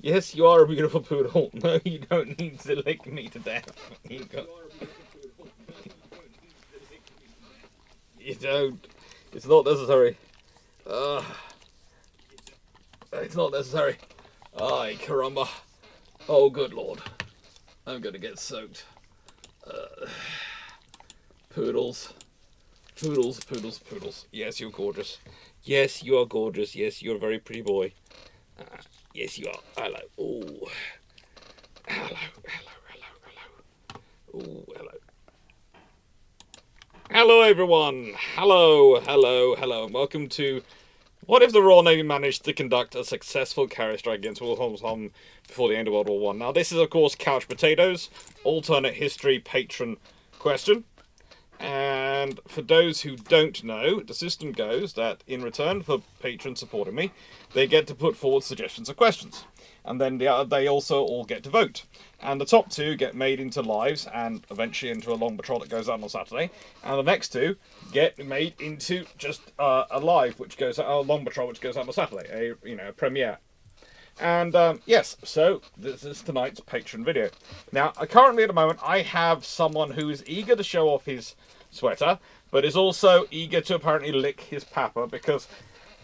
Yes, you are a beautiful poodle. No, you don't need to lick me to death. You don't. It's not necessary. It's not necessary. Ay, caramba. Oh, good lord. I'm gonna get soaked. Poodles. Poodles, poodles, poodles. Yes, you're gorgeous. Yes, you are gorgeous. Yes, you're a very pretty boy. Yes, you are. Hello. Oh. Hello, hello, hello, hello. Oh, hello. Hello, everyone. Hello, hello, hello. And welcome to What If the Royal Navy Managed to Conduct a Successful Carrier Strike Against Wilhelmshaven Before the End of World War I. Now, this is, of course, Couch Potatoes, alternate history patron question. And for those who don't know, the system goes that in return for patrons supporting me, they get to put forward suggestions of questions. And then they also all get to vote. And the top two get made into lives and eventually into a long patrol that goes out on Saturday. And the next two get made into just a live, which goes out, a long patrol, which goes out on Saturday, a premiere. And yes, so this is tonight's patron video. Now, currently at the moment, I have someone who is eager to show off his sweater, but is also eager to apparently lick his papa, because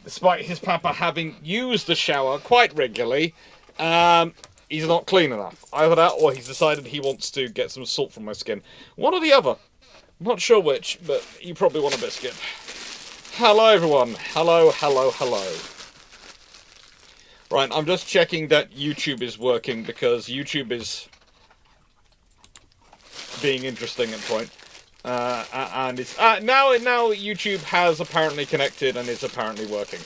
despite his papa having used the shower quite regularly, he's not clean enough. Either that, or he's decided he wants to get some salt from my skin. One or the other. I'm not sure which, but you probably want a biscuit. Hello, everyone. Hello, hello, hello. Right, I'm just checking that YouTube is working, because YouTube is being interesting at point. And it's now YouTube has apparently connected and is apparently working,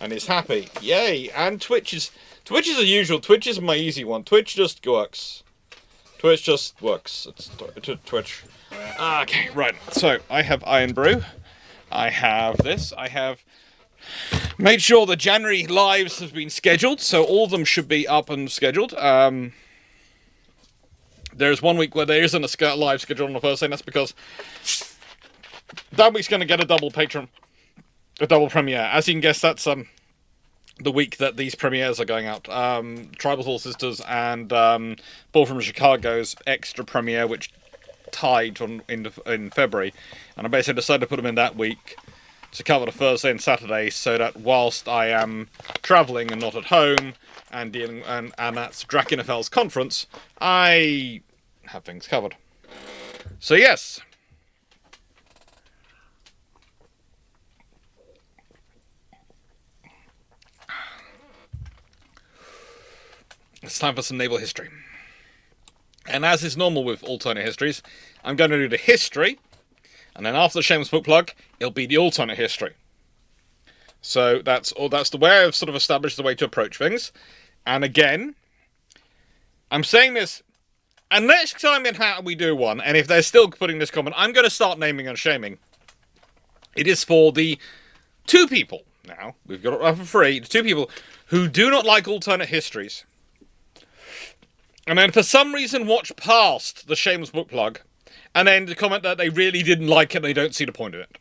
and is happy. Yay! And Twitch is as usual. Twitch is my easy one. Twitch just works. Twitch just works. It's Twitch. Okay, right. So I have Iron Brew. I have this. I have made sure the January lives have been scheduled, so all of them should be up and scheduled. There's 1 week where there isn't a live schedule on the Thursday, and that's because that week's going to get a double premiere. As you can guess, that's the week that these premieres are going out. Tribal Soul Sisters and Bull from Chicago's extra premiere, which tied in February, and I basically decided to put them in that week to cover the Thursday and Saturday, so that whilst I am travelling and not at home and dealing and that's Drakenfeld's conference, I have things covered. So yes. It's time for some naval history. And as is normal with alternate histories, I'm going to do the history, and then after the shameless book plug, it'll be the alternate history. So that's the way I've sort of established the way to approach things. And again, I'm saying this, and next time in how we do one, and if they're still putting this comment, I'm going to start naming and shaming. It is for the two people, now, we've got it for free, the two people who do not like alternate histories, and then for some reason watch past the shameless book plug, and then to comment that they really didn't like it and they don't see the point of it.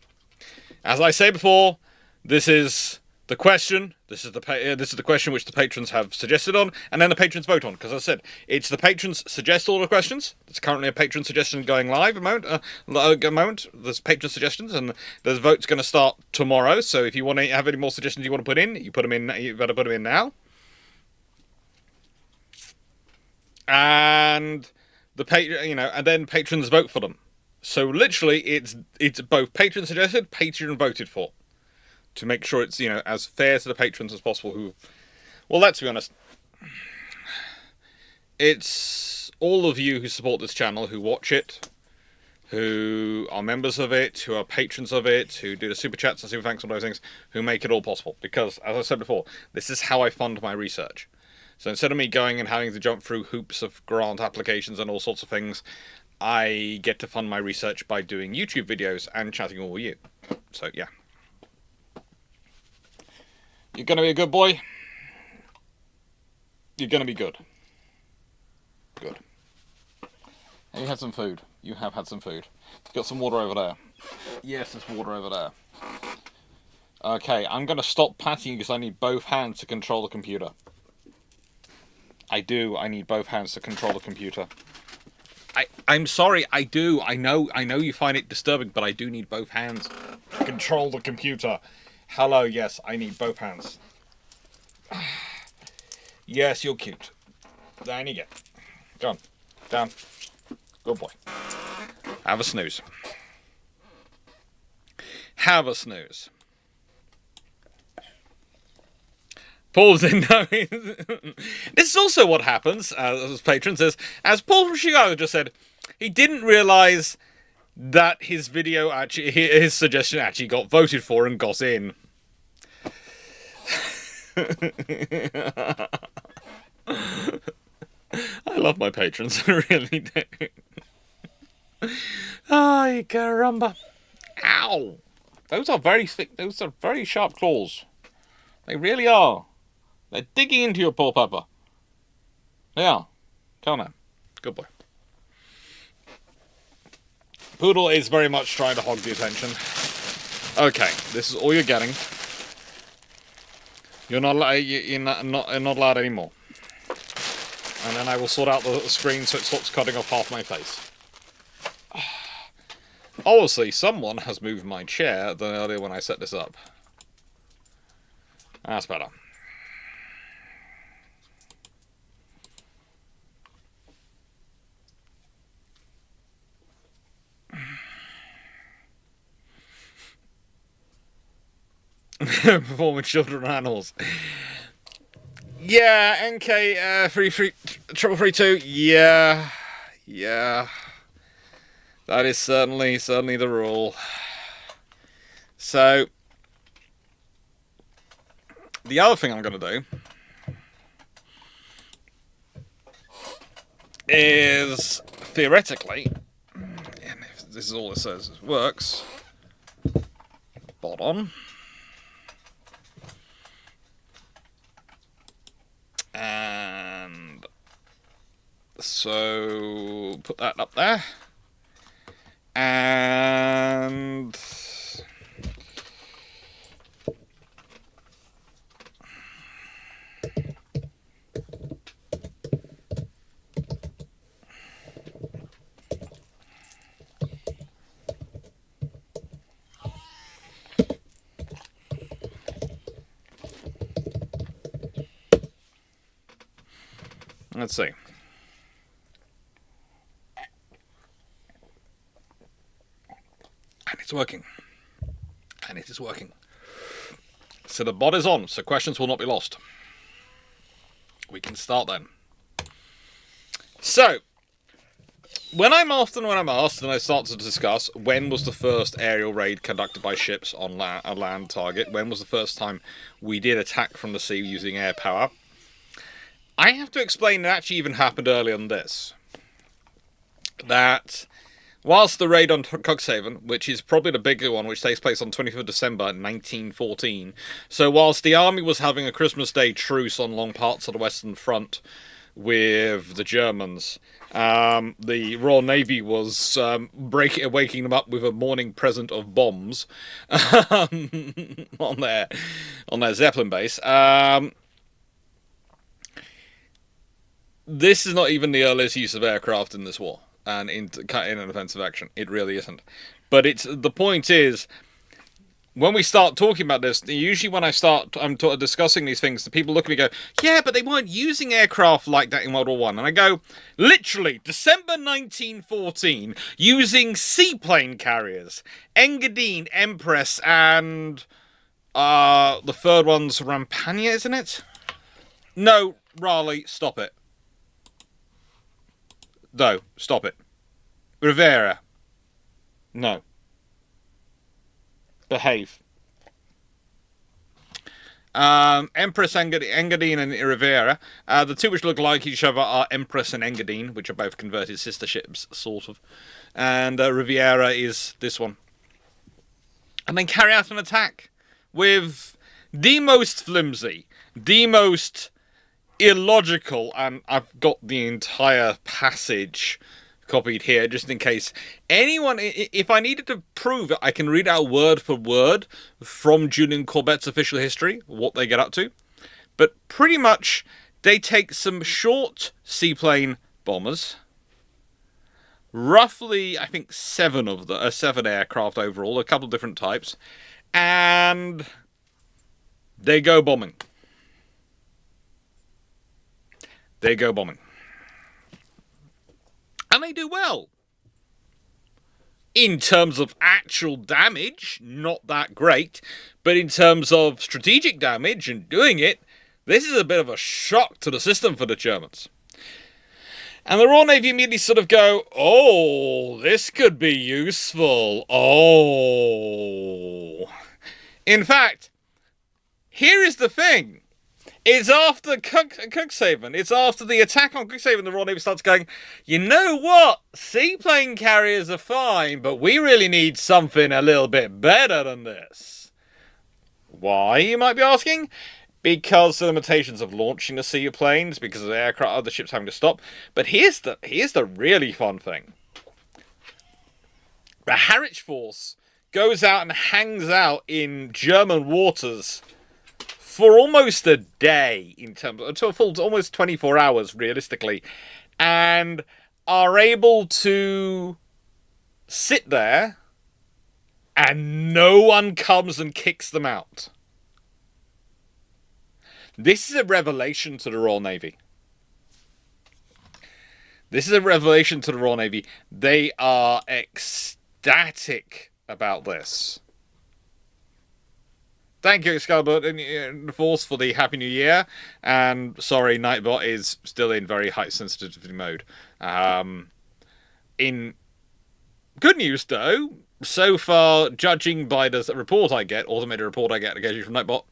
As I say before, this is the question. This is the question which the patrons have suggested on, and then the patrons vote on. Because as I said, it's the patrons suggest all the questions. There's currently a patron suggestion going live at the moment. There's patron suggestions, and the vote's going to start tomorrow. So if you want to have any more suggestions you want to put in, you put them in. You better put them in now. And and then patrons vote for them. So literally, it's both patron suggested, patron voted for, to make sure it's as fair to the patrons as possible. Well, let's be honest, it's all of you who support this channel, who watch it, who are members of it, who are patrons of it, who do the super chats and super thanks and all those things, who make it all possible. Because, as I said before, this is how I fund my research. So instead of me going and having to jump through hoops of grant applications and all sorts of things, I get to fund my research by doing YouTube videos and chatting all with you. So, yeah. You're going to be a good boy. You're going to be good. Good. And you had some food. You have had some food. You've got some water over there. Yes, there's water over there. Okay, I'm going to stop patting you because I need both hands to control the computer. I do. I need both hands to control the computer. I'm sorry, I do. I know you find it disturbing, but I do need both hands to control the computer. Hello, yes, I need both hands. Yes, you're cute. Down you get. Go on. Down. Good boy. Have a snooze. Have a snooze. Paul didn't know. This is also what happens, as Patron says, as Paul from Chicago just said, he didn't realise that his video actually, his suggestion actually got voted for and got in. I love my patrons, I really do. Ay, caramba. Ow. Those are very thick, those are very sharp claws. They really are. They're digging into your poor pepper. They are. Come on. Good boy. Poodle is very much trying to hog the attention. Okay, this is all you're getting. You're not allowed anymore. And then I will sort out the screen so it stops cutting off half my face. Obviously, someone has moved my chair than earlier when I set this up. That's better. Performing children and animals. Yeah, NK 3332. Yeah. That is certainly the rule. So the other thing I'm going to do is theoretically, and if this is all it says, it works. Spot on. And so put that up there. And let's see. And it's working. And it is working. So the bot is on, so questions will not be lost. We can start then. So, when I'm asked and I start to discuss when was the first aerial raid conducted by ships on a land target, when was the first time we did attack from the sea using air power, I have to explain it actually even happened earlier than this. That whilst the raid on Cuxhaven, which is probably the bigger one, which takes place on 25th December 1914, so whilst the army was having a Christmas Day truce on long parts of the Western Front with the Germans, the Royal Navy was waking them up with a morning present of bombs on their Zeppelin base. This is not even the earliest use of aircraft in this war, and in an offensive action. It really isn't. But the point is, when we start talking about this, usually when I'm discussing these things, the people look at me and go, yeah, but they weren't using aircraft like that in World War One. And I go, literally, December 1914, using seaplane carriers, Engadine, Empress, and the third one's Rampania, isn't it? No, Raleigh, stop it. No, stop it. Rivera. No. Behave. Empress, Engadine, and Rivera. The two which look like each other are Empress and Engadine, which are both converted sister ships, sort of. And Riviera is this one. And then carry out an attack with the most flimsy, the most illogical, and I've got the entire passage copied here just in case anyone, if I needed to prove it, I can read out word for word from Julian Courbet's official history what they get up to, but pretty much They take some short seaplane bombers, roughly, I think, 7 aircraft overall, a couple of different types, and they go bombing. They go bombing. And they do well. In terms of actual damage, not that great. But in terms of strategic damage and doing it, this is a bit of a shock to the system for the Germans. And the Royal Navy immediately sort of go, oh, this could be useful. Oh. In fact, here is the thing. It's after Cuxhaven. It's after the attack on Cuxhaven the Royal Navy starts going, you know what? Seaplane carriers are fine, but we really need something a little bit better than this. Why, you might be asking? Because the limitations of launching the seaplanes, because of the aircraft, other ships having to stop. But here's the really fun thing. The Harwich Force goes out and hangs out in German waters for almost a day, in terms until almost 24 hours realistically, and are able to sit there and no one comes and kicks them out. This is a revelation to the Royal Navy. This is a revelation to the Royal Navy. They are ecstatic about this. Thank you, Colaborative Force, for the Happy New Year. And sorry, Nightbot is still in very high sensitivity mode. In good news, though, so far, judging by the report I get, automated report I get occasionally from Nightbot,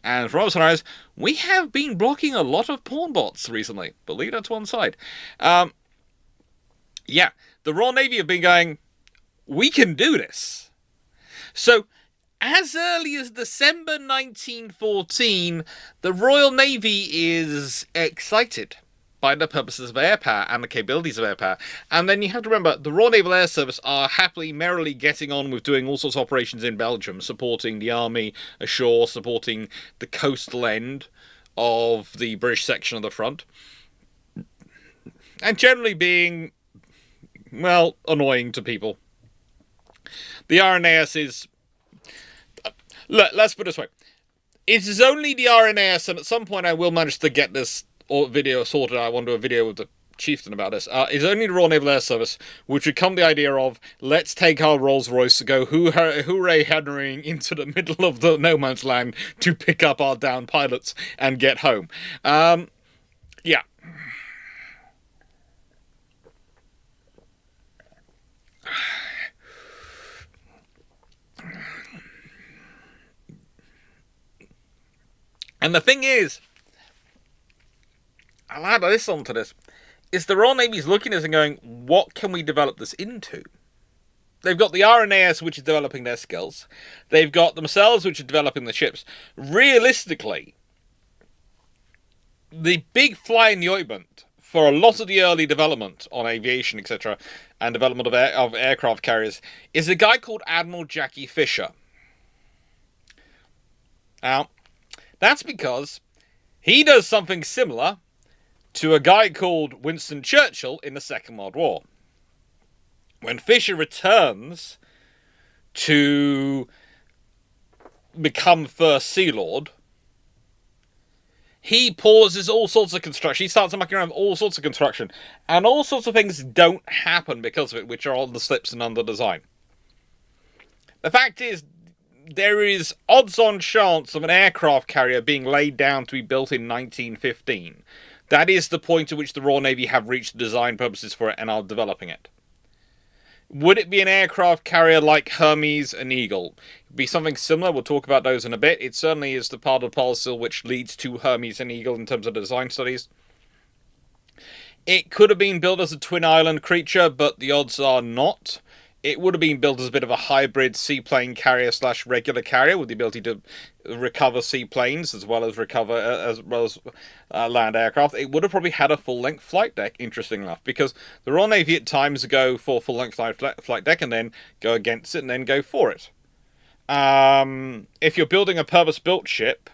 and from Sunrise, we have been blocking a lot of pawn bots recently. But leave that to one side. Yeah, the Royal Navy have been going, we can do this. So, as early as December 1914, the Royal Navy is excited by the purposes of air power and the capabilities of air power. And then you have to remember, the Royal Naval Air Service are happily, merrily getting on with doing all sorts of operations in Belgium, supporting the army ashore, supporting the coastal end of the British section of the front, and generally being, well, annoying to people. The RNAS is... Let's put it this way. It is only the RNAS, and at some point I will manage to get this video sorted. I want to do a video with the chieftain about this. It's only the Royal Naval Air Service which would come the idea of, let's take our Rolls Royce to go hooray Henrying into the middle of the no man's land to pick up our downed pilots and get home. Yeah. And the thing is, I'll add this onto this, is the Royal Navy's looking at this and going, what can we develop this into? They've got the RNAS, which is developing their skills. They've got themselves, which are developing the ships. Realistically, the big fly in the ointment for a lot of the early development on aviation, etc., and development of aircraft carriers, is a guy called Admiral Jackie Fischer. Now, that's because he does something similar to a guy called Winston Churchill in the Second World War. When Fischer returns to become First Sea Lord, he pauses all sorts of construction. He starts mucking around with all sorts of construction. And all sorts of things don't happen because of it, which are on the slips and under design. The fact is, there is odds-on chance of an aircraft carrier being laid down to be built in 1915. That is the point at which the Royal Navy have reached the design purposes for it and are developing it. Would it be an aircraft carrier like Hermes and Eagle? It'd be something similar. We'll talk about those in a bit. It certainly is the part of the parcel which leads to Hermes and Eagle in terms of design studies. It could have been built as a twin island creature, but the odds are not. It would have been built as a bit of a hybrid seaplane carrier / regular carrier with the ability to recover seaplanes as well as land aircraft. It would have probably had a full-length flight deck, interesting enough, because the Royal Navy at times go for full-length flight deck and then go against it and then go for it. If you're building a purpose-built ship,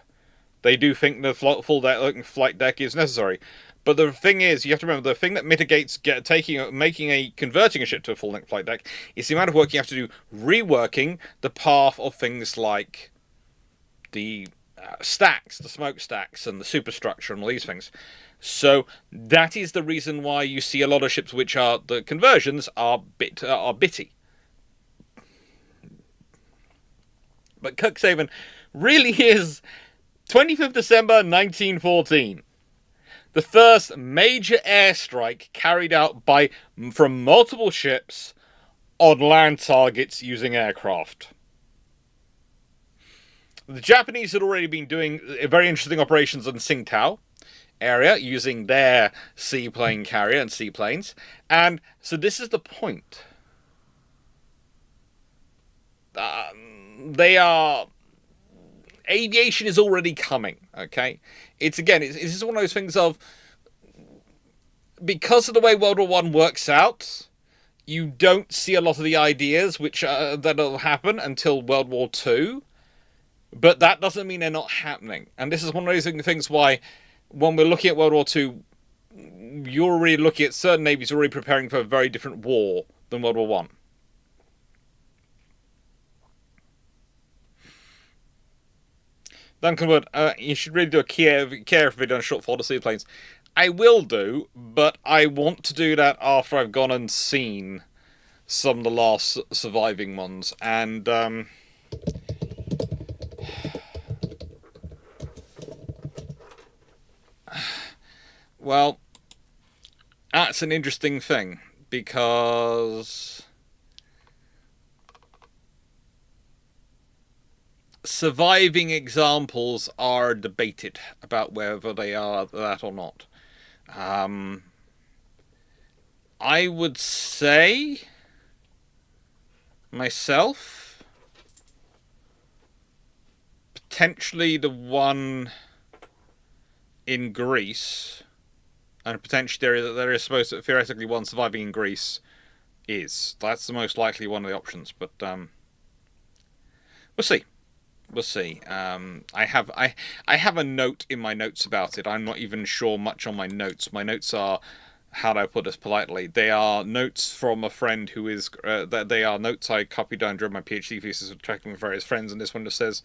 They do think the full flight deck is necessary. But the thing is, you have to remember, the thing that mitigates converting a ship to a full-length flight deck is the amount of work you have to do reworking the path of things like the stacks, the smokestacks, and the superstructure, and all these things. So that is the reason why you see a lot of ships which are the conversions are bitty. But Cuxhaven really is 25th December 1914. The first major airstrike carried out from multiple ships on land targets using aircraft. The Japanese had already been doing very interesting operations on Tsingtao area using their seaplane carrier and seaplanes. And so this is the point. Aviation is already coming, okay? It's just one of those things of, because of the way World War I works out, you don't see a lot of the ideas that'll happen until World War II, but that doesn't mean they're not happening. And this is one of those things why, when we're looking at World War II, you're already looking at certain navies already preparing for a very different war than World War I. Duncan Wood, you should really do a care video on short folder seaplanes. I will do, but I want to do that after I've gone and seen some of the last surviving ones. And, well, that's an interesting thing, because surviving examples are debated about whether they are that or not. I would say, myself, potentially the one in Greece, and potentially there is supposed to theoretically one surviving in Greece that's the most likely one of the options, but we'll see. We'll see. I have a note in my notes about it. I'm not even sure much on my notes. My notes are, how do I put this politely? They are notes from a friend who is. They are notes I copied down during my PhD thesis, tracking with various friends, and this one just says.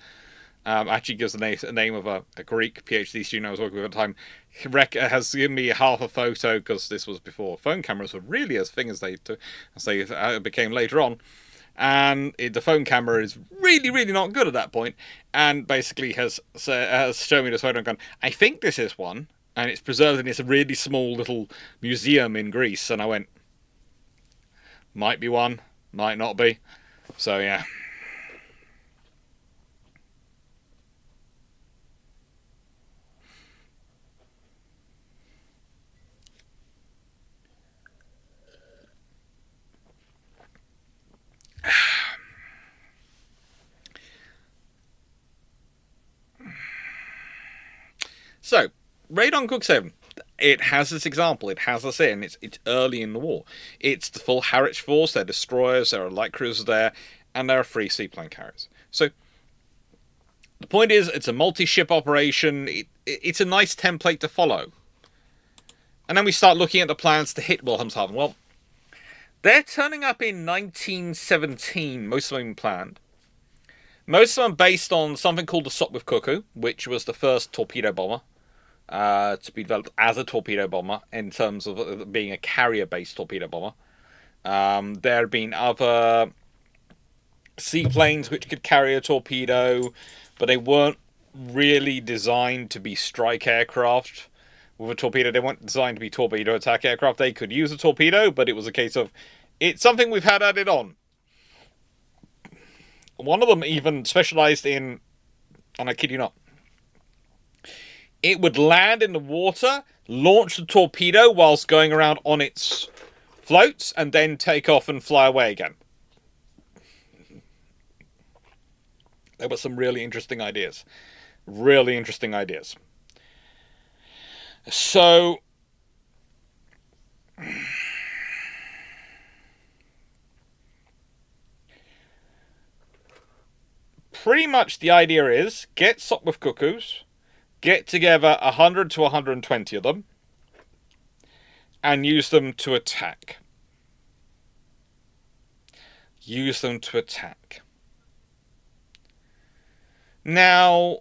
Actually gives the name of a Greek PhD student I was working with at the time. Has given me half a photo, because this was before phone cameras were really as thing as they became later on. And the phone camera is really, really not good at that point, and basically has shown me this photo and gone, I think this is one, and it's preserved in this really small little museum in Greece, and I went, might be one, might not be, so yeah. So, raid on Cuxhaven. It has this example. It has this in. It's early in the war. It's the full Harwich force. There are destroyers. There are light cruisers there, and there are 3 seaplane carriers. So, the point is, it's a multi-ship operation. It's a nice template to follow. And then we start looking at the plans to hit Wilhelmshaven. Well, they're turning up in 1917. Most of them planned. Most of them based on something called the Sopwith Cuckoo, which was the first torpedo bomber to be developed as a torpedo bomber in terms of being a carrier-based torpedo bomber. There have been other seaplanes which could carry a torpedo, but they weren't really designed to be strike aircraft with a torpedo. They weren't designed to be torpedo attack aircraft. They could use a torpedo, but it was a case of, it's something we've had added on. One of them even specialized in, and I kid you not, it would land in the water, launch the torpedo whilst going around on its floats, and then take off and fly away again. There were some really interesting ideas. Really interesting ideas. So, pretty much the idea is, get Sopwith Cuckoos, get together 100 to 120 of them and use them to attack. Use them to attack. Now,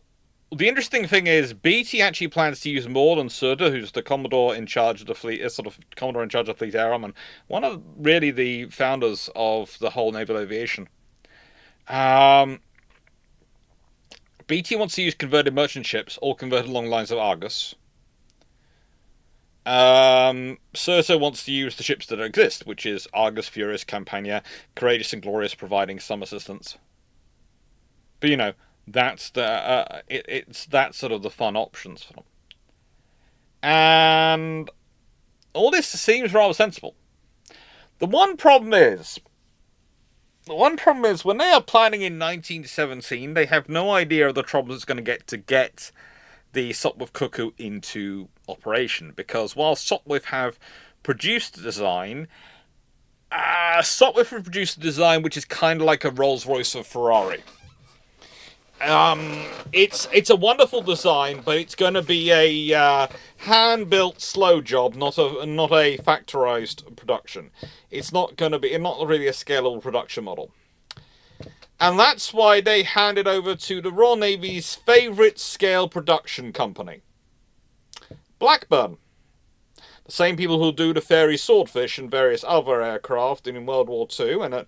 the interesting thing is, BT actually plans to use more than Surda, who's the Commodore in charge of the fleet, sort of Commodore in charge of Fleet Air Arm, and one of really the founders of the whole naval aviation. BT wants to use converted merchant ships, all converted along the lines of Argus. Sursa wants to use the ships that exist, which is Argus, Furious, Campania, Courageous and Glorious, providing some assistance. But you know, that's the it's that sort of the fun options for them. And all this seems rather sensible. The one problem is when they are planning in 1917, they have no idea of the troubles it's going to get the Sopwith Cuckoo into operation, because while Sopwith have produced a design, Sopwith have produced a design which is kind of like a Rolls-Royce of Ferrari. It's a wonderful design, but it's going to be a hand-built slow job, not a factorized production. It's not really a scalable production model. And that's why they handed over to the Royal Navy's favourite scale production company, Blackburn. The same people who do the Fairey Swordfish and various other aircraft in World War II, and at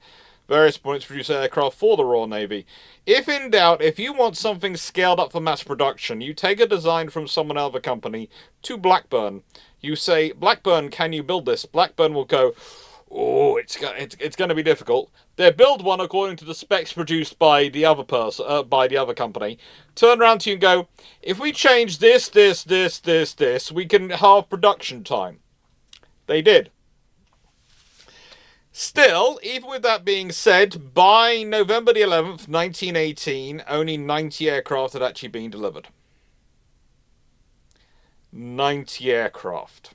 various points produce aircraft for the Royal Navy. If in doubt, if you want something scaled up for mass production, you take a design from someone other company to Blackburn. You say, Blackburn, can you build this? Blackburn will go, oh, it's going to be difficult. They build one according to the specs produced by the other company. Turn around to you and go, if we change this, we can halve production time. They did. Still, even with that being said, by November the 11th, 1918, only 90 aircraft had actually been delivered. 90 aircraft.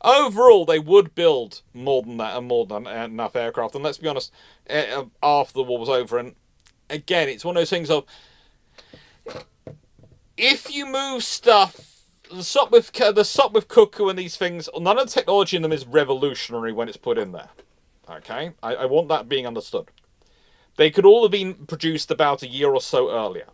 Overall, they would build more than that and more than enough aircraft. And let's be honest, after the war was over, and again, it's one of those things of, if you move stuff, the Sopwith Cuckoo and these things, none of the technology in them is revolutionary when it's put in there. Okay? I want that being understood. They could all have been produced about a year or so earlier.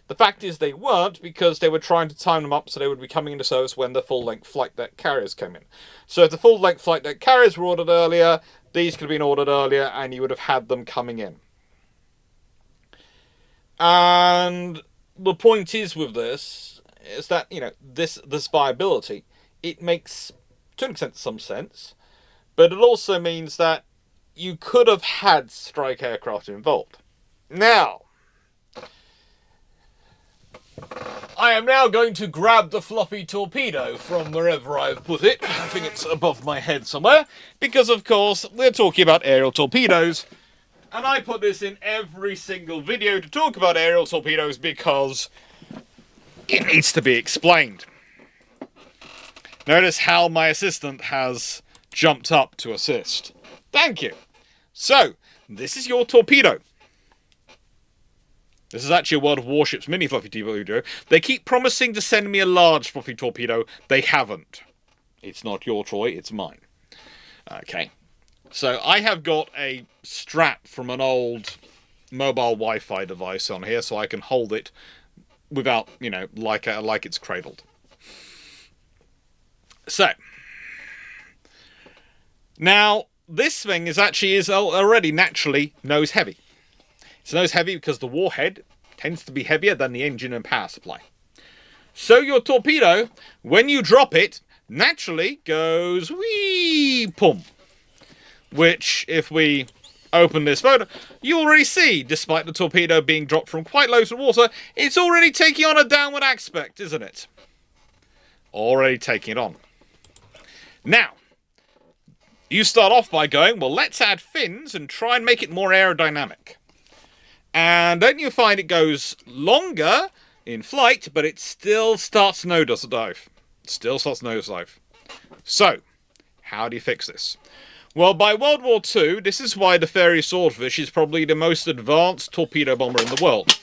The fact is they weren't, because they were trying to time them up so they would be coming into service when the full-length flight deck carriers came in. So if the full-length flight deck carriers were ordered earlier, these could have been ordered earlier, and you would have had them coming in. And the point is with this, is that, you know, this viability, it makes, to an extent, some sense, but it also means that you could have had strike aircraft involved. Now, I am now going to grab the fluffy torpedo from wherever I've put it. I think it's above my head somewhere, because of course we're talking about aerial torpedoes, and I put this in every single video to talk about aerial torpedoes because it needs to be explained. Notice how my assistant has jumped up to assist. Thank you. So, this is your torpedo. This is actually a World of Warships mini fluffy torpedo. They keep promising to send me a large fluffy torpedo. They haven't. It's not your Troy, it's mine. Okay. So, I have got a strap from an old mobile Wi-Fi device on here, so I can hold it without, you know, like it's cradled. So, now, this thing is already naturally nose heavy. It's nose heavy because the warhead tends to be heavier than the engine and power supply. So your torpedo, when you drop it, naturally goes wee pum. Which, if we open this photo, you already see, despite the torpedo being dropped from quite low to water, it's already taking on a downward aspect, isn't it? Already taking it on. Now, you start off by going, well, let's add fins and try and make it more aerodynamic. And then you find it goes longer in flight, but it still starts nosedive. So, how do you fix this? Well, by World War II, this is why the Fairey Swordfish is probably the most advanced torpedo bomber in the world.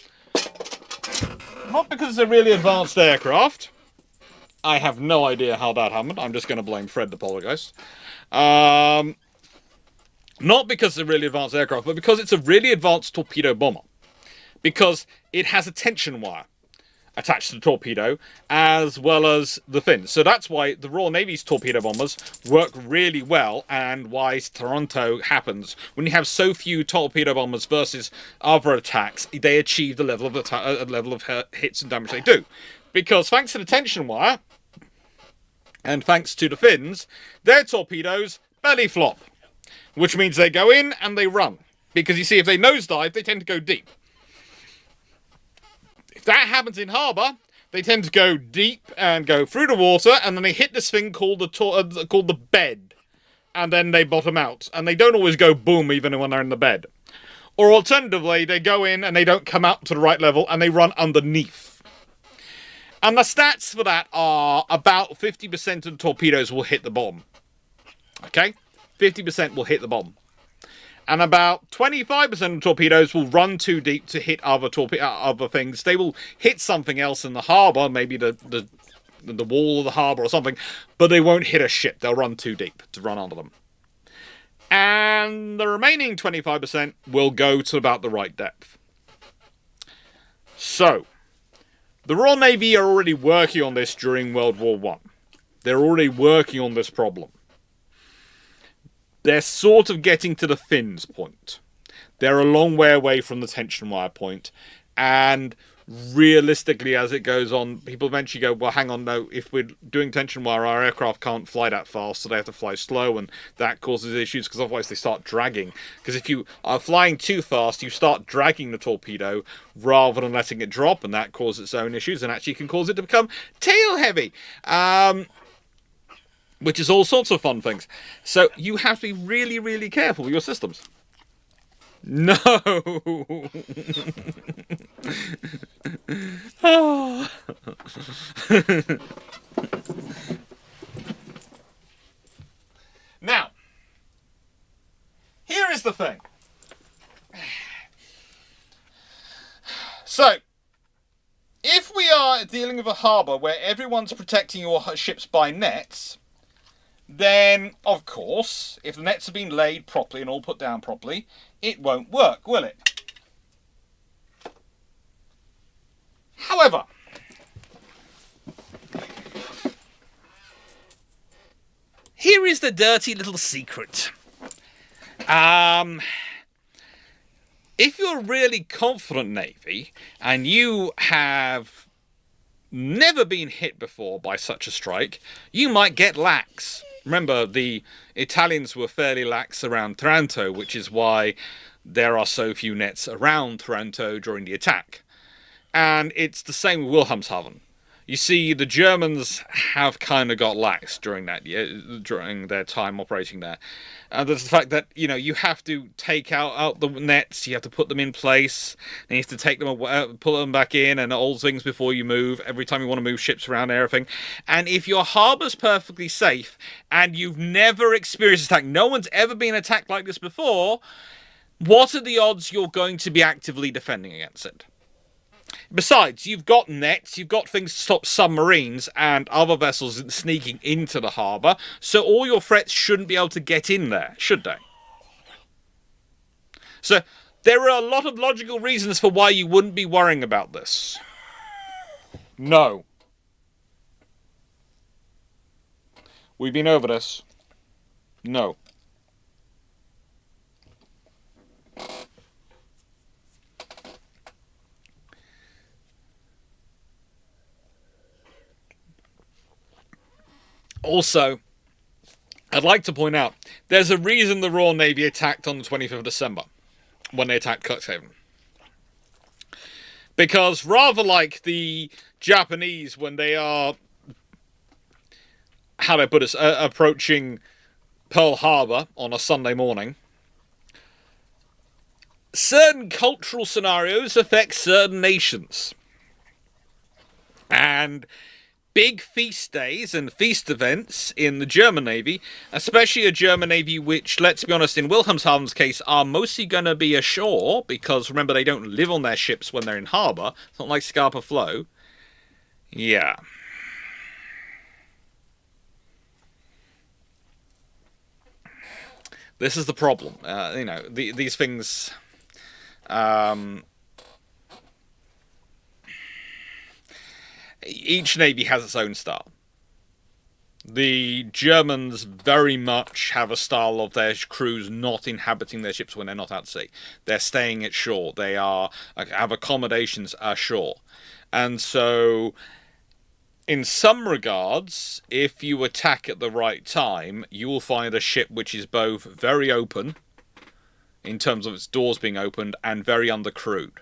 Not because it's a really advanced aircraft. I have no idea how that happened. I'm just going to blame Fred the Poltergeist. Not because it's a really advanced aircraft, but because it's a really advanced torpedo bomber. Because it has a tension wire attached to the torpedo, as well as the fins. So that's why the Royal Navy's torpedo bombers work really well, and why Toronto happens. When you have so few torpedo bombers versus other attacks, they achieve the level of hits and damage they do. Because thanks to the tension wire, and thanks to the fins, their torpedoes belly flop. Which means they go in and they run. Because you see, if they nosedive, they tend to go deep. If that happens in harbour, they tend to go deep and go through the water, and then they hit this thing called the bed, and then they bottom out. And they don't always go boom even when they're in the bed. Or alternatively, they go in and they don't come out to the right level, and they run underneath. And the stats for that are about 50% of the torpedoes will hit the bottom. Okay? 50% will hit the bottom. And about 25% of torpedoes will run too deep to hit other things. They will hit something else in the harbour, maybe the wall of the harbour or something, but they won't hit a ship. They'll run too deep to run under them. And the remaining 25% will go to about the right depth. So, the Royal Navy are already working on this during World War I. They're already working on this problem. They're sort of getting to the fins point. They're a long way away from the tension wire point. And realistically, as it goes on, people eventually go, well, hang on, no, if we're doing tension wire, our aircraft can't fly that fast, so they have to fly slow, and that causes issues, because otherwise they start dragging. Because if you are flying too fast, you start dragging the torpedo rather than letting it drop, and that causes its own issues, and actually can cause it to become tail-heavy. Which is all sorts of fun things. So you have to be really, really careful with your systems. No! Oh. Now, here is the thing. So, if we are dealing with a harbour where everyone's protecting your ships by nets, then, of course, if the nets have been laid properly and all put down properly, it won't work, will it? However, here is the dirty little secret. If you're a really confident Navy, and you have never been hit before by such a strike, you might get lax. Remember, the Italians were fairly lax around Taranto, which is why there are so few nets around Taranto during the attack. And it's the same with Wilhelmshaven. You see, the Germans have kind of got lax during their time operating there. And there's the fact that, you have to take out the nets, you have to put them in place, and you have to take them away, pull them back in, and all things before you move, every time you want to move ships around and everything. And if your harbour's perfectly safe, and you've never experienced attack, no one's ever been attacked like this before, what are the odds you're going to be actively defending against it? Besides, you've got nets, you've got things to stop submarines and other vessels sneaking into the harbour, so all your threats shouldn't be able to get in there, should they? So, there are a lot of logical reasons for why you wouldn't be worrying about this. No. We've been over this. No. Also, I'd like to point out, there's a reason the Royal Navy attacked on the 25th of December, when they attacked Cuxhaven. Because rather like the Japanese, when they are, approaching Pearl Harbor on a Sunday morning, certain cultural scenarios affect certain nations. And big feast days and feast events in the German Navy, especially a German Navy which, let's be honest, in Wilhelmshaven's case, are mostly going to be ashore, because remember, they don't live on their ships when they're in harbour. It's not like Scapa Flow. Yeah. This is the problem. You know, these things... each navy has its own style. The Germans very much have a style of their crews not inhabiting their ships when they're not at sea. They're staying at shore. They have accommodations ashore. And so, in some regards, if you attack at the right time, you will find a ship which is both very open, in terms of its doors being opened, and very undercrewed.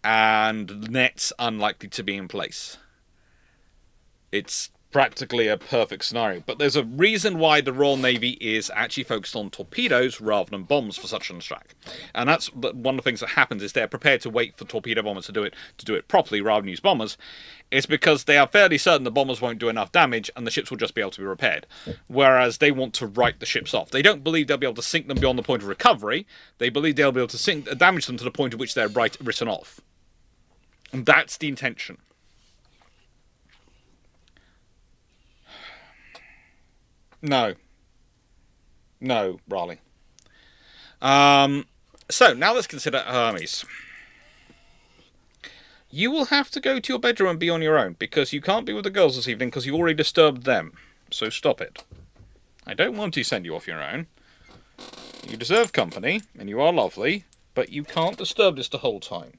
And nets unlikely to be in place. It's practically a perfect scenario. But there's a reason why the Royal Navy is actually focused on torpedoes rather than bombs for such an attack. And that's one of the things that happens, is they're prepared to wait for torpedo bombers to do it properly rather than use bombers. It's because they are fairly certain the bombers won't do enough damage and the ships will just be able to be repaired. Whereas they want to write the ships off. They don't believe they'll be able to sink them beyond the point of recovery. They believe they'll be able to damage them to the point at which they're written off. And that's the intention. No, Raleigh. So, now let's consider Hermes. You will have to go to your bedroom and be on your own, because you can't be with the girls this evening because you've already disturbed them. So stop it. I don't want to send you off your own. You deserve company, and you are lovely, but you can't disturb this the whole time.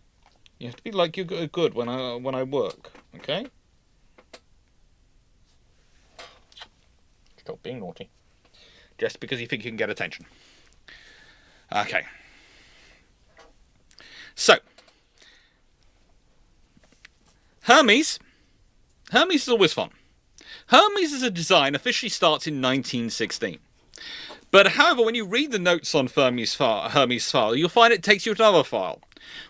You have to be like you're good when I work, okay? Stop being naughty. Just because you think you can get attention. Okay. So, Hermes. Hermes is always fun. Hermes as a design officially starts in 1916. But however, when you read the notes on Hermes file, you'll find it takes you to another file,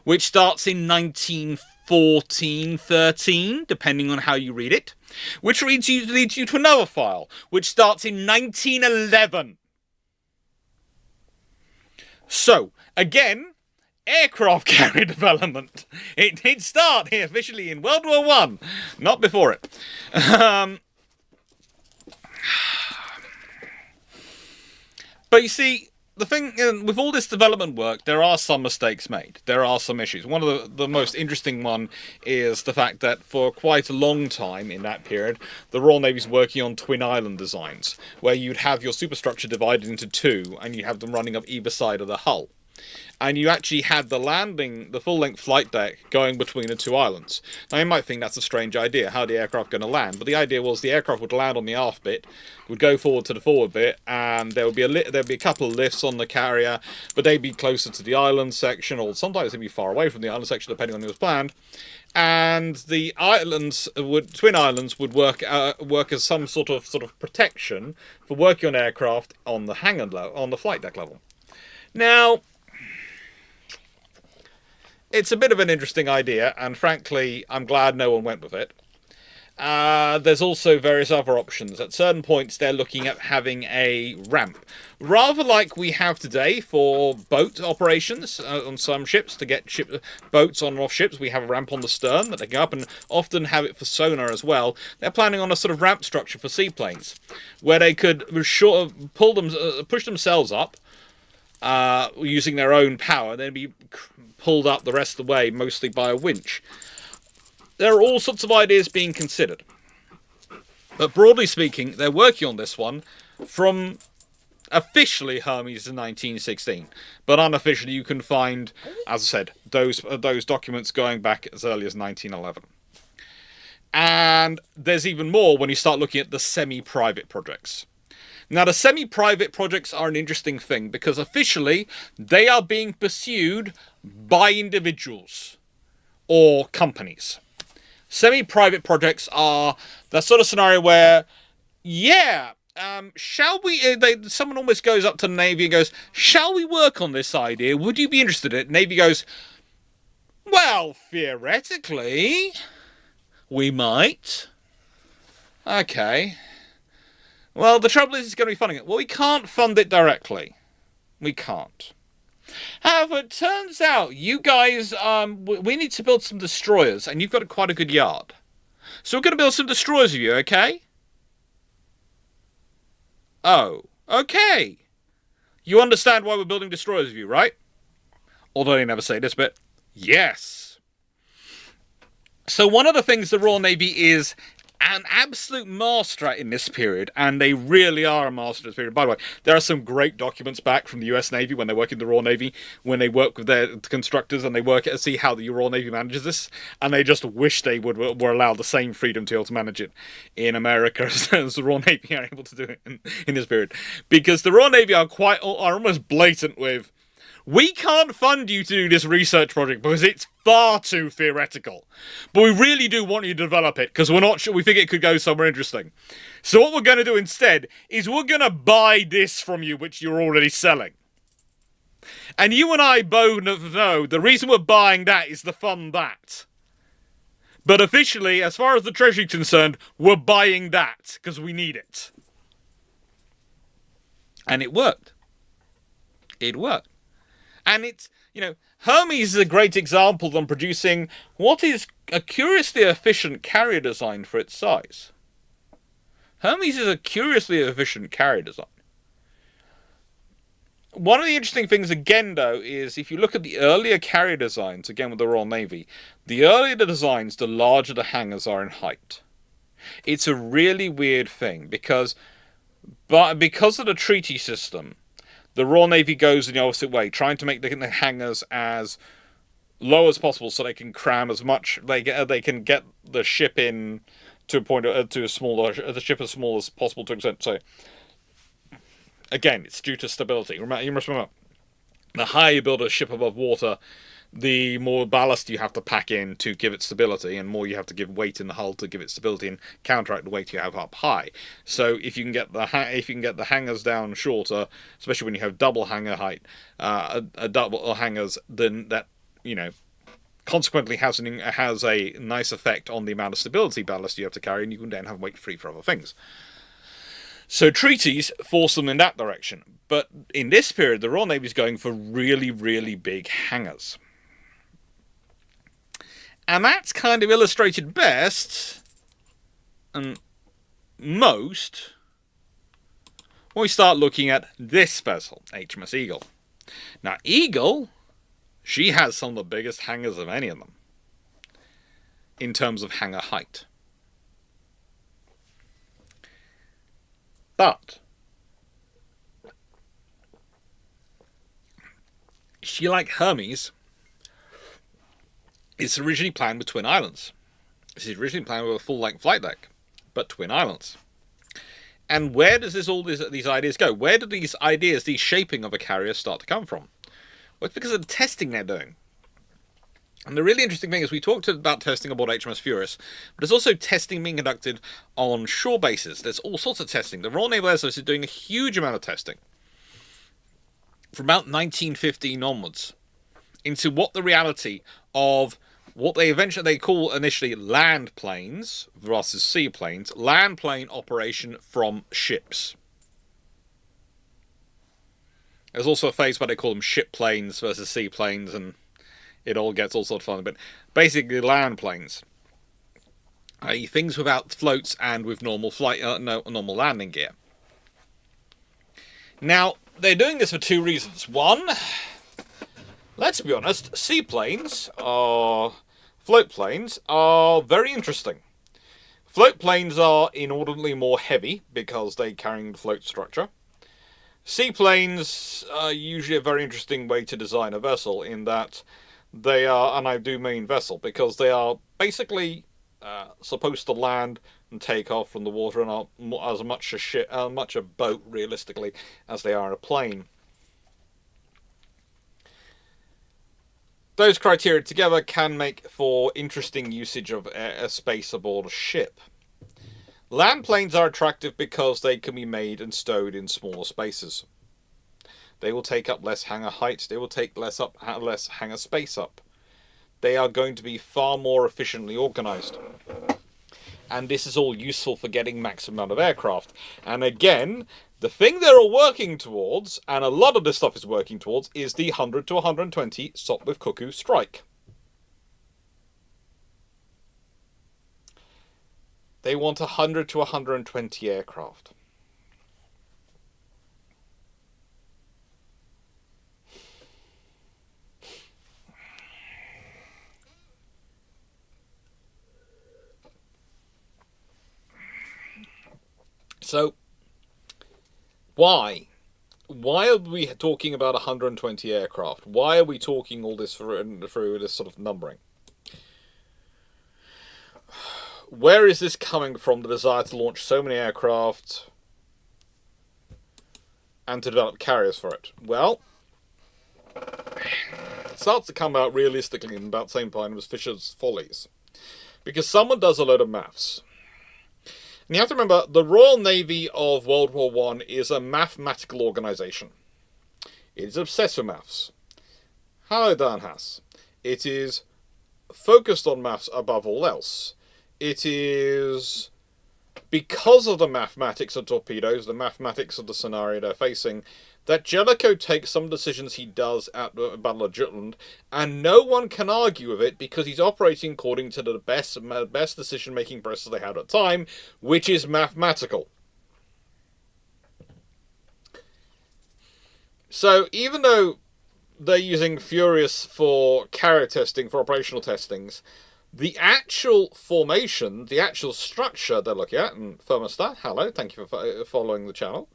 which starts in 1914-13, depending on how you read it, which leads you to another file, which starts in 1911. So, again, aircraft carrier development. It did start here officially in World War I, not before it. But you see, the thing, with all this development work, there are some mistakes made. There are some issues. One of the most interesting one is the fact that for quite a long time in that period, the Royal Navy's working on twin island designs, where you'd have your superstructure divided into two, and you have them running up either side of the hull. And you actually had the full-length flight deck going between the two islands. Now, you might think that's a strange idea. How are the aircraft going to land? But the idea was the aircraft would land on the aft bit, would go forward to the forward bit, and there would be a couple of lifts on the carrier, but they'd be closer to the island section, or sometimes they'd be far away from the island section, depending on who was planned. And the twin islands would work as some sort of protection for working on aircraft on the on the flight deck level. Now, it's a bit of an interesting idea, and frankly, I'm glad no one went with it. There's also various other options. At certain points, they're looking at having a ramp. Rather like we have today for boat operations on some ships, to get boats on and off ships, we have a ramp on the stern that they go up, and often have it for sonar as well. They're planning on a sort of ramp structure for seaplanes, where they could push themselves up, using their own power, then be pulled up the rest of the way, mostly by a winch. There are all sorts of ideas being considered. But broadly speaking, they're working on this one from officially Hermes in 1916. But unofficially, you can find, as I said, those documents going back as early as 1911. And there's even more when you start looking at the semi-private projects. Now, the semi-private projects are an interesting thing, because officially, they are being pursued by individuals or companies. Semi-private projects are that sort of scenario where, shall we... someone almost goes up to the Navy and goes, shall we work on this idea? Would you be interested in it? Navy goes, well, theoretically, we might. Okay. Well, the trouble is it's going to be funding it. Well, we can't fund it directly. We can't. However, it turns out you guys, we need to build some destroyers, and you've got quite a good yard. So we're going to build some destroyers with you, okay? Oh, okay. You understand why we're building destroyers with you, right? Although they never say this bit. Yes. So one of the things the Royal Navy is an absolute master at in this period, and they really are a master at this period. By the way, there are some great documents back from the US Navy when they work in the Royal Navy, when they work with their constructors and they work to see how the Royal Navy manages this, and they just wish they were allowed the same freedom to be able to manage it in America as the Royal Navy are able to do it in this period. Because the Royal Navy are almost blatant with, we can't fund you to do this research project because it's far too theoretical. But we really do want you to develop it because we're not sure, we think it could go somewhere interesting. So what we're going to do instead is we're going to buy this from you, which you're already selling. And you and I both know the reason we're buying that is to fund that. But officially, as far as the Treasury is concerned, we're buying that because we need it. And it worked. It worked. And it's, Hermes is a great example of producing what is a curiously efficient carrier design for its size. Hermes is a curiously efficient carrier design. One of the interesting things, again, though, is if you look at the earlier carrier designs, again with the Royal Navy, the earlier the designs, the larger the hangars are in height. It's a really weird thing because of the treaty system, the Royal Navy goes in the opposite way, trying to make the hangars as low as possible so they can cram as much. They can get the ship in to a point to a smaller the ship as small as possible to an extent. So again, it's due to stability. You must remember, the higher you build a ship above water, the more ballast you have to pack in to give it stability, and more you have to give weight in the hull to give it stability and counteract the weight you have up high. So if you can get the hangars down shorter, especially when you have double hanger height, a double hangars, then that consequently has a nice effect on the amount of stability ballast you have to carry, and you can then have weight free for other things. So treaties force them in that direction. But in this period, the Royal Navy is going for really, really big hangars. And that's kind of illustrated best and most when we start looking at this vessel, HMS Eagle. Now, Eagle, she has some of the biggest hangars of any of them in terms of hangar height. But she, like Hermes, is originally planned with twin islands. This is originally planned with a full-length flight deck, but twin islands. And where does these ideas go? Where do these ideas, these shaping of a carrier, start to come from? Well, it's because of the testing they're doing. And the really interesting thing is we talked about testing aboard HMS Furious, but there's also testing being conducted on shore bases. There's all sorts of testing. The Royal Naval Air Service is doing a huge amount of testing from about 1915 onwards into what the reality of what they call initially land planes versus seaplanes, land plane operation from ships. There's also a phase where they call them ship planes versus seaplanes, and it all gets all sorts of fun. But basically, land planes, i.e., things without floats and with normal normal landing gear. Now, they're doing this for two reasons. One, let's be honest, seaplanes are float planes are very interesting. Float planes are inordinately more heavy because they're carrying the float structure. Seaplanes are usually a very interesting way to design a vessel in that they are, and I do mean vessel, because they are basically supposed to land and take off from the water and are as much a boat, realistically, as they are a plane. Those criteria together can make for interesting usage of space aboard a ship. Land planes are attractive because they can be made and stowed in smaller spaces. They will take up less hangar height. They will take less hangar space up. They are going to be far more efficiently organized. And this is all useful for getting maximum amount of aircraft. And again, the thing they're all working towards, and a lot of this stuff is working towards, is the 100 to 120 Sopwith Cuckoo strike. They want 100 to 120 aircraft. So, why? Why are we talking about 120 aircraft? Why are we talking all this through this sort of numbering? Where is this coming from, the desire to launch so many aircraft and to develop carriers for it? Well, it starts to come out realistically in about the same time as Fischer's Follies. Because someone does a load of maths. And you have to remember, the Royal Navy of World War I is a mathematical organisation. It is obsessed with maths. Hello, Dan Haas. It is focused on maths above all else. It is, because of the mathematics of torpedoes, the mathematics of the scenario they're facing, that Jellicoe takes some decisions he does at the Battle of Jutland, and no one can argue with it because he's operating according to the best decision-making process they had at the time, which is mathematical. So even though they're using Furious for carrier testing, for operational testings, the actual formation, the actual structure they're looking at, and Thermostat, hello, thank you for following the channel.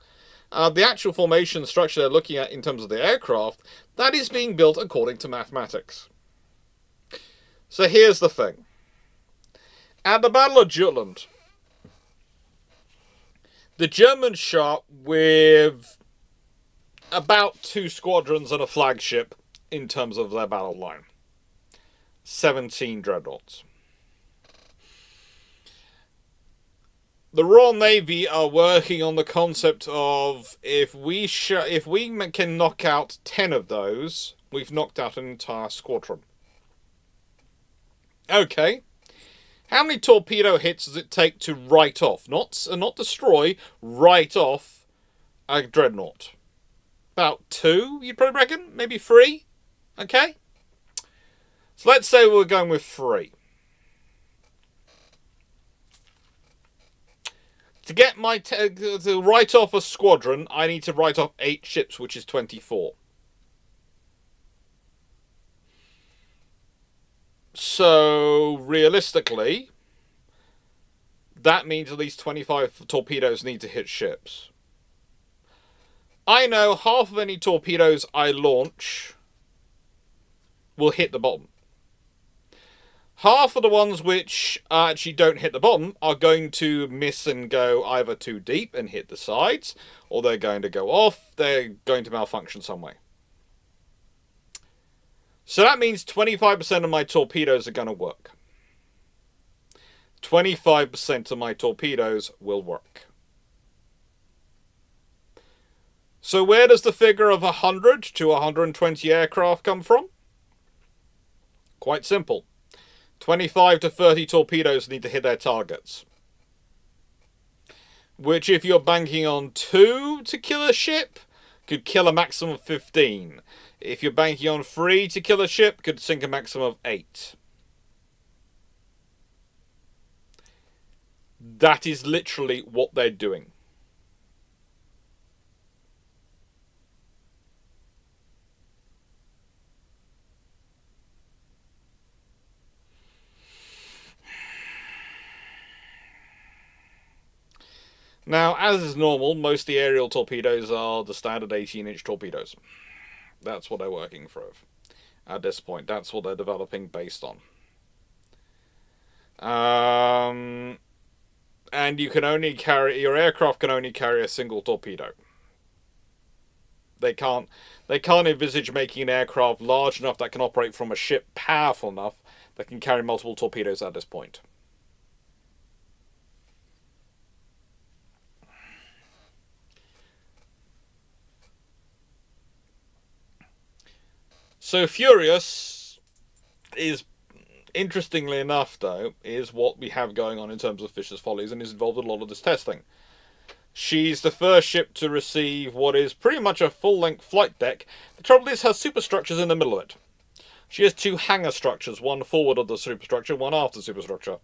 The actual formation structure they're looking at in terms of the aircraft, that is being built according to mathematics. So here's the thing. At the Battle of Jutland, the Germans shot with about 2 squadrons and a flagship in terms of their battle line. 17 dreadnoughts. The Royal Navy are working on the concept of if we can knock out 10 of those, we've knocked out an entire squadron. Okay. How many torpedo hits does it take to write off, not destroy, write off a dreadnought? About 2, you'd probably reckon? Maybe 3? Okay. So let's say we're going with 3. To get to write off a squadron, I need to write off 8 ships, which is 24. So, realistically, that means at least 25 torpedoes need to hit ships. I know half of any torpedoes I launch will hit the bottom. Half of the ones which actually don't hit the bottom are going to miss and go either too deep and hit the sides, or they're going to go off, they're going to malfunction some way. So that means 25% of my torpedoes are going to work. 25% of my torpedoes will work. So where does the figure of 100 to 120 aircraft come from? Quite simple. 25 to 30 torpedoes need to hit their targets. Which, if you're banking on 2 to kill a ship, could kill a maximum of 15. If you're banking on 3 to kill a ship, could sink a maximum of 8. That is literally what they're doing. Now, as is normal, most of the aerial torpedoes are the standard 18-inch torpedoes. That's what they're working through at this point. That's what they're developing based on. And you can only carry, your aircraft can only carry a single torpedo. They can't envisage making an aircraft large enough that can operate from a ship powerful enough that can carry multiple torpedoes at this point. So Furious is interestingly enough, though, is what we have going on in terms of Fischer's Follies, and is involved in a lot of this testing. She's the first ship to receive what is pretty much a full-length flight deck. The trouble is her superstructure's in the middle of it. She has two hangar structures, one forward of the superstructure, one after the superstructure.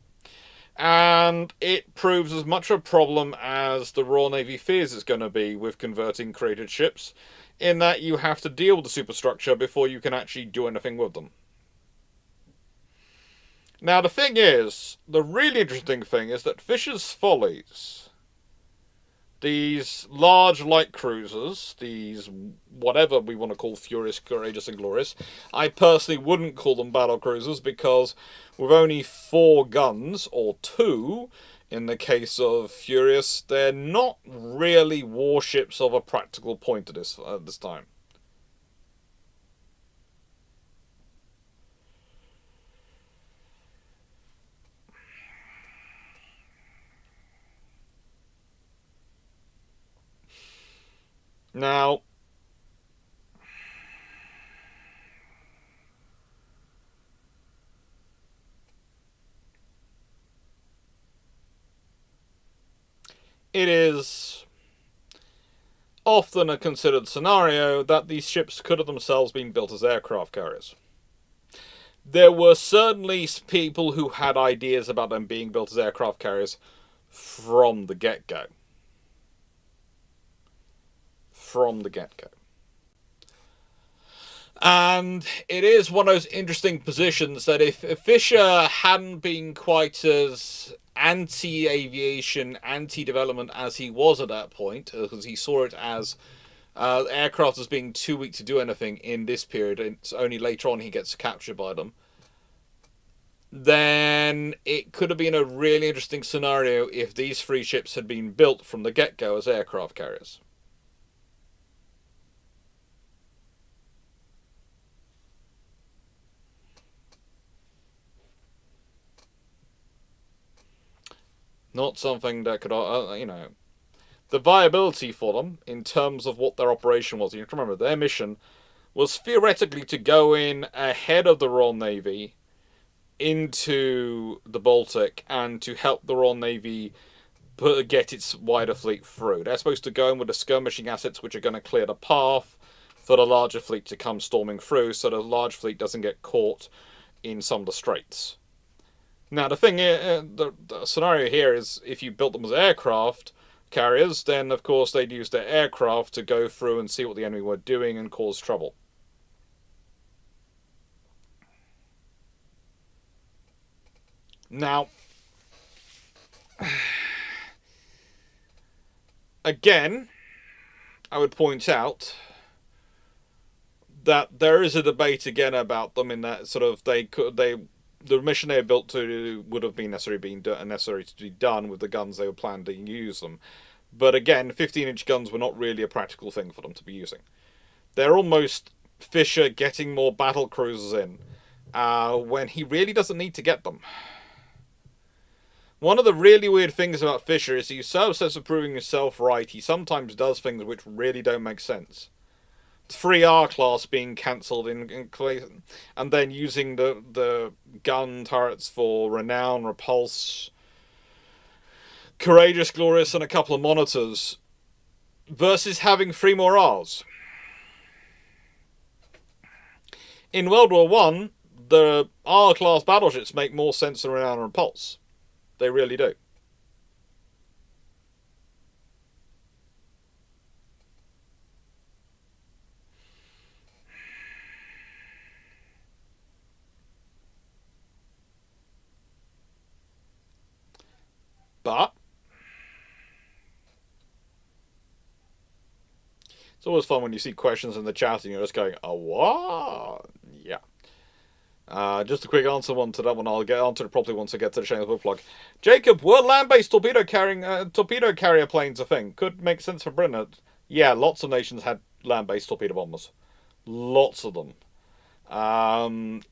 And it proves as much a problem as the Royal Navy fears it's going to be with converting created ships, in that you have to deal with the superstructure before you can actually do anything with them. Now the thing is, the really interesting thing is that Fischer's Follies, these large light cruisers, these whatever we want to call Furious, Courageous and Glorious, I personally wouldn't call them battle cruisers, because with only 4 guns, or 2 in the case of Furious, they're not really warships of a practical point at this time. Now, it is often a considered scenario that these ships could have themselves been built as aircraft carriers. There were certainly people who had ideas about them being built as aircraft carriers from the get-go. And it is one of those interesting positions that if Fischer hadn't been quite as anti-aviation, anti-development as he was at that point, because he saw it as aircraft as being too weak to do anything in this period, and it's only later on he gets captured by them, then it could have been a really interesting scenario if these 3 ships had been built from the get-go as aircraft carriers. Not something that could, the viability for them in terms of what their operation was. You have to remember, their mission was theoretically to go in ahead of the Royal Navy into the Baltic and to help the Royal Navy get its wider fleet through. They're supposed to go in with the skirmishing assets which are going to clear the path for the larger fleet to come storming through, so the large fleet doesn't get caught in some of the straits. Now, the thing is, the scenario here is if you built them as aircraft carriers, then of course they'd use their aircraft to go through and see what the enemy were doing and cause trouble. Now, again, I would point out that there is a debate again about them in that sort of the mission they were built to would have been necessary to be done with the guns they were planning to use them. But again, 15-inch guns were not really a practical thing for them to be using. They're almost Fischer getting more battle cruisers in when he really doesn't need to get them. One of the really weird things about Fischer is he's so obsessed with proving himself right, he sometimes does things which really don't make sense. 3R class being cancelled and then using the gun turrets for Renown, Repulse, Courageous, Glorious, and a couple of monitors, versus having 3 more R's. In World War I, the R-class battleships make more sense than Renown and Repulse. They really do. But it's always fun when you see questions in the chat and you're just going, "Oh, what?" Yeah. Just a quick answer to that one. I'll get onto it properly once I get to the Shameless Book Plug. Jacob, were land-based torpedo carrier planes a thing? Could make sense for Britain. Yeah, lots of nations had land-based torpedo bombers. Lots of them.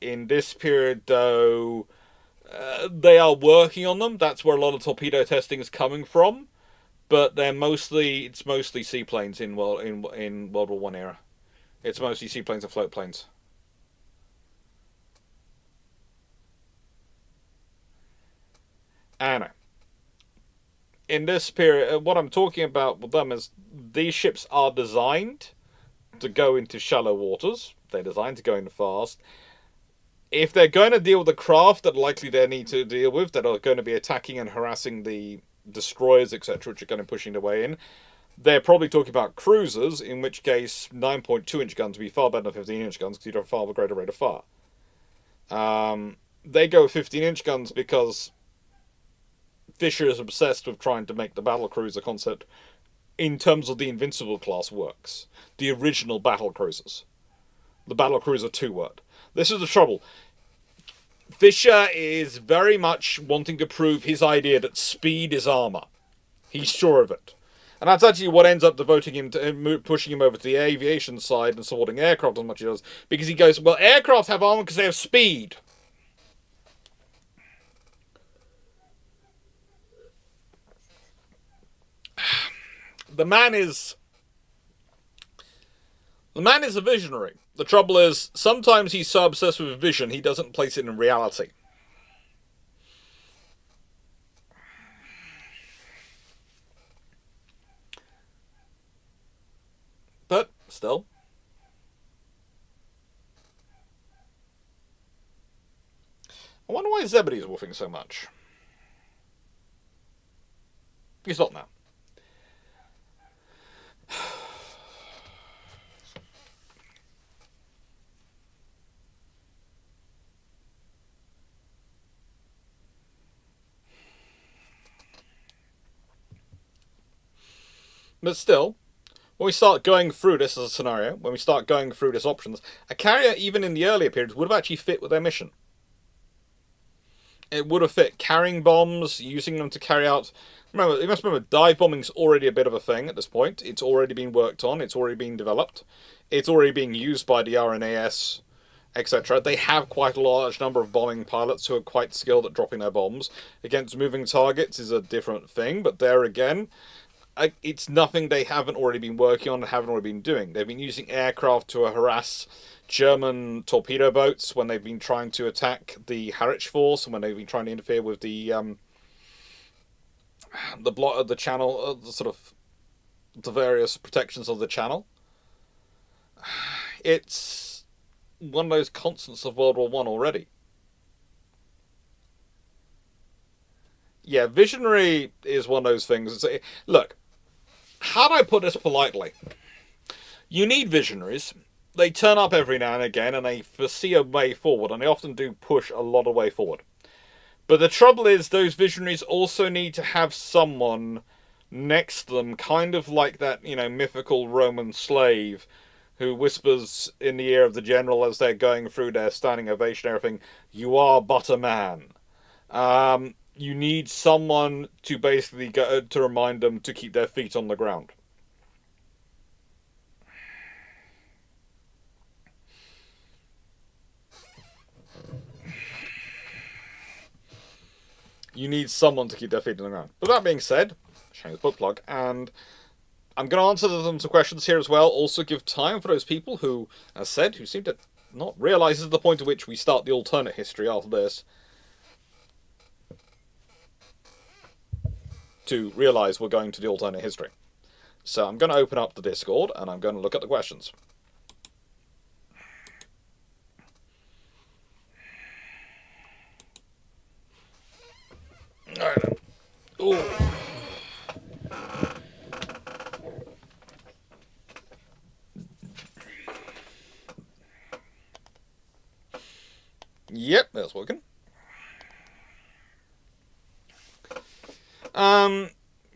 In this period, though, they are working on them. That's where a lot of torpedo testing is coming from. But it's mostly seaplanes in World War I era. It's mostly seaplanes and float planes. Anna. In this period, what I'm talking about with them is these ships are designed to go into shallow waters. They're designed to go in fast. If they're going to deal with the craft that likely they need to deal with, that are going to be attacking and harassing the destroyers, etc., which are going to be pushing their way in, they're probably talking about cruisers, in which case 9.2-inch guns would be far better than 15-inch guns because you'd have a far greater rate of fire. They go with 15-inch guns because Fischer is obsessed with trying to make the battle cruiser concept in terms of the Invincible class works. The original battle cruisers. The battle cruiser 2 word. This is the trouble. Fischer is very much wanting to prove his idea that speed is armor. He's sure of it. And that's actually what ends up devoting him to pushing him over to the aviation side and supporting aircraft as much as he does. Because he goes, well, aircraft have armor because they have speed. The man is a visionary. The trouble is, sometimes he's so obsessed with a vision, he doesn't place it in reality. But, still. I wonder why Zebedee's woofing so much. He's not now. But still, when we start going through this as a scenario, when we start going through these options, a carrier, even in the earlier periods, would have actually fit with their mission. It would have fit carrying bombs, using them to carry out... Remember, you must remember, dive bombing's already a bit of a thing at this point. It's already been worked on, it's already been developed. It's already being used by the RNAS, etc. They have quite a large number of bombing pilots who are quite skilled at dropping their bombs. Against moving targets is a different thing, but there again... it's nothing they haven't already been working on and haven't already been doing. They've been using aircraft to harass German torpedo boats when they've been trying to attack the Harwich force and when they've been trying to interfere with the block of the channel, the various protections of the channel. It's one of those constants of World War I already. Yeah, visionary is one of those things. Look, how do I put this politely? You need visionaries. They turn up every now and again, and they foresee a way forward, and they often do push a lot of way forward. But the trouble is, those visionaries also need to have someone next to them, kind of like that, mythical Roman slave who whispers in the ear of the general as they're going through their standing ovation and everything, "You are but a man." You need someone to basically go to remind them to keep their feet on the ground. You need someone to keep their feet on the ground. But that being said, shameless book plug, and I'm going to answer them some questions here as well. Also give time for those people who, as said, who seem to not realise this is the point at which we start the alternate history after this, to realise we're going to the alternate history. So I'm going to open up the Discord and I'm going to look at the questions. Alright. Ooh. Yep, that's working.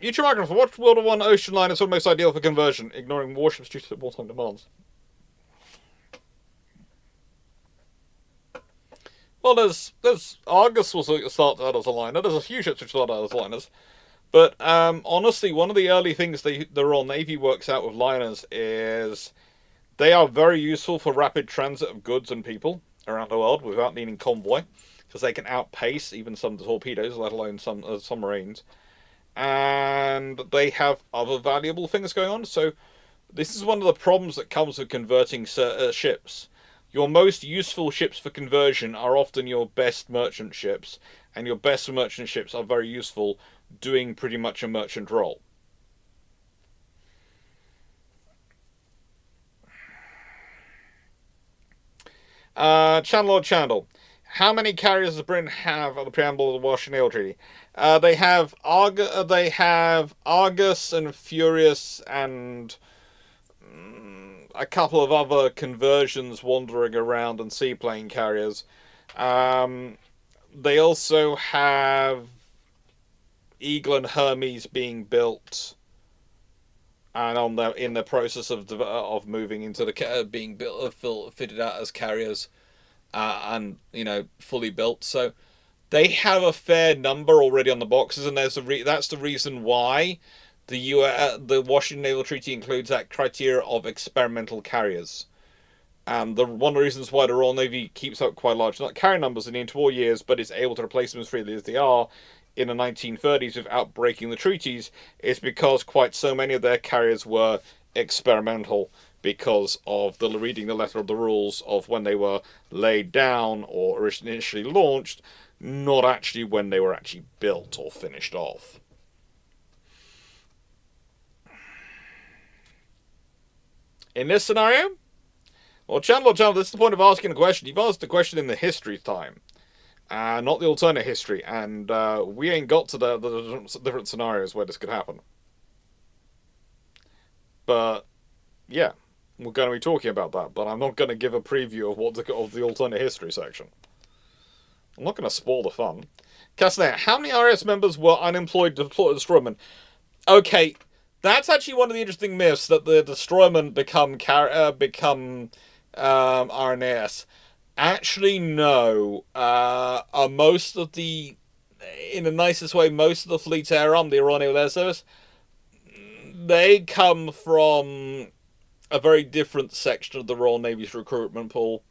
YouTube microphone. What World War I ocean line is sort of most ideal for conversion, ignoring warships due to wartime demands? Well, there's Argus will start out as a liner. There's a few ships which start out as liners. But honestly, one of the early things the Royal Navy works out with liners is they are very useful for rapid transit of goods and people around the world without needing convoy, because they can outpace even some torpedoes, let alone some submarines. And they have other valuable things going on. So this is one of the problems that comes with converting ships. your most useful ships for conversion are often your best merchant ships, and your best merchant ships are very useful doing pretty much a merchant role. Channel. How many carriers does Britain have on the preamble of the Warship Naval Treaty? They have Argus and Furious and a couple of other conversions wandering around and seaplane carriers. They also have Eagle and Hermes being built, and in the process of moving into the being built, fitted out as carriers, and fully built. So they have a fair number already on the boxes, and that's the reason why the Washington Naval Treaty includes that criteria of experimental carriers. And one of the reasons why the Royal Navy keeps up quite large, not carrier numbers in the interwar years, but is able to replace them as freely as they are in the 1930s without breaking the treaties, is because quite so many of their carriers were experimental because of reading the letter of the rules of when they were laid down or initially launched, not actually when they were actually built or finished off. In this scenario, well, Chandler, this is the point of asking a question. You've asked a question in the history time, not the alternate history, and we ain't got to the different scenarios where this could happen. But, yeah, we're going to be talking about that, but I'm not going to give a preview of the alternate history section. I'm not going to spoil the fun. Castaner, how many RAS members were unemployed deployed destroyermen? Okay, that's actually one of the interesting myths, that the destroyermen become RNAS. Actually, no. Most of the, in the nicest way, most of the Fleet Air Arm, the Royal Naval Air Service, they come from a very different section of the Royal Navy's recruitment pool.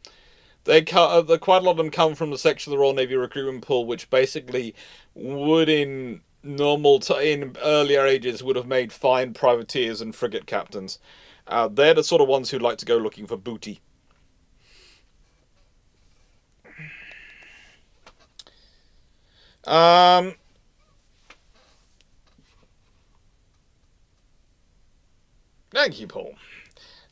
Quite a lot of them come from the section of the Royal Navy recruitment pool, which basically would, in earlier ages, would have made fine privateers and frigate captains. They're the sort of ones who like to go looking for booty. Thank you, Paul.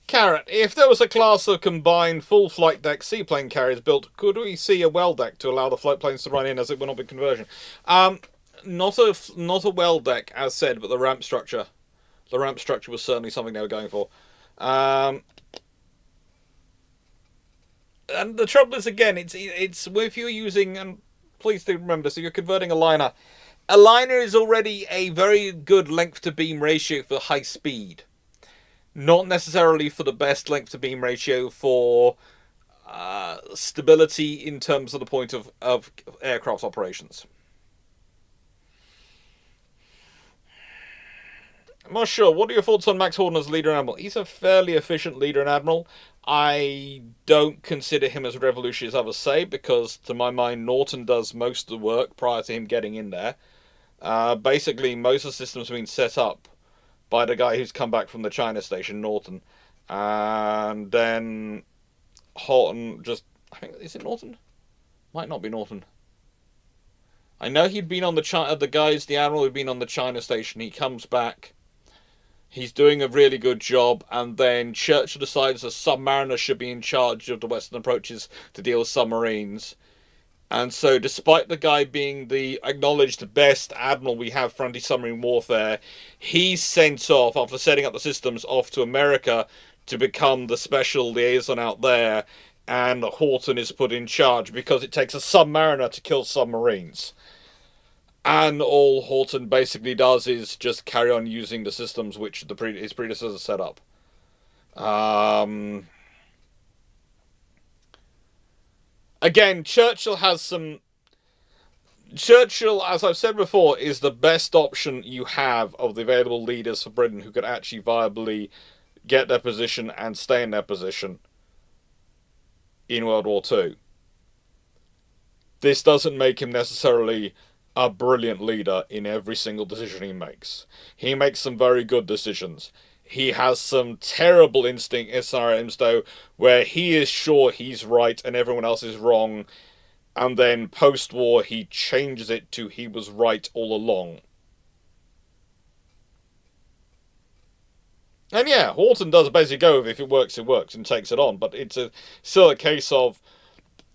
Carrot, if there was a class of combined full flight deck seaplane carriers built, could we see a well deck to allow the float planes to run in as it would not be conversion? Not a well deck, as said, but the ramp structure. The ramp structure was certainly something they were going for. And the trouble is, again, it's if you're using, and please do remember, so you're converting a liner. A liner is already a very good length to beam ratio for high speed. Not necessarily for the best length to beam ratio for stability in terms of the point of aircraft operations. I'm not sure. What are your thoughts on Max Horton as leader and admiral? He's a fairly efficient leader and admiral. I don't consider him as revolutionary as others say, because to my mind Norton does most of the work prior to him getting in there. Basically, most of the systems have been set up by the guy who's come back from the China station, Norton. And then Horton I think, is it Norton? Might not be Norton. I know he'd been on the admiral who'd been on the China station. He comes back. He's doing a really good job, and then Churchill decides a submariner should be in charge of the western approaches to deal with submarines. And so, despite the guy being the acknowledged best admiral we have for anti-submarine warfare, he's sent off, after setting up the systems, off to America to become the special liaison out there, and Horton is put in charge because it takes a submariner to kill submarines. And all Horton basically does is just carry on using the systems which his predecessors set up. Again, Churchill, as I've said before, is the best option you have of the available leaders for Britain who could actually viably get their position and stay in their position in World War II. This doesn't make him necessarily a brilliant leader in every single decision he makes. He makes some very good decisions. he has some terrible instinct SRMs, though, where he is sure he's right and everyone else is wrong, and then post-war he changes it to he was right all along. And yeah, Horton does basically go with if it works, and takes it on, but it's still a case of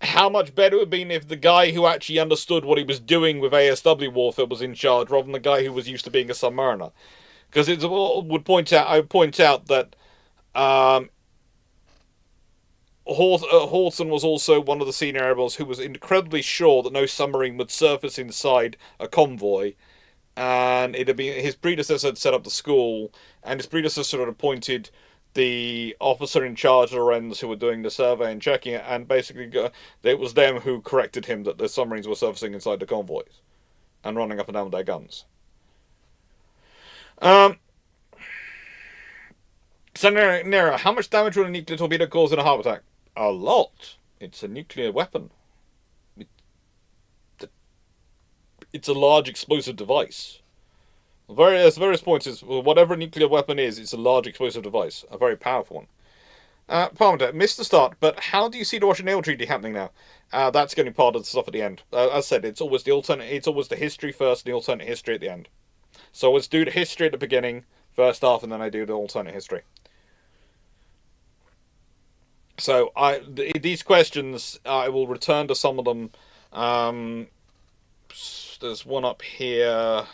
how much better it would have been if the guy who actually understood what he was doing with ASW warfare was in charge, rather than the guy who was used to being a submariner. Because I would point out that Horton was also one of the senior admirals who was incredibly sure that no submarine would surface inside a convoy, and it had been his predecessor had set up the school, and his predecessor had appointed the officer in charge of the Wrens who were doing the survey and checking it, and basically it was them who corrected him that the submarines were surfacing inside the convoys and running up and down with their guns. So Nero, how much damage will a nuclear torpedo cause in a harbour attack? A lot. It's a nuclear weapon. It's a large explosive device. There's various points. Whatever a nuclear weapon is, it's a large explosive device. A very powerful one. Parmenter, missed the start, but how do you see the Washington Naval Treaty happening now? That's going to be part of the stuff at the end. As I said, it's always the history first and the alternate history at the end. So let's do the history at the beginning, first half, and then I do the alternate history. So these questions, I will return to some of them. There's one up here,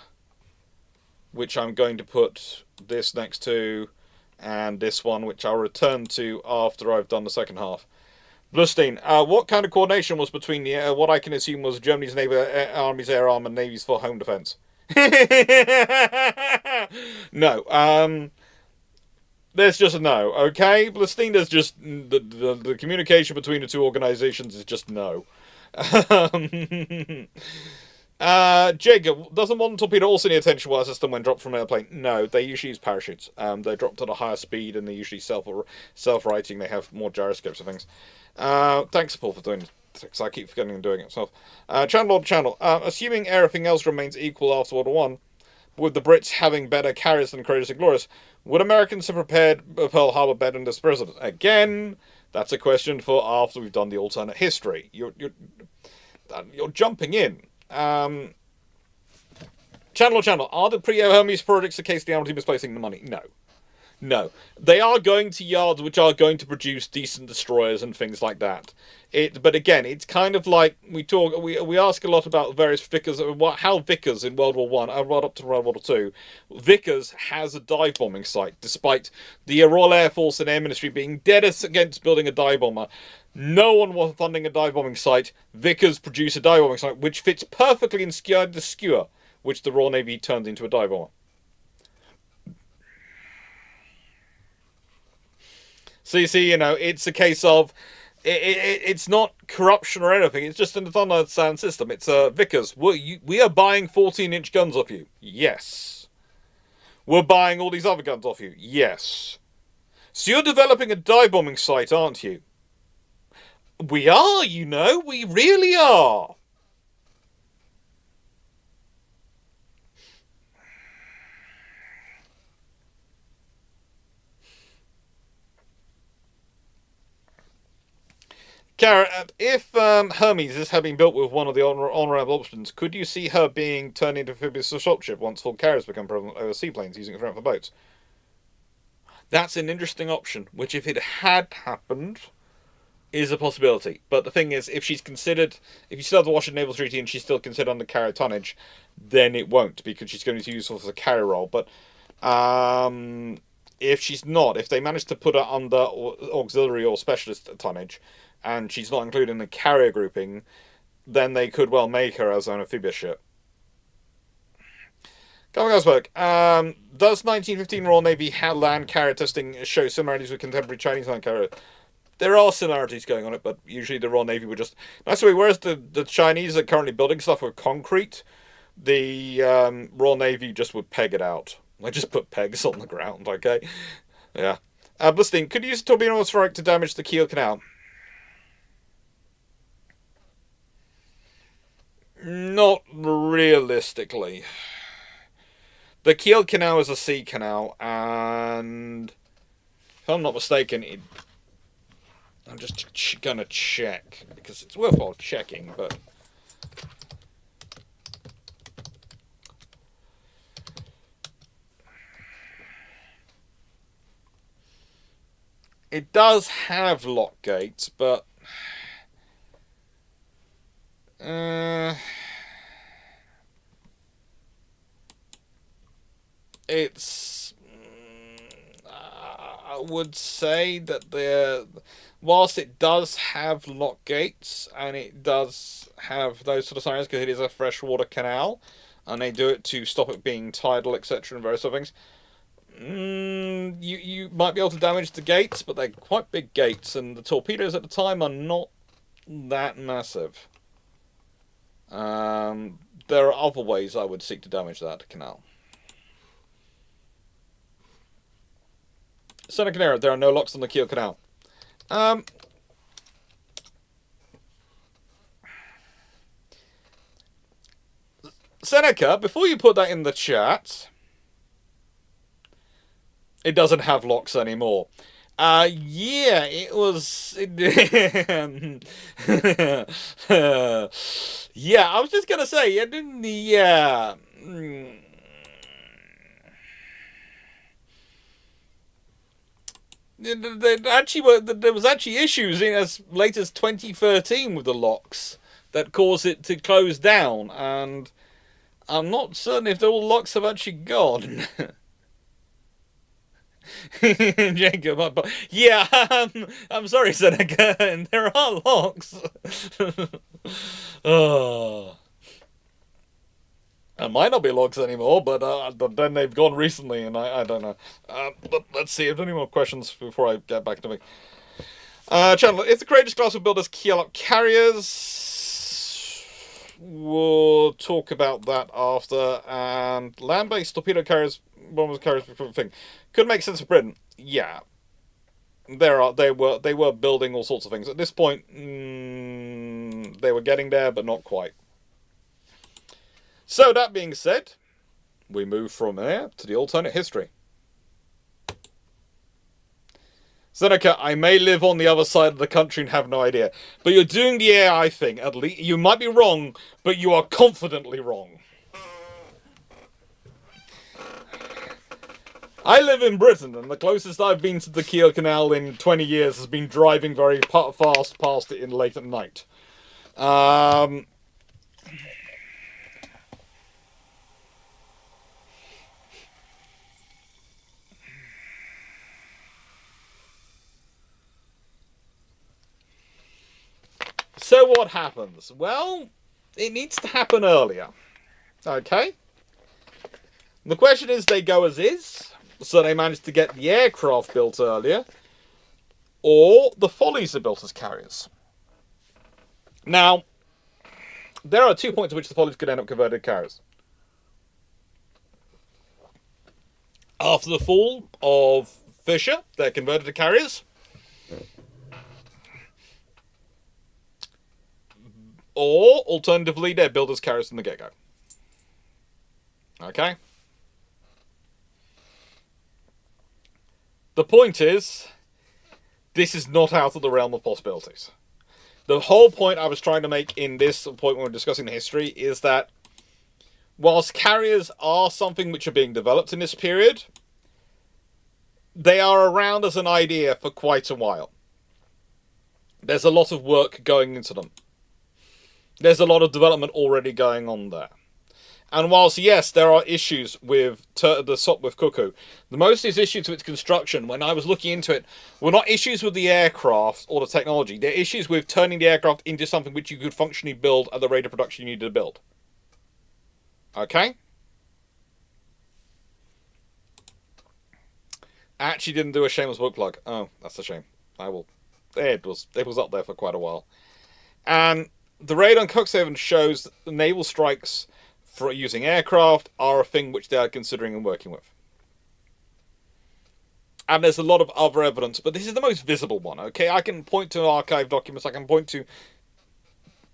which I'm going to put this next to, and this one, which I'll return to after I've done the second half. Blustein, what kind of coordination was between what I can assume was Germany's Army's air arm and Navy's for home defense? No, there's just a no, okay? Blustein, there's just the communication between the two organizations is just no. Jacob, does a modern torpedo also need attention wire system when dropped from an airplane? No, they usually use parachutes. They're dropped at a higher speed and they're usually self-righting. They have more gyroscopes and things. Thanks, Paul, for doing it, because I keep forgetting and doing it myself. Channel. Assuming everything else remains equal after World War I, with the Brits having better carriers than Courageous and Glorious, would Americans have prepared Pearl Harbor better than this president? Again, that's a question for after we've done the alternate history. You're jumping in. Channel. Are the pre-Hermes projects the case the Admiralty misplacing the money? No. They are going to yards which are going to produce decent destroyers and things like that. But again, it's kind of like we ask a lot about various Vickers, how Vickers in World War One, right up to World War Two, Vickers has a dive bombing site, despite the Royal Air Force and Air Ministry being dead against building a dive bomber. No one was funding a dive bombing site. Vickers produced a dive bombing site, which fits perfectly in the skewer, which the Royal Navy turns into a dive bomber. So you see, it's a case of it's not corruption or anything. It's just an sound system. It's Vickers. We are buying 14-inch guns off you. Yes. We're buying all these other guns off you. Yes. So you're developing a dive bombing site, aren't you? We are, we really are. Kara, if Hermes is having built with one of the honourable options, could you see her being turned into amphibious assault ship once full carriers become prevalent over seaplanes using it for boats? That's an interesting option, which if it had happened, is a possibility. But the thing is, if you still have the Washington Naval Treaty and she's still considered under carrier tonnage, then it won't, because she's going to be useful for the carrier role. But if she's not, if they manage to put her under auxiliary or specialist tonnage, and she's not included in the carrier grouping, then they could well make her as an amphibious ship. Gosberg, does 1915 Royal Navy land carrier testing show similarities with contemporary Chinese land carrier? There are similarities going on it, but usually the Royal Navy would just... whereas the Chinese are currently building stuff with concrete, the Royal Navy just would peg it out. They just put pegs on the ground, okay? Yeah. Blistine, could you use a torpedo strike to damage the Kiel Canal? Not realistically. The Kiel Canal is a sea canal, and if I'm not mistaken, I'm just gonna check because it's worthwhile checking, but. It does have lock gates, but it's I would say that whilst it does have lock gates and it does have those sort of sirens because it is a freshwater canal and they do it to stop it being tidal, etc., and various other things. You might be able to damage the gates, but they're quite big gates, and the torpedoes at the time are not that massive. There are other ways I would seek to damage that canal. Seneca, there are no locks on the Kiel Canal. Seneca, before you put that in the chat, it doesn't have locks anymore. Yeah, it was. Yeah, I was just gonna say, yeah. There was actually issues in as late as 2013 with the locks that caused it to close down, and I'm not certain if all the locks have actually gone. Jacob, yeah, I'm sorry, Seneca, and there are locks. Oh. There might not be locks anymore, but then they've gone recently, and I don't know. But let's see if there are any more questions before I get back to me. Chandler, if the Courageous class will build as Kiel carriers, we'll talk about that after. And land-based torpedo carriers, bombers carriers, thing could make sense for Britain. Yeah, they were building all sorts of things at this point. They were getting there, but not quite. So, that being said, we move from there to the alternate history. Seneca, I may live on the other side of the country and have no idea. But you're doing the AI thing, at least. You might be wrong, but you are confidently wrong. I live in Britain, and the closest I've been to the Kiel Canal in 20 years has been driving very fast past it in late at night. So what happens? Well, it needs to happen earlier. Okay? The question is, they go as is, so they manage to get the aircraft built earlier, or the Follies are built as carriers. Now, there are 2 points at which the Follies could end up converted carriers. After the fall of Fischer, they're converted to carriers. Or, alternatively, they're built as carriers from the get-go. Okay? The point is, this is not out of the realm of possibilities. The whole point I was trying to make in this point when we're discussing the history is that whilst carriers are something which are being developed in this period, they are around as an idea for quite a while. There's a lot of work going into them. There's a lot of development already going on there. And whilst, yes, there are issues with the Sopwith Cuckoo, the most is issues with its construction, when I was looking into it, were not issues with the aircraft or the technology. They're issues with turning the aircraft into something which you could functionally build at the rate of production you needed to build. Okay? I actually didn't do a shameless book plug. Oh, that's a shame. It was up there for quite a while. And the raid on Cuxhaven shows that the naval strikes for using aircraft are a thing which they are considering and working with. And there's a lot of other evidence, but this is the most visible one, okay? I can point to archive documents, I can point to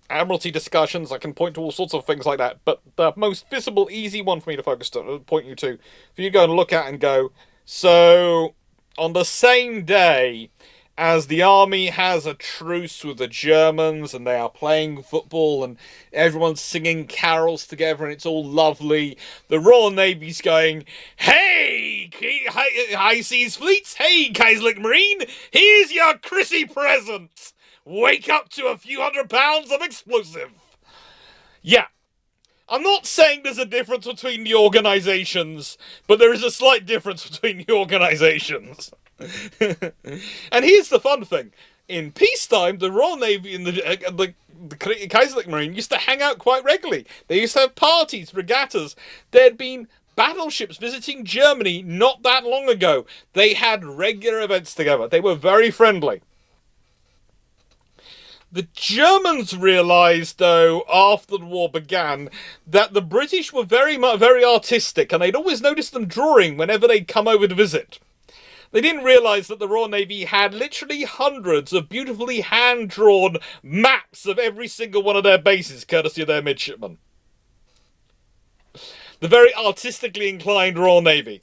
Admiralty discussions, I can point to all sorts of things like that, but the most visible, easy one for me to focus to point you to, for you to go and look at and go, so on the same day as the army has a truce with the Germans and they are playing football and everyone's singing carols together and it's all lovely, the Royal Navy's going, hey, high seas fleets, hey, Kaiserlich Marine, here's your Chrissy present. Wake up to a few £100 of explosive. Yeah. I'm not saying there's a difference between the organisations, but there is a slight difference between the organisations. And here's the fun thing. In peacetime, the Royal Navy and the Kaiserlich Marine used to hang out quite regularly. They used to have parties, regattas. There'd been battleships visiting Germany not that long ago. They had regular events together. They were very friendly. The Germans realised, though, after the war began, that the British were very artistic, and they'd always noticed them drawing whenever they'd come over to visit. They didn't realise that the Royal Navy had literally hundreds of beautifully hand-drawn maps of every single one of their bases, courtesy of their midshipmen. The very artistically inclined Royal Navy.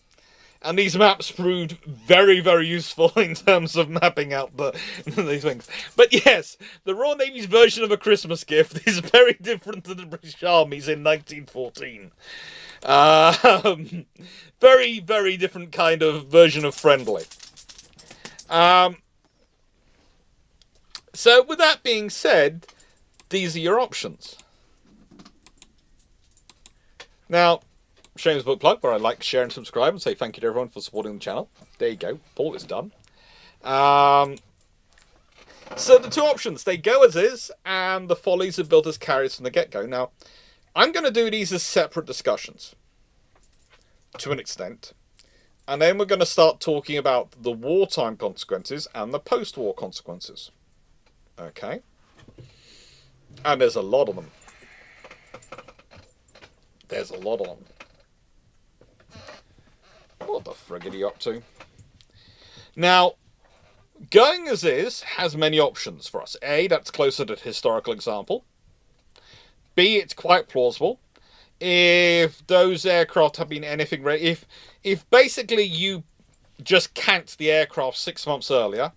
And these maps proved very, very useful in terms of mapping out these things. But yes, the Royal Navy's version of a Christmas gift is very different to the British Army's in 1914. Very, very different kind of version of friendly. So with that being said, these are your options. Now, shameless book plug, where I like, share and subscribe and say thank you to everyone for supporting the channel. There you go. Paul is done. So the two options, they go as is, and the Follies are built as carriers from the get-go. Now, I'm going to do these as separate discussions, to an extent. And then we're going to start talking about the wartime consequences and the post-war consequences. Okay? And there's a lot of them. There's a lot of them. What the frig are you up to? Now, going as is has many options for us. A, that's closer to the historical example. B, it's quite plausible. If those aircraft have been anything ready, if basically you just camped the aircraft 6 months earlier,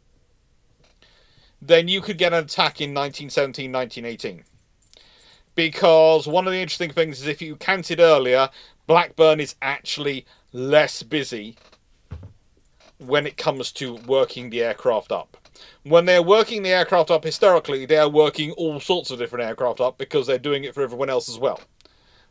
then you could get an attack in 1917, 1918. Because one of the interesting things is if you camped it earlier, Blackburn is actually less busy when it comes to working the aircraft up. When they're working the aircraft up historically, they are working all sorts of different aircraft up because they're doing it for everyone else as well.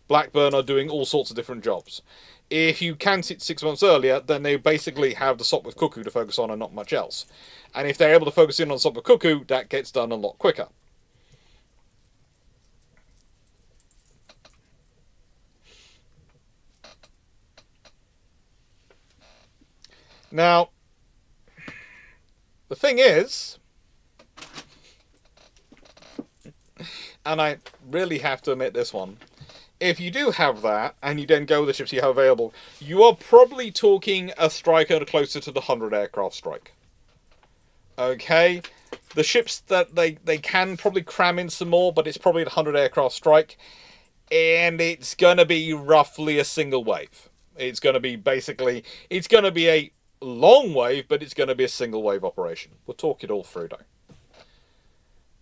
Blackburn are doing all sorts of different jobs. If you can't it 6 months earlier, then they basically have the Sopwith Cuckoo to focus on and not much else. And if they're able to focus in on Sopwith Cuckoo, that gets done a lot quicker. Now, the thing is, and I really have to admit this one, if you do have that, and you then go with the ships you have available, you are probably talking a strike closer to the 100 aircraft strike. Okay? The ships that they can probably cram in some more, but it's probably a 100 aircraft strike, and it's going to be roughly a single wave. It's going to be basically, it's going to be a long wave, but it's going to be a single wave operation. We'll talk it all through though.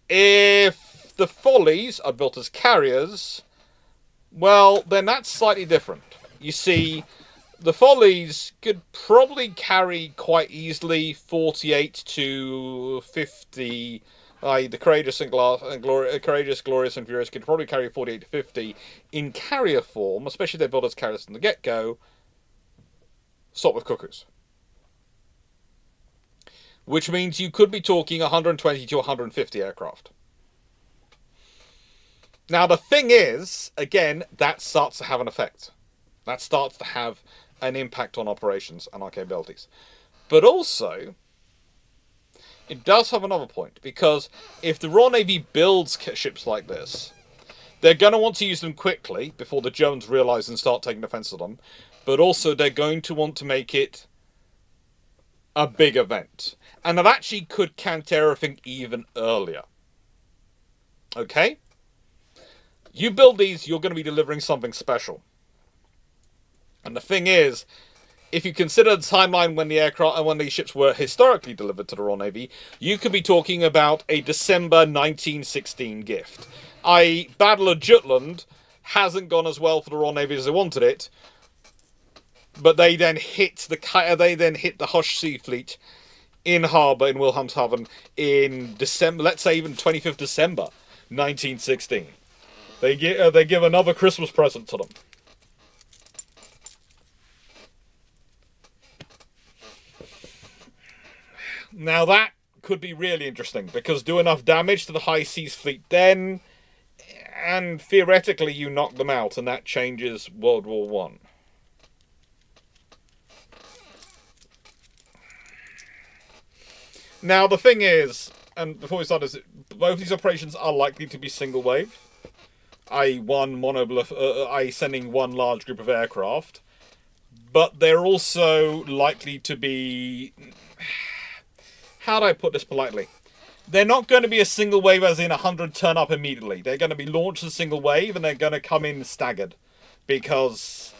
If the Follies are built as carriers, well, then that's slightly different. You see, the Follies could probably carry quite easily 48 to 50. The Courageous, Glorious and Furious could probably carry 48 to 50 in carrier form, especially if they're built as carriers from the get-go. Sopwith Cuckoos. Which means you could be talking 120 to 150 aircraft. Now the thing is, again, that starts to have an effect. That starts to have an impact on operations and our capabilities. But also, it does have another point, because if the Royal Navy builds ships like this, they're going to want to use them quickly before the Germans realise and start taking offence of them. But also they're going to want to make it a big event. And that actually could counter everything even earlier. Okay? You build these, you're going to be delivering something special. And the thing is, if you consider the timeline when the aircraft and when these ships were historically delivered to the Royal Navy, you could be talking about a December 1916 gift. i.e., Battle of Jutland hasn't gone as well for the Royal Navy as they wanted it, but they then hit the Hush Sea Fleet in harbour in Wilhelmshaven in December, let's say even 25th December 1916. They give another Christmas present to them. Now that could be really interesting, because do enough damage to the High Seas Fleet then, and theoretically you knock them out, and that changes World War One. Now the thing is, and before we start this, both these operations are likely to be single wave, i.e. one monobluff, i.e. sending one large group of aircraft, but they're also likely to be... How do I put this politely? They're not going to be a single wave as in 100 turn up immediately. They're going to be launched as a single wave, and they're going to come in staggered. Because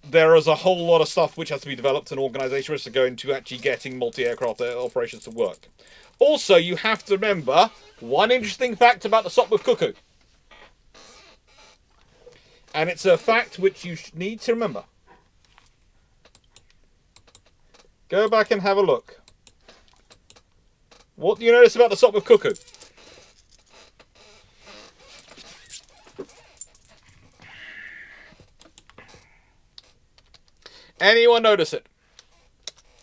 there is a whole lot of stuff which has to be developed and organisation which to go into actually getting multi-aircraft operations to work. Also, you have to remember one interesting fact about the Sopwith Cuckoo. And it's a fact which you need to remember. Go back and have a look. What do you notice about the Sopwith Cuckoo? Anyone notice it?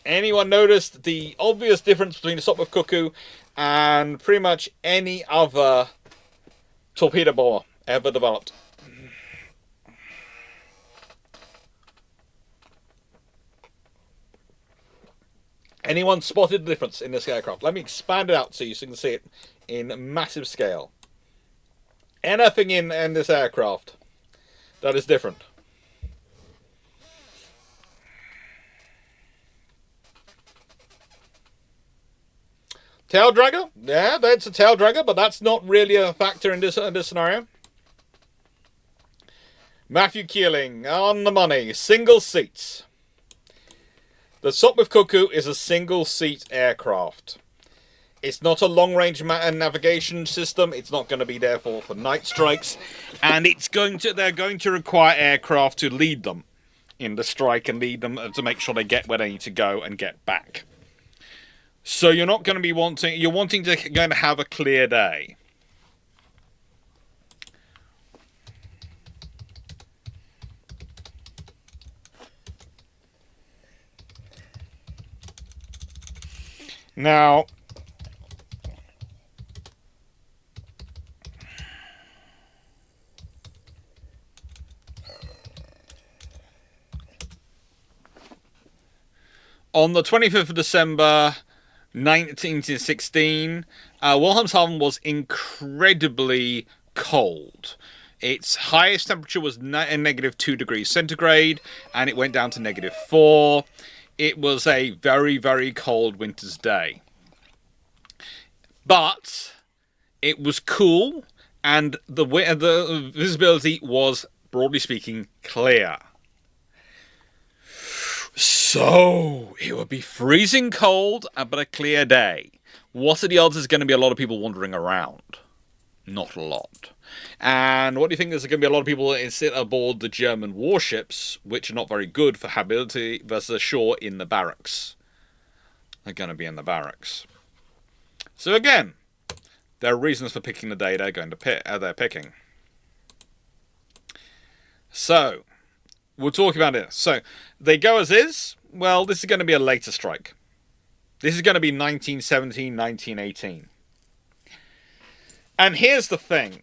Anyone noticed the obvious difference between the Sopwith Cuckoo and pretty much any other torpedo bomber ever developed? Anyone spotted the difference in this aircraft? Let me expand it out so you can see it in massive scale. Anything in this aircraft that is different? Tail dragger? Yeah, that's a tail dragger, but that's not really a factor in this scenario. Matthew Keeling, on the money. Single seats. The Sopwith Cuckoo is a single-seat aircraft. It's not a long-range navigation system. It's not going to be there for night strikes, and they're going to require aircraft to lead them in the strike and lead them to make sure they get where they need to go and get back. So you're not going to be going to have a clear day. Now, on the 25th of December 1916, Wilhelmshaven was incredibly cold. Its highest temperature was -2 degrees centigrade, and it went down to -4. It was a very, very cold winter's day. But it was cool, and the visibility was, broadly speaking, clear. So, it would be freezing cold, but a clear day. What are the odds there's going to be a lot of people wandering around? Not a lot. And what do you think? There's going to be a lot of people that sit aboard the German warships, which are not very good for habitability, versus ashore in the barracks. They're going to be in the barracks. So again, there are reasons for picking the day they're picking. So, we'll talk about it. So, they go as is. Well, this is going to be a later strike. This is going to be 1917, 1918. And here's the thing.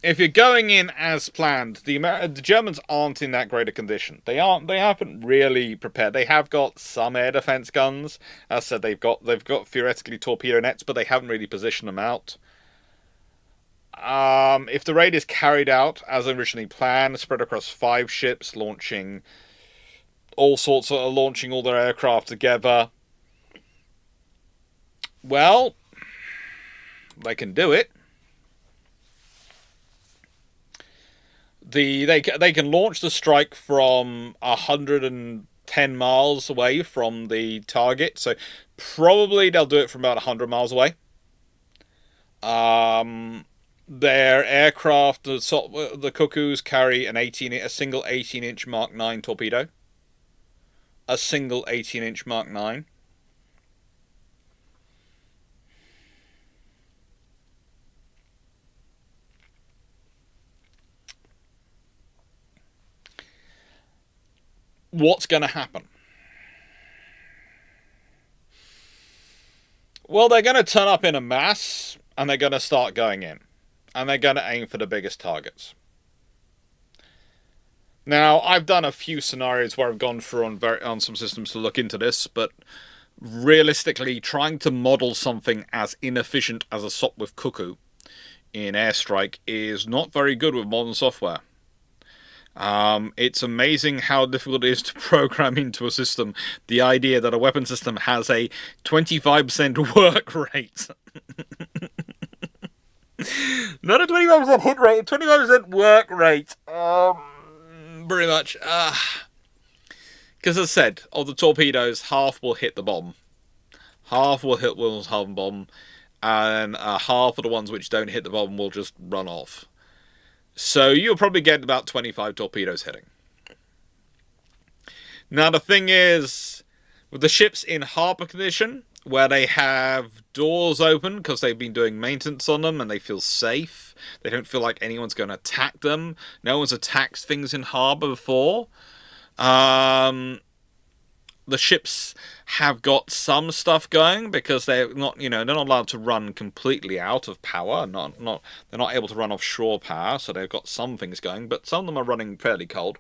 If you're going in as planned, the Germans aren't in that great a condition. They haven't really prepared. They have got some air defense guns. As I said, they've got theoretically torpedo nets, but they haven't really positioned them out. If the raid is carried out as originally planned, spread across 5 ships, launching all their aircraft together, well, they can do it. They can launch the strike from 110 miles away from the target, so probably they'll do it from about 100 miles away. Their aircraft, the Cuckoos, carry a single 18-inch Mark 9 torpedo. A single 18-inch Mark 9. What's going to happen? Well, they're going to turn up in a mass, and they're going to start going in. And they're going to aim for the biggest targets. Now, I've done a few scenarios where I've gone through on some systems to look into this, but realistically, trying to model something as inefficient as a Sopwith Cuckoo in airstrike is not very good with modern software. It's amazing how difficult it is to program into a system the idea that a weapon system has a 25% work rate. Not a 25% hit rate, a 25% work rate. Pretty much. Because as I said, of the torpedoes, half will hit the bomb. Half will hit Wilhelmshaven bomb, and half of the ones which don't hit the bomb will just run off. So you'll probably get about 25 torpedoes hitting. Now the thing is, with the ships in harbour condition, where they have doors open because they've been doing maintenance on them and they feel safe, they don't feel like anyone's going to attack them. No one's attacked things in harbour before. The ships have got some stuff going because they're not, they're not allowed to run completely out of power. They're not able to run off shore power, so they've got some things going, but some of them are running fairly cold.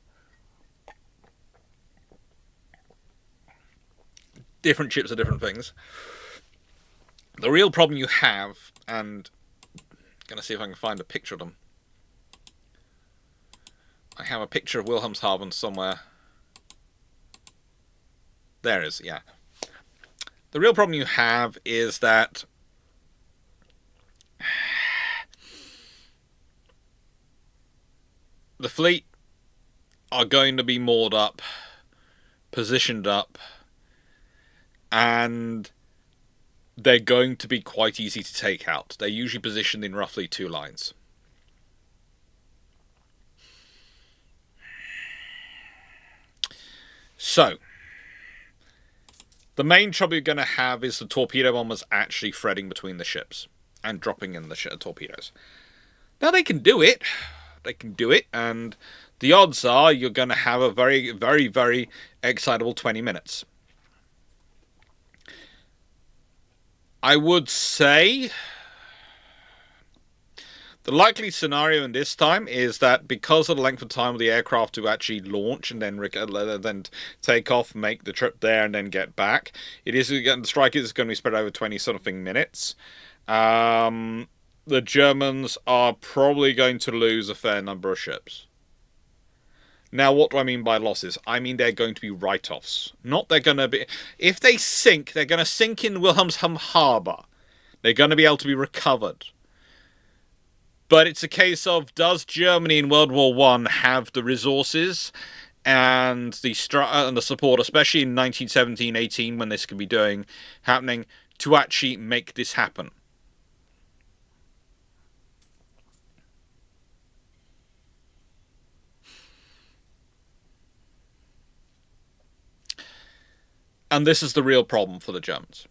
Different ships are different things. The real problem you have, and I'm going to see if I can find a picture of them. I have a picture of Wilhelmshaven somewhere. There it is, yeah. The real problem you have is that the fleet are going to be moored up, positioned up, and they're going to be quite easy to take out. They're usually positioned in roughly 2 lines. So, the main trouble you're going to have is the torpedo bombers actually threading between the ships and dropping in the torpedoes. Now, they can do it. They can do it, and the odds are you're going to have a very, very, very excitable 20 minutes. I would say the likely scenario in this time is that because of the length of time of the aircraft to actually launch and then take off, make the trip there, and then get back, the strike is going to be spread over 20-something minutes. The Germans are probably going to lose a fair number of ships. Now, what do I mean by losses? I mean they're going to be write-offs. Not they're going to be... If they sink, they're going to sink in Wilhelmshaven Harbour. They're going to be able to be recovered. But it's a case of, does Germany in World War I have the resources and the support, especially in 1917-18 when this could be happening, to actually make this happen? And this is the real problem for the Germans.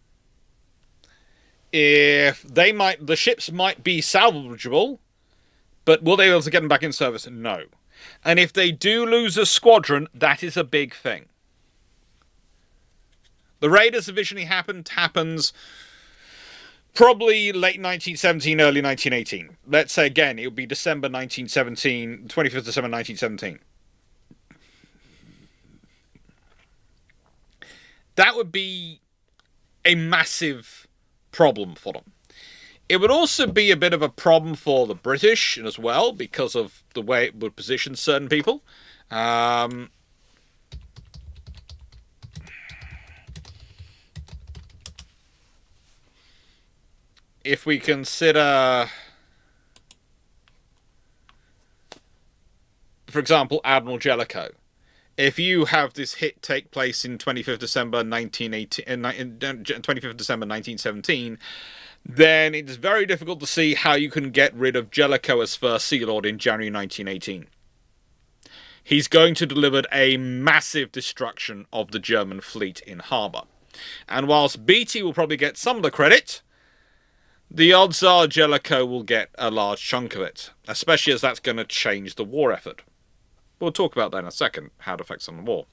The ships might be salvageable, but will they be able to get them back in service? No. And if they do lose a squadron, that is a big thing. The Raiders originally happens probably late 1917, early 1918. Let's say again, it would be December 1917, 25th December 1917. That would be a massive problem for them. It would also be a bit of a problem for the British as well, because of the way it would position certain people. If we consider for example, Admiral Jellicoe. If you have this hit take place in 25th December 1917, then it's very difficult to see how you can get rid of Jellicoe as First Sea Lord in January 1918. He's going to deliver a massive destruction of the German fleet in harbour. And whilst Beatty will probably get some of the credit, the odds are Jellicoe will get a large chunk of it, especially as that's going to change the war effort. We'll talk about that in a second, how it affects on the war.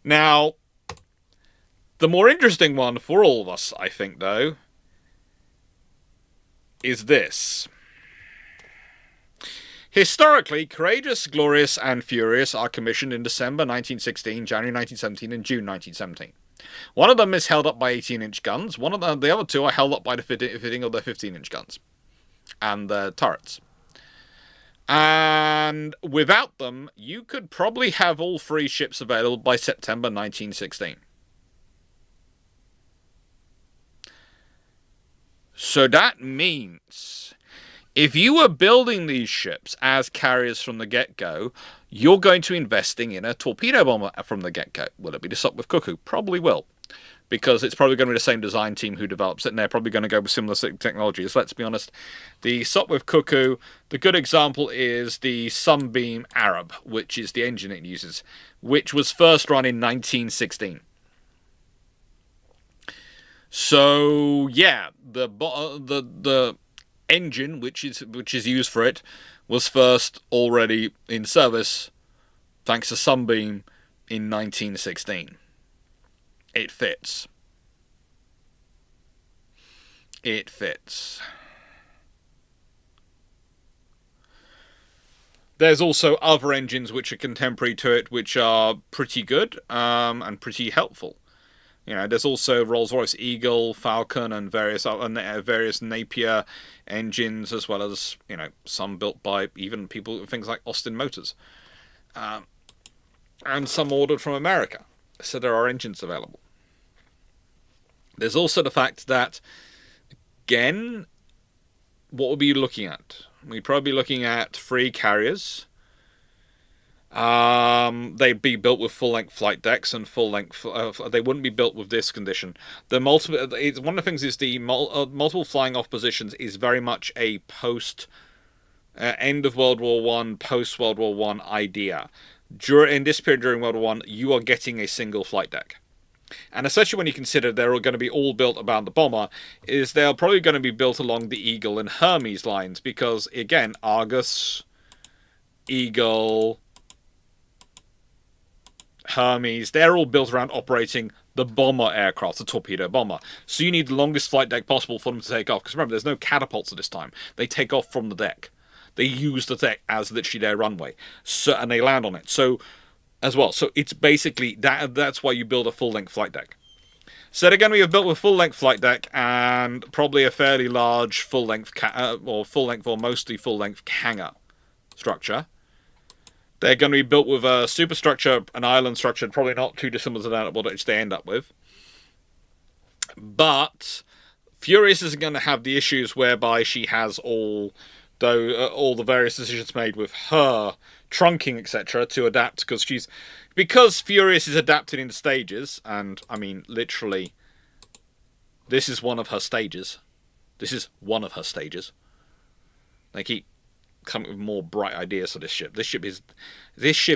Now, the more interesting one for all of us, I think, though, is this. Historically, Courageous, Glorious, and Furious are commissioned in December 1916, January 1917, and June 1917. One of them is held up by 18-inch guns. The other two are held up by the fitting of their 15-inch guns and the turrets. And without them, you could probably have all three ships available by September 1916. So that means if you were building these ships as carriers from the get-go, you're going to be investing in a torpedo bomber from the get-go. Will it be the Sopwith Cuckoo? Probably will. Because it's probably going to be the same design team who develops it, and they're probably going to go with similar technologies. Let's be honest. The Sopwith Cuckoo, the good example is the Sunbeam Arab, which is the engine it uses, which was first run in 1916. So, yeah, the engine which is used for it was first already in service thanks to Sunbeam in 1916. It fits. It fits. There's also other engines which are contemporary to it, which are pretty good and pretty helpful. You know, there's also Rolls-Royce Eagle, Falcon, and various Napier engines, as well as, you know, some built by even things like Austin Motors, and some ordered from America. So there are engines available. There's also the fact that, again, what we'll be looking at? We'd probably be looking at 3 carriers. They'd be built with full-length flight decks and full-length. They wouldn't be built with this condition. One of the things is the multiple flying off positions is very much a post end of World War One, post World War One idea. In this period during World War One, you are getting a single flight deck. And especially when you consider they're all going to be all built around the bomber, is they're probably going to be built along the Eagle and Hermes lines, because, again, Argus, Eagle, Hermes, they're all built around operating the bomber aircraft, the torpedo bomber. So you need the longest flight deck possible for them to take off, because remember, there's no catapults at this time. They take off from the deck. They use the deck as literally their runway, and they land on it. So, as well, so it's basically that's why you build a full-length flight deck. So they're going to be built with full-length flight deck and probably a fairly large full-length or mostly full-length hangar structure. They're going to be built with a superstructure, an island structure, probably not too dissimilar to that which they end up with. But Furious isn't going to have the issues whereby she has all the various decisions made with her trunking, etc., to adapt, because Furious is adapted in stages, and I mean literally, this is one of her stages. They keep coming with more bright ideas for this ship. This ship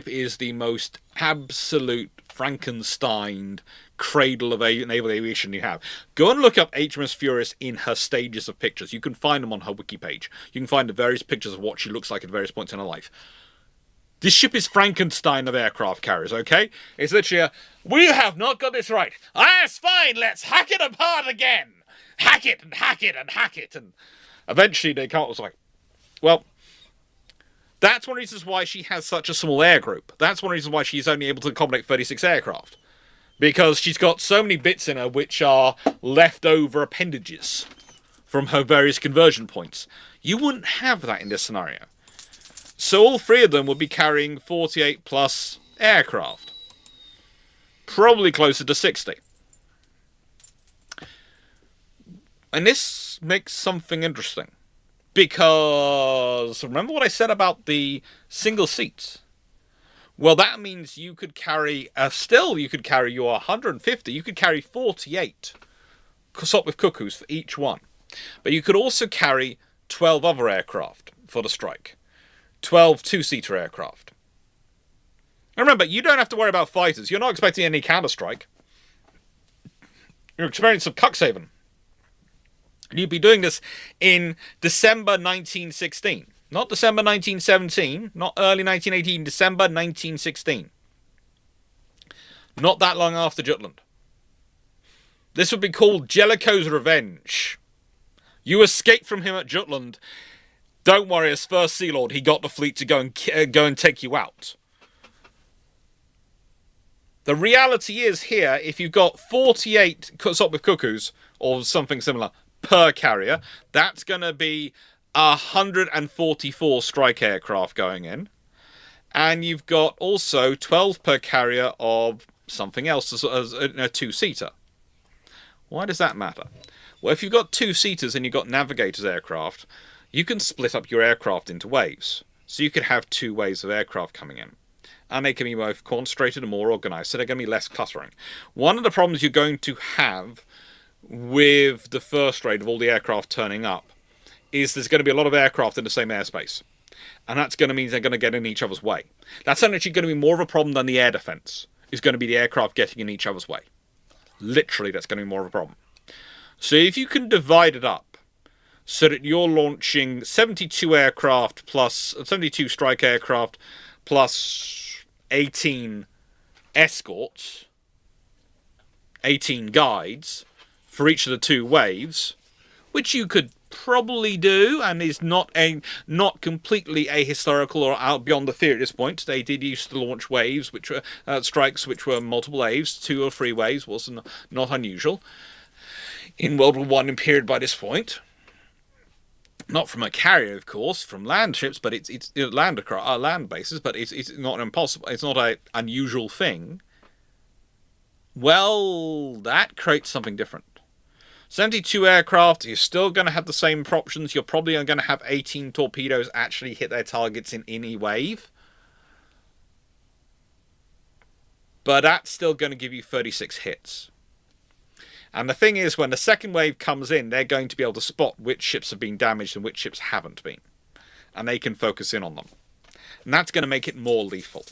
is the most absolute Frankenstein cradle of naval aviation you have. Go and look up HMS Furious in her stages of pictures. You can find them on her wiki page. You can find the various pictures of what she looks like at various points in her life. This ship is Frankenstein of aircraft carriers, okay? It's literally we have not got this right. It's fine, let's hack it apart again. Hack it and hack it and hack it. And eventually they can't. It's like, well, that's one of the reasons why she has such a small air group. That's one of the reasons why she's only able to accommodate 36 aircraft. Because she's got so many bits in her which are leftover appendages from her various conversion points. You wouldn't have that in this scenario. So all 3 of them would be carrying 48 plus aircraft. Probably closer to 60. And this makes something interesting. Because remember what I said about the single seats? Well, that means you could carry, you could carry your 150, you could carry 48 Sopwith Cuckoos for each one. But you could also carry 12 other aircraft for the strike. 12 two-seater aircraft. And remember, you don't have to worry about fighters. You're not expecting any counter-strike. You're experiencing Cuxhaven. And you'd be doing this in December 1916. Not December 1917, not early 1918, December 1916. Not that long after Jutland. This would be called Jellicoe's Revenge. You escaped from him at Jutland. Don't worry, as First Sea Lord, he got the fleet to go and take you out. The reality is here, if you've got 48 Sopwith Cuckoos, or something similar, per carrier, that's going to be 144 strike aircraft going in. And you've got also 12 per carrier of something else as a two-seater. Why does that matter? Well, if you've got two-seaters and you've got navigators aircraft, you can split up your aircraft into waves. So you could have two waves of aircraft coming in. And they can be both concentrated and more organised, so they're going to be less cluttering. One of the problems you're going to have with the first raid of all the aircraft turning up is there's going to be a lot of aircraft in the same airspace. And that's going to mean they're going to get in each other's way. That's actually going to be more of a problem than the air defence. Is going to be the aircraft getting in each other's way. Literally, that's going to be more of a problem. So if you can divide it up so that you're launching 72 aircraft plus 72 strike aircraft plus 18 escorts, 18 guides for each of the two waves, which you could probably do, and is not completely ahistorical or out beyond the theory at this point. They did used to launch waves, which were strikes which were multiple waves, 2 or 3 waves was not unusual in World War I period by this point. Not from a carrier, of course, from land ships, but it's land bases, but it's not impossible. It's not an unusual thing. Well, that creates something different. 72 aircraft, you're still going to have the same options. You're probably going to have 18 torpedoes actually hit their targets in any wave. But that's still going to give you 36 hits. And the thing is, when the second wave comes in, they're going to be able to spot which ships have been damaged and which ships haven't been. And they can focus in on them. And that's going to make it more lethal.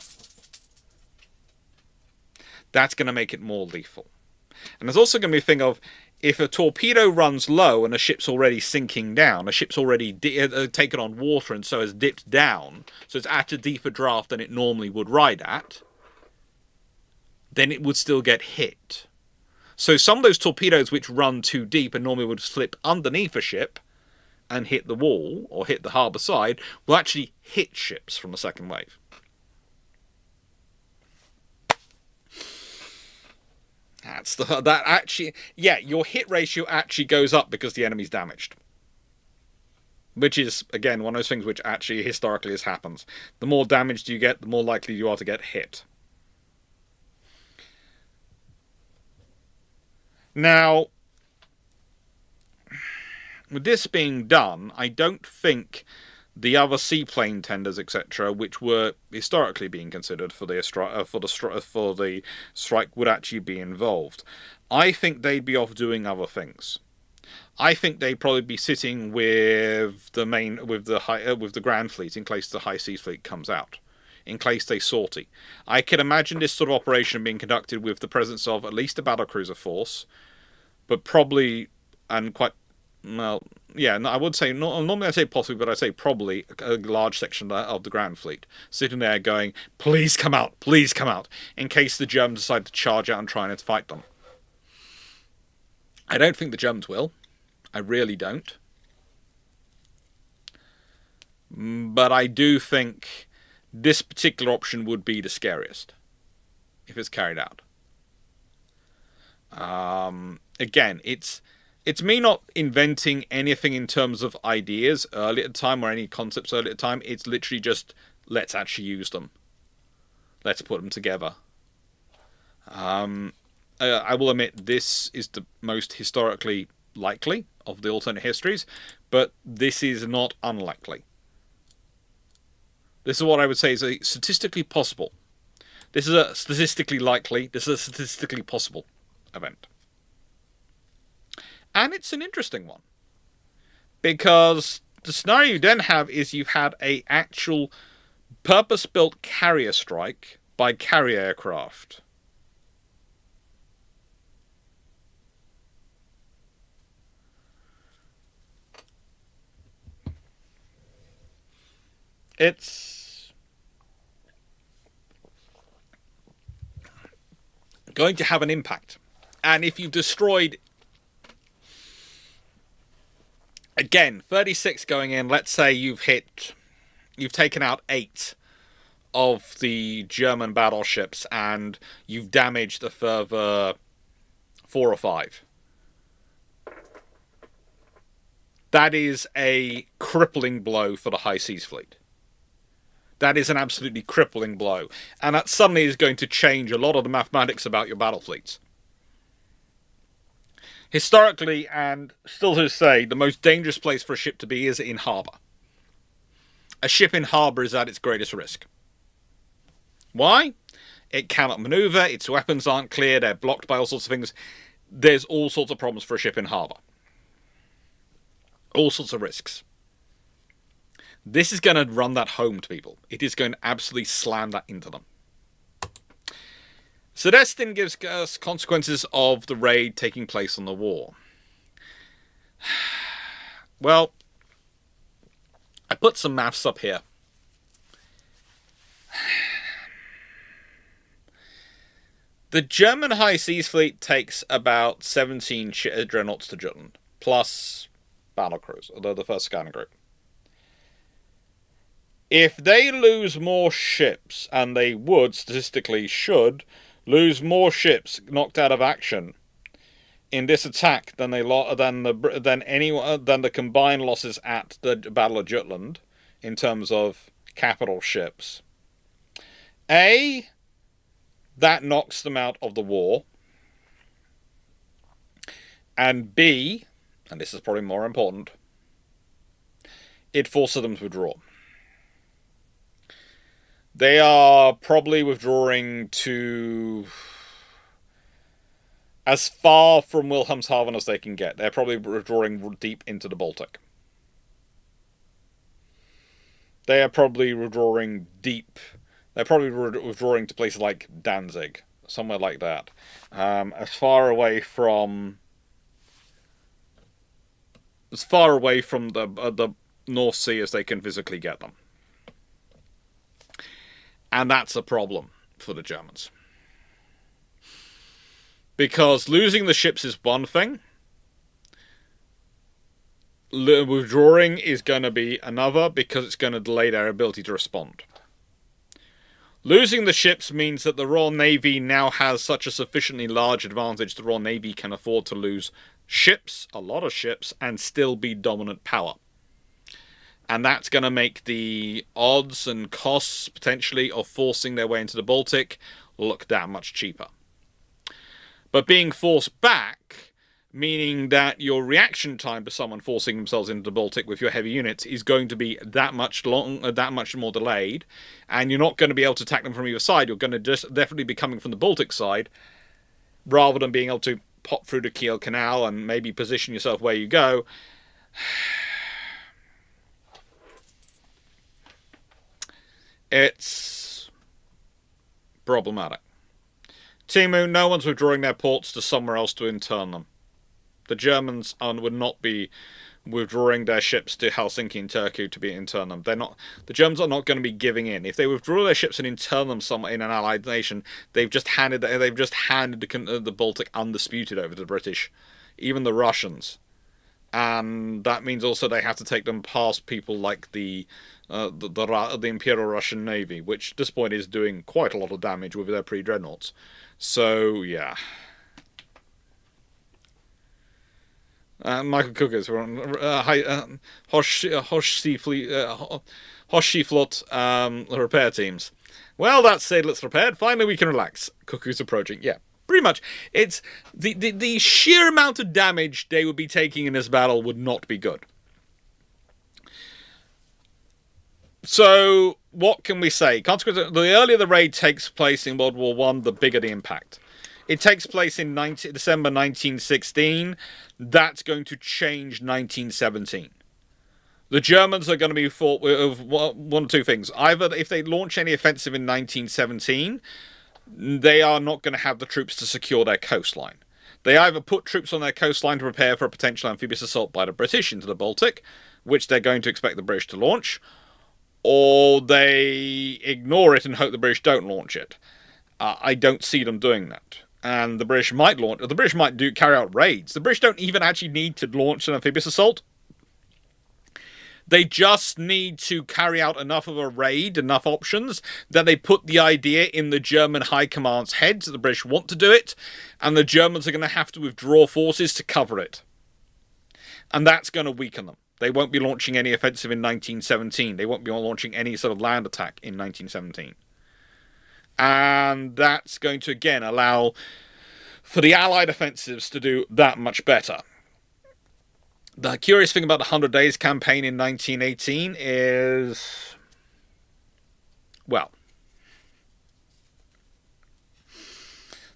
That's going to make it more lethal. And there's also going to be a thing of, if a torpedo runs low and a ship's already sinking down, a ship's already taken on water and so has dipped down, so it's at a deeper draft than it normally would ride at, then it would still get hit. So some of those torpedoes which run too deep and normally would slip underneath a ship and hit the wall or hit the harbour side will actually hit ships from the second wave. Your hit ratio actually goes up because the enemy's damaged. Which is, again, one of those things which actually historically has happened. The more damaged you get, the more likely you are to get hit. Now, with this being done, I don't think the other seaplane tenders, etc., which were historically being considered for the strike, would actually be involved. I think they'd be off doing other things. I think they'd probably be sitting with the Grand Fleet in case the High Seas Fleet comes out, in case they sortie. I can imagine this sort of operation being conducted with the presence of at least a battlecruiser force, but probably and quite. Well, yeah, I would say, normally I say possibly, but I say probably a large section of the Grand Fleet sitting there going, please come out, in case the Germans decide to charge out and try and fight them. I don't think the Germans will. I really don't. But I do think this particular option would be the scariest if it's carried out. Again, it's me not inventing anything in terms of ideas early at the time or any concepts early at the time. It's literally just, let's actually use them. Let's put them together. I will admit this is the most historically likely of the alternate histories, but this is not unlikely. This is what I would say is a statistically possible. This is a statistically likely, this is a statistically possible event. And it's an interesting one. Because the scenario you then have is you've had an actual purpose-built carrier strike by carrier aircraft. It's going to have an impact. And if you've destroyed, again, 36 going in, let's say you've taken out 8 of the German battleships and you've damaged a further 4 or 5. That is a crippling blow for the High Seas Fleet. That is an absolutely crippling blow. And that suddenly is going to change a lot of the mathematics about your battle fleets. Historically, and still to this day, the most dangerous place for a ship to be is in harbour. A ship in harbour is at its greatest risk. Why? It cannot manoeuvre, its weapons aren't clear, they're blocked by all sorts of things. There's all sorts of problems for a ship in harbour. All sorts of risks. This is going to run that home to people. It is going to absolutely slam that into them. So this then gives us consequences of the raid taking place on the war. Well, I put some maths up here. The German High Seas Fleet takes about 17 dreadnoughts to Jutland, plus battlecruisers, although the first scouting group. If they lose more ships, and they would, statistically should, lose more ships knocked out of action in this attack than the combined losses at the Battle of Jutland in terms of capital ships, A, that knocks them out of the war, and B, and this is probably more important, it forces them to withdraw. They are probably withdrawing to as far from Wilhelmshaven as they can get. They're probably withdrawing deep into the Baltic. They are probably withdrawing deep. They're probably withdrawing to places like Danzig, somewhere like that, as far away from the North Sea as they can physically get them. And that's a problem for the Germans. Because losing the ships is one thing. Withdrawing is going to be another, because it's going to delay their ability to respond. Losing the ships means that the Royal Navy now has such a sufficiently large advantage the Royal Navy can afford to lose ships, a lot of ships, and still be dominant power. And that's going to make the odds and costs, potentially, of forcing their way into the Baltic look that much cheaper. But being forced back, meaning that your reaction time to someone forcing themselves into the Baltic with your heavy units is going to be that much more delayed, and you're not going to be able to attack them from either side. You're going to just definitely be coming from the Baltic side, rather than being able to pop through the Kiel Canal and maybe position yourself where you go. It's problematic. Timu, no one's withdrawing their ports to somewhere else to intern them. The Germans would not be withdrawing their ships to Helsinki and Turku to be intern them. They're not. The Germans are not going to be giving in. If they withdraw their ships and intern them somewhere in an allied nation, they've just handed the Baltic undisputed over to the British, even the Russians. And that means also they have to take them past people like the Imperial Russian Navy, which at this point is doing quite a lot of damage with their pre-dreadnoughts. So, yeah. Michael Cookers, we're on Hoshi Flot repair teams. Well, that said, let's repair. Finally, we can relax. Cuckoo's approaching. Yeah, Pretty much. It's the sheer amount of damage they would be taking in this battle would not be good. So, what can we say? Consequently, the earlier the raid takes place in World War I, the bigger the impact. It takes place in December 1916. That's going to change 1917. The Germans are going to be fought with one of two things. Either if they launch any offensive in 1917, they are not going to have the troops to secure their coastline. They either put troops on their coastline to prepare for a potential amphibious assault by the British into the Baltic, which they're going to expect the British to launch, or they ignore it and hope the British don't launch it. I don't see them doing that. And the British might launch. The British might carry out raids. The British don't even actually need to launch an amphibious assault. They just need to carry out enough of a raid, enough options, that they put the idea in the German High Command's heads that the British want to do it, and the Germans are going to have to withdraw forces to cover it. And that's going to weaken them. They won't be launching any offensive in 1917. They won't be launching any sort of land attack in 1917. And that's going to, again, allow for the Allied offensives to do that much better. The curious thing about the 100 Days campaign in 1918 is, well,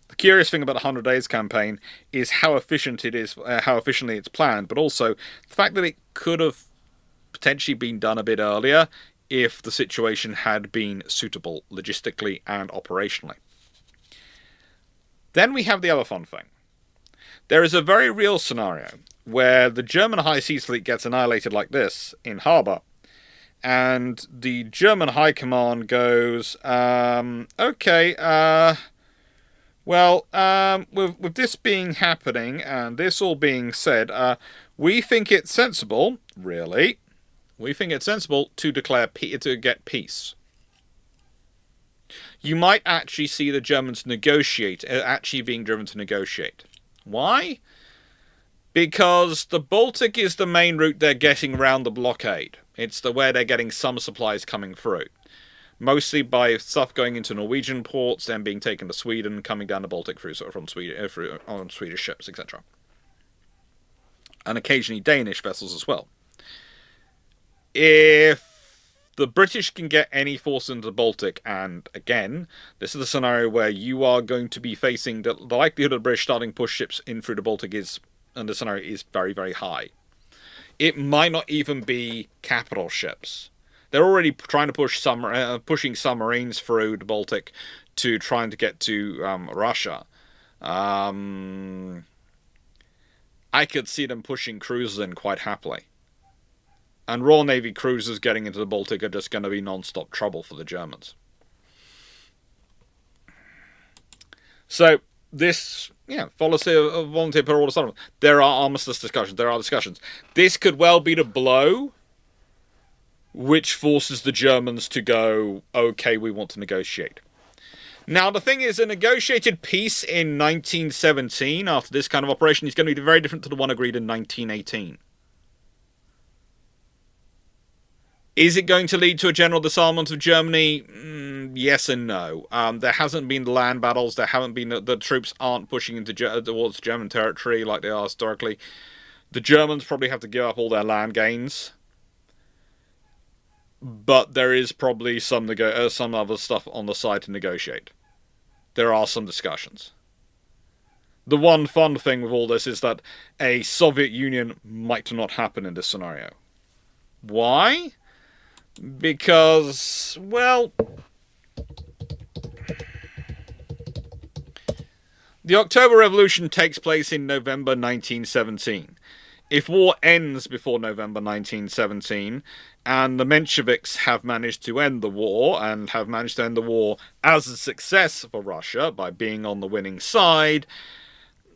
the curious thing about the 100 Days campaign is how efficient it is, how efficiently it's planned, but also the fact that it could have potentially been done a bit earlier if the situation had been suitable logistically and operationally. Then we have the other fun thing. There is a very real scenario where the German High Seas Fleet gets annihilated like this in harbour, and the German High Command goes, with this being happening and this all being said, we think it's sensible, really, to declare to get peace. You might actually see the Germans actually being driven to negotiate. Why? Because the Baltic is the main route they're getting around the blockade. It's where they're getting some supplies coming through. Mostly by stuff going into Norwegian ports, then being taken to Sweden, coming down the Baltic through on Swedish ships, etc. And occasionally Danish vessels as well. If the British can get any force into the Baltic, and again, this is a scenario where you are going to be facing the likelihood of the British starting push ships in through the Baltic and the scenario is very, very high. It might not even be capital ships. They're already trying to pushing submarines through the Baltic to trying to get to Russia. I could see them pushing cruisers in quite happily. And Royal Navy cruisers getting into the Baltic are just going to be non-stop trouble for the Germans. So, this follows a volunteer per order settlement. There are armistice discussions. There are discussions. This could well be the blow which forces the Germans to go, okay, we want to negotiate. Now, the thing is, a negotiated peace in 1917, after this kind of operation, is going to be very different to the one agreed in 1918. Is it going to lead to a general disarmament of Germany? Yes and no. There hasn't been land battles. There haven't been the troops aren't pushing towards German territory like they are historically. The Germans probably have to give up all their land gains, but there is probably some other stuff on the side to negotiate. There are some discussions. The one fun thing with all this is that a Soviet Union might not happen in this scenario. Why? Because, well, the October Revolution takes place in November 1917. If war ends before November 1917, and the Mensheviks have managed to end the war, and have managed to end the war as a success for Russia by being on the winning side,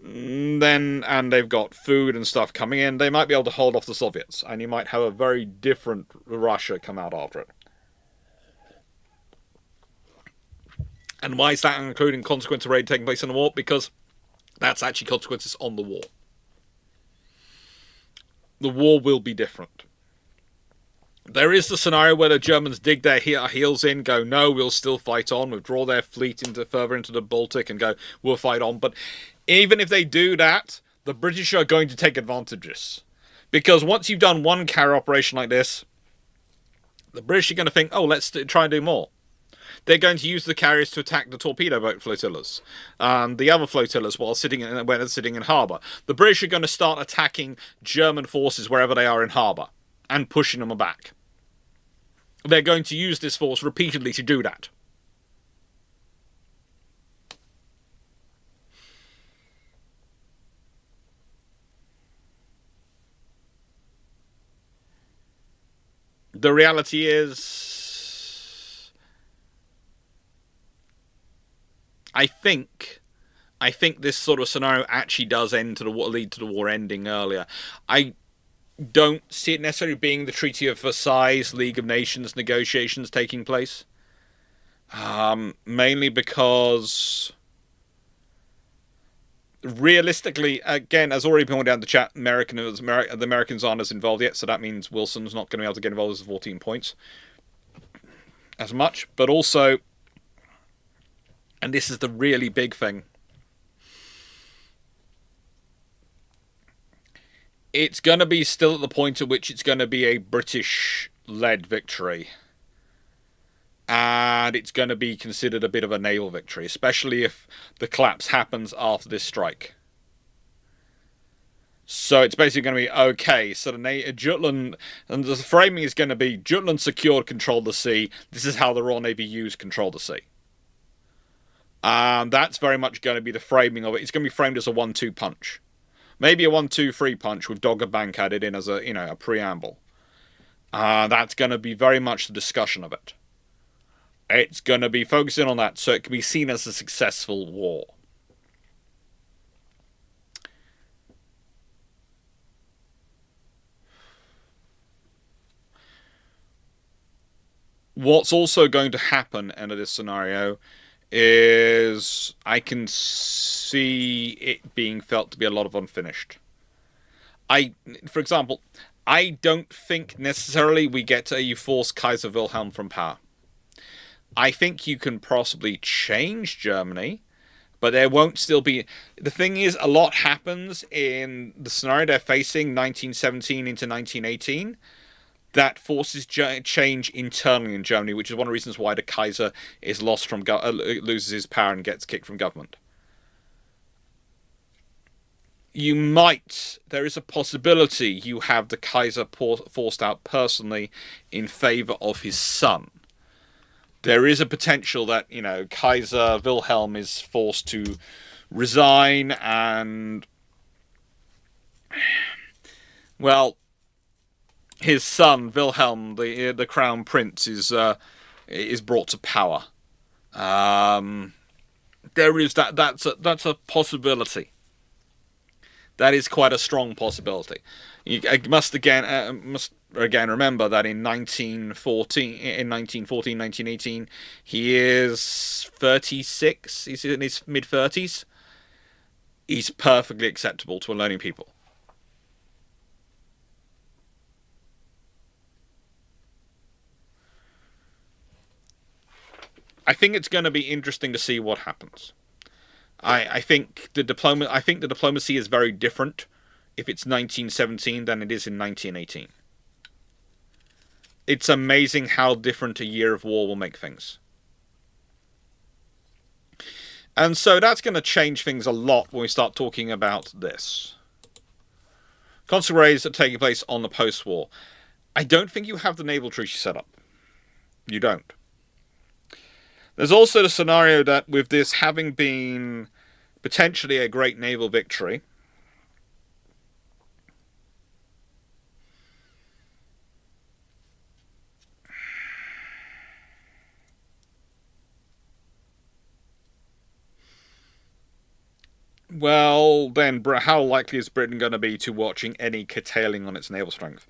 and they've got food and stuff coming in, they might be able to hold off the Soviets, and you might have a very different Russia come out after it. And why is that including consequence of raid taking place in the war? Because that's actually consequences on the war. The war will be different. There is the scenario where the Germans dig their heels in, go, no, we'll still fight on, withdraw their fleet further into the Baltic and go, we'll fight on. But even if they do that, the British are going to take advantage of this. Because once you've done one carrier operation like this, the British are going to think, oh, let's try and do more. They're going to use the carriers to attack the torpedo boat flotillas, the other flotillas when they're sitting in harbour. The British are going to start attacking German forces wherever they are in harbour and pushing them back. They're going to use this force repeatedly to do that. The reality is, I think this sort of scenario actually does lead to the war ending earlier. I don't see it necessarily being the Treaty of Versailles, League of Nations negotiations taking place. Mainly because, realistically, again, as already pointed out in the chat, the Americans aren't as involved yet, so that means Wilson's not going to be able to get involved with 14 points as much. But also, and this is the really big thing, it's going to be still at the point at which it's going to be a British-led victory. And it's going to be considered a bit of a naval victory, especially if the collapse happens after this strike. So it's basically going to be, okay, so Jutland, and the framing is going to be, Jutland secured control of the sea, this is how the Royal Navy used control of the sea. And that's very much going to be the framing of it. It's going to be framed as a 1-2 punch. Maybe a 1-2-3 punch with Dogger Bank added in as a preamble. That's going to be very much the discussion of it. It's going to be focusing on that so it can be seen as a successful war. What's also going to happen under this scenario is I can see it being felt to be a lot of unfinished. For example, I don't think necessarily we get you force Kaiser Wilhelm from power. I think you can possibly change Germany, but there won't still be... The thing is, a lot happens in the scenario they're facing, 1917 into 1918, that forces change internally in Germany, which is one of the reasons why the Kaiser is loses his power and gets kicked from government. There is a possibility you have the Kaiser forced out personally in favour of his son. There is a potential that, Kaiser Wilhelm is forced to resign and, well, his son Wilhelm, the Crown Prince, is brought to power. There is that's a possibility. That is quite a strong possibility. I must again remember that in 1918, he is 36. He's in his mid-30s. He's perfectly acceptable to a learning people. I think it's going to be interesting to see what happens. I think the diplomacy is very different if it's 1917 than it is in 1918. It's amazing how different a year of war will make things. And so that's going to change things a lot when we start talking about this. Constant raids are taking place on the post-war. I don't think you have the naval treaty set up. You don't. There's also the scenario that with this having been potentially a great naval victory, well, then how likely is Britain going to be to watching any curtailing on its naval strength?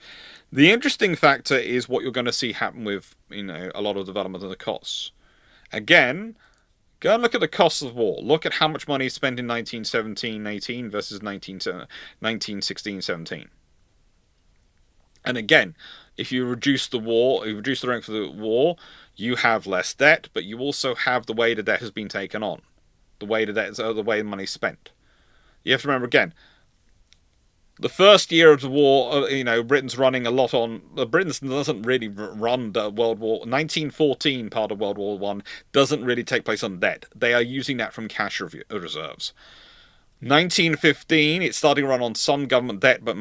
The interesting factor is what you're going to see happen with, a lot of development of the costs. Again, go and look at the costs of war. Look at how much money is spent in 1917-18 versus 1916-17. And again, if you reduce the length of the war, you have less debt, but you also have the way the debt has been taken on, the way the money's spent. You have to remember again, the first year of the war, Britain's running a lot on. Britain doesn't really run the World War. 1914 part of World War One doesn't really take place on debt. They are using that from cash reserves. 1915, it's starting to run on some government debt, but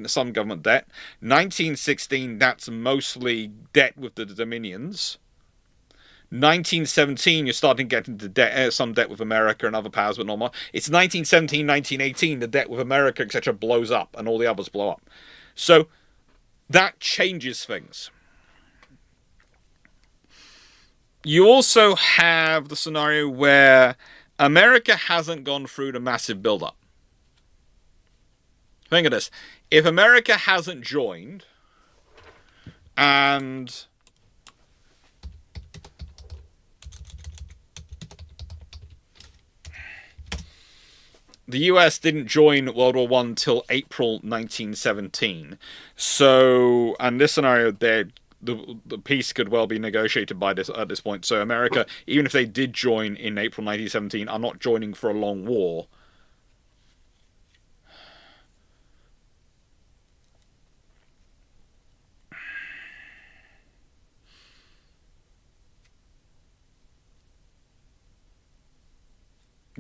some government debt. 1916, that's mostly debt with the Dominions. 1917, you're starting to get into debt, some debt with America and other powers, but not more. It's 1917, 1918, the debt with America, etc., blows up, and all the others blow up. So that changes things. You also have the scenario where America hasn't gone through the massive build-up. Think of this. If America hasn't joined, and the US didn't join World War I till April 1917. So, and this scenario, the peace could well be negotiated at this point. So America, even if they did join in April 1917, are not joining for a long war.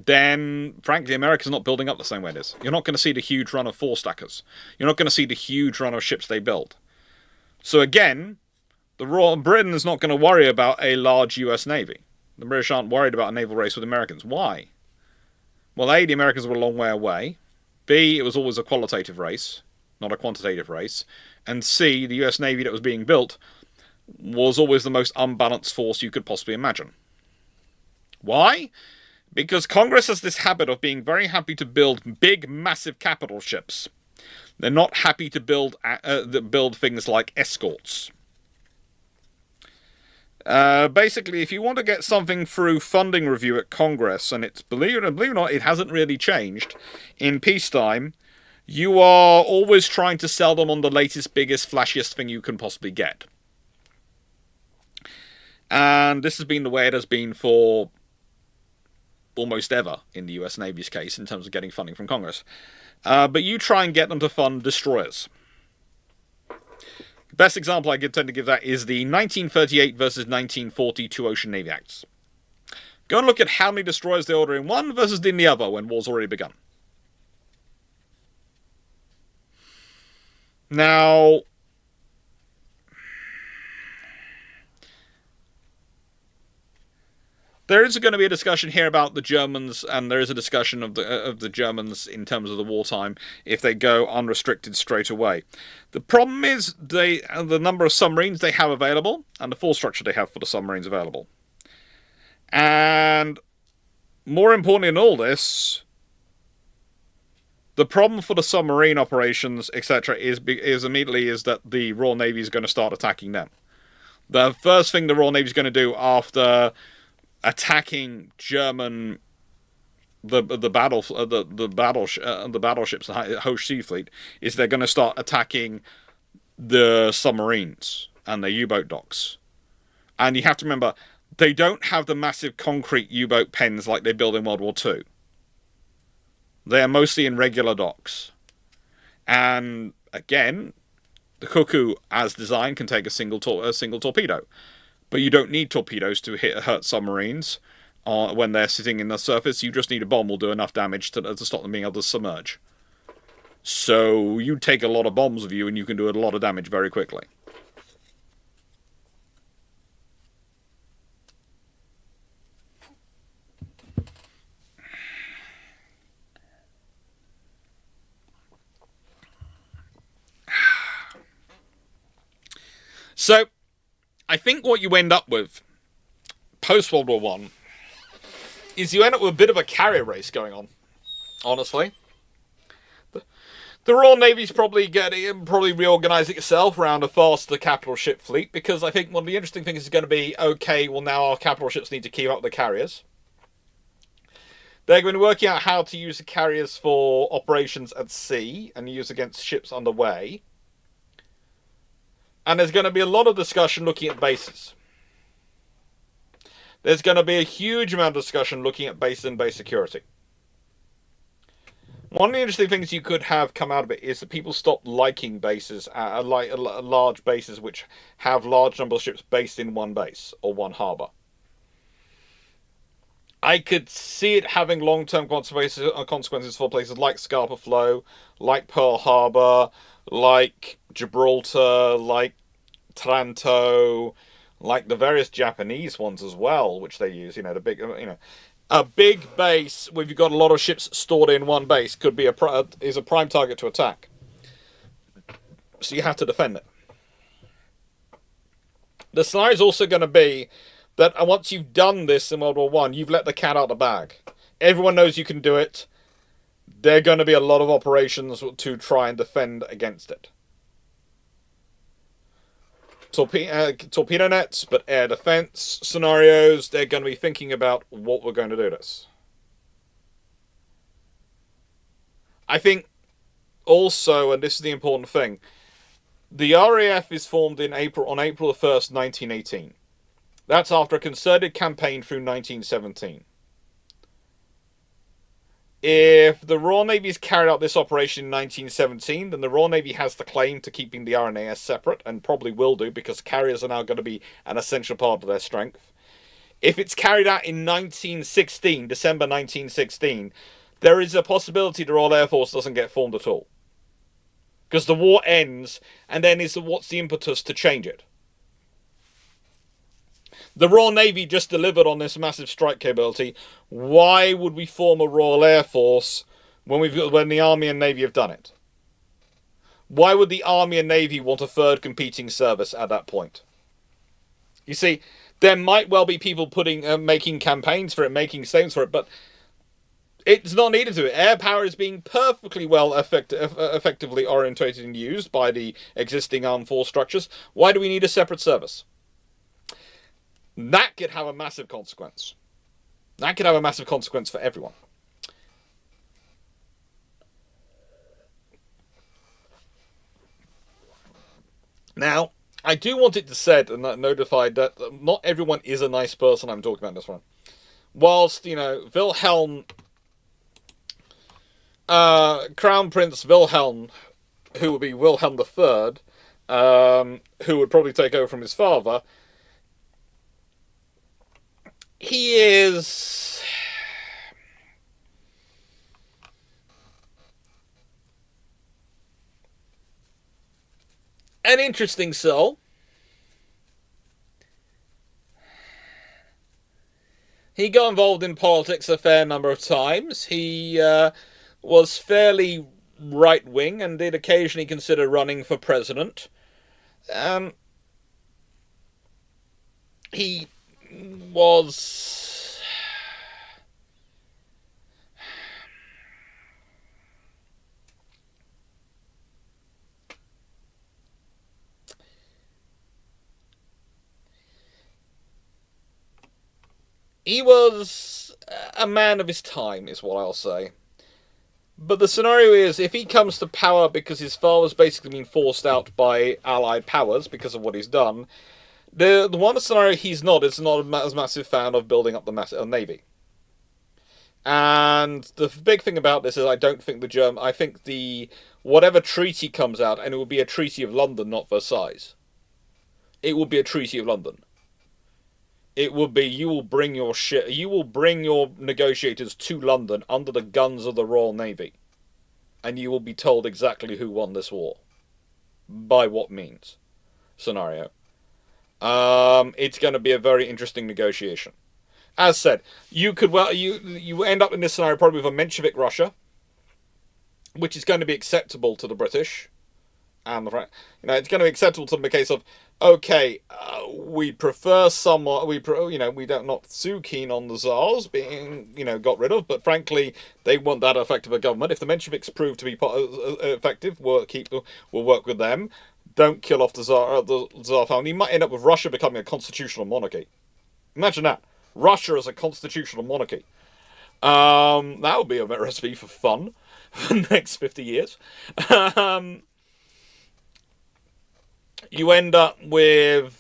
Then, frankly, America's not building up the same way it is. You're not going to see the huge run of four-stackers. You're not going to see the huge run of ships they build. So again, Britain is not going to worry about a large US Navy. The British aren't worried about a naval race with the Americans. Why? Well, A, the Americans were a long way away. B, it was always a qualitative race, not a quantitative race. And C, the US Navy that was being built was always the most unbalanced force you could possibly imagine. Why? Because Congress has this habit of being very happy to build big, massive capital ships. They're not happy to build things like escorts. Basically, if you want to get something through funding review at Congress, and it's believe it or not, it hasn't really changed in peacetime, you are always trying to sell them on the latest, biggest, flashiest thing you can possibly get. And this has been the way it has been for almost ever in the US Navy's case in terms of getting funding from Congress. But you try and get them to fund destroyers. The best example I tend to give that is the 1938 versus 1940 Two Ocean Navy Acts. Go and look at how many destroyers they order in one versus in the other when war's already begun. Now, there is going to be a discussion here about the Germans, and there is a discussion of the Germans in terms of the wartime if they go unrestricted straight away. The problem is the number of submarines they have available and the force structure they have for the submarines available. And more importantly in all this, the problem for the submarine operations, etc., is that the Royal Navy is going to start attacking them. The first thing the Royal Navy is going to do after attacking German the battleships, the Hoche Sea Fleet, is they're going to start attacking the submarines and the U-boat docks. And you have to remember, they don't have the massive concrete U-boat pens like they build in World War II. They are mostly in regular docks. And again, the Cuckoo, as designed, can take a single torpedo. But you don't need torpedoes to hurt submarines when they're sitting in the surface. You just need a bomb will do enough damage to stop them being able to submerge. So you take a lot of bombs with you and you can do a lot of damage very quickly. So I think what you end up with post-World War I is you end up with a bit of a carrier race going on, honestly. The Royal Navy's probably reorganising itself around a faster capital ship fleet, because I think one of the interesting things is going to be, okay, well now our capital ships need to keep up with the carriers. They're going to be working out how to use the carriers for operations at sea and use against ships underway. And there's going to be a lot of discussion looking at bases. There's going to be a huge amount of discussion looking at bases and base security. One of the interesting things you could have come out of it is that people stop liking bases, large bases which have large number of ships based in one base or one harbour. I could see it having long-term consequences for places like Scapa Flow, like Pearl Harbor, like Gibraltar, like Taranto, like the various Japanese ones as well, which they use. The big, a big base where you've got a lot of ships stored in one base could be is a prime target to attack. So you have to defend it. The scenario is also going to be that once you've done this in World War One, you've let the cat out of the bag. Everyone knows you can do it. There are going to be a lot of operations to try and defend against it. Torpedo nets, but air defense scenarios, they're going to be thinking about what we're going to do this. I think also, and this is the important thing, the RAF is formed on April the 1st, 1918. That's after a concerted campaign through 1917. If the Royal Navy's carried out this operation in 1917, then the Royal Navy has the claim to keeping the RNAS separate, and probably will do, because carriers are now going to be an essential part of their strength. If it's carried out in December 1916, there is a possibility the Royal Air Force doesn't get formed at all. Because the war ends, and then what's the impetus to change it? The Royal Navy just delivered on this massive strike capability. Why would we form a Royal Air Force when the Army and Navy have done it? Why would the Army and Navy want a third competing service at that point? You see, there might well be people making campaigns for it, making statements for it, but it's not needed to. Air power is being perfectly well effectively orientated and used by the existing armed force structures. Why do we need a separate service? That could have a massive consequence. That could have a massive consequence for everyone. Now, I do want it to said and notified that not everyone is a nice person I'm talking about this one. Whilst, Wilhelm, Crown Prince Wilhelm, who would be Wilhelm III, who would probably take over from his father, he is an interesting soul. He got involved in politics a fair number of times. He was fairly right-wing and did occasionally consider running for president. He was a man of his time, is what I'll say. But the scenario is, if he comes to power because his father's basically been forced out by Allied powers because of what he's done, the one scenario he's not as massive fan of building up the Navy. And the big thing about this is I think whatever treaty comes out, and it will be a Treaty of London, not Versailles. It will be a Treaty of London. It will be, you will bring your negotiators to London under the guns of the Royal Navy. And you will be told exactly who won this war. By what means. Scenario. It's going to be a very interesting negotiation. As said, you end up in this scenario probably with a Menshevik Russia, which is going to be acceptable to the British, and it's going to be acceptable to them in the case of, okay, we prefer someone, we don't not too keen on the Tsars being got rid of, but frankly they want that effective a government. If the Mensheviks prove to be effective, we'll work with them. Don't kill off the Tsar family. You might end up with Russia becoming a constitutional monarchy. Imagine that. Russia as a constitutional monarchy. That would be a recipe for fun for the next 50 years. you end up with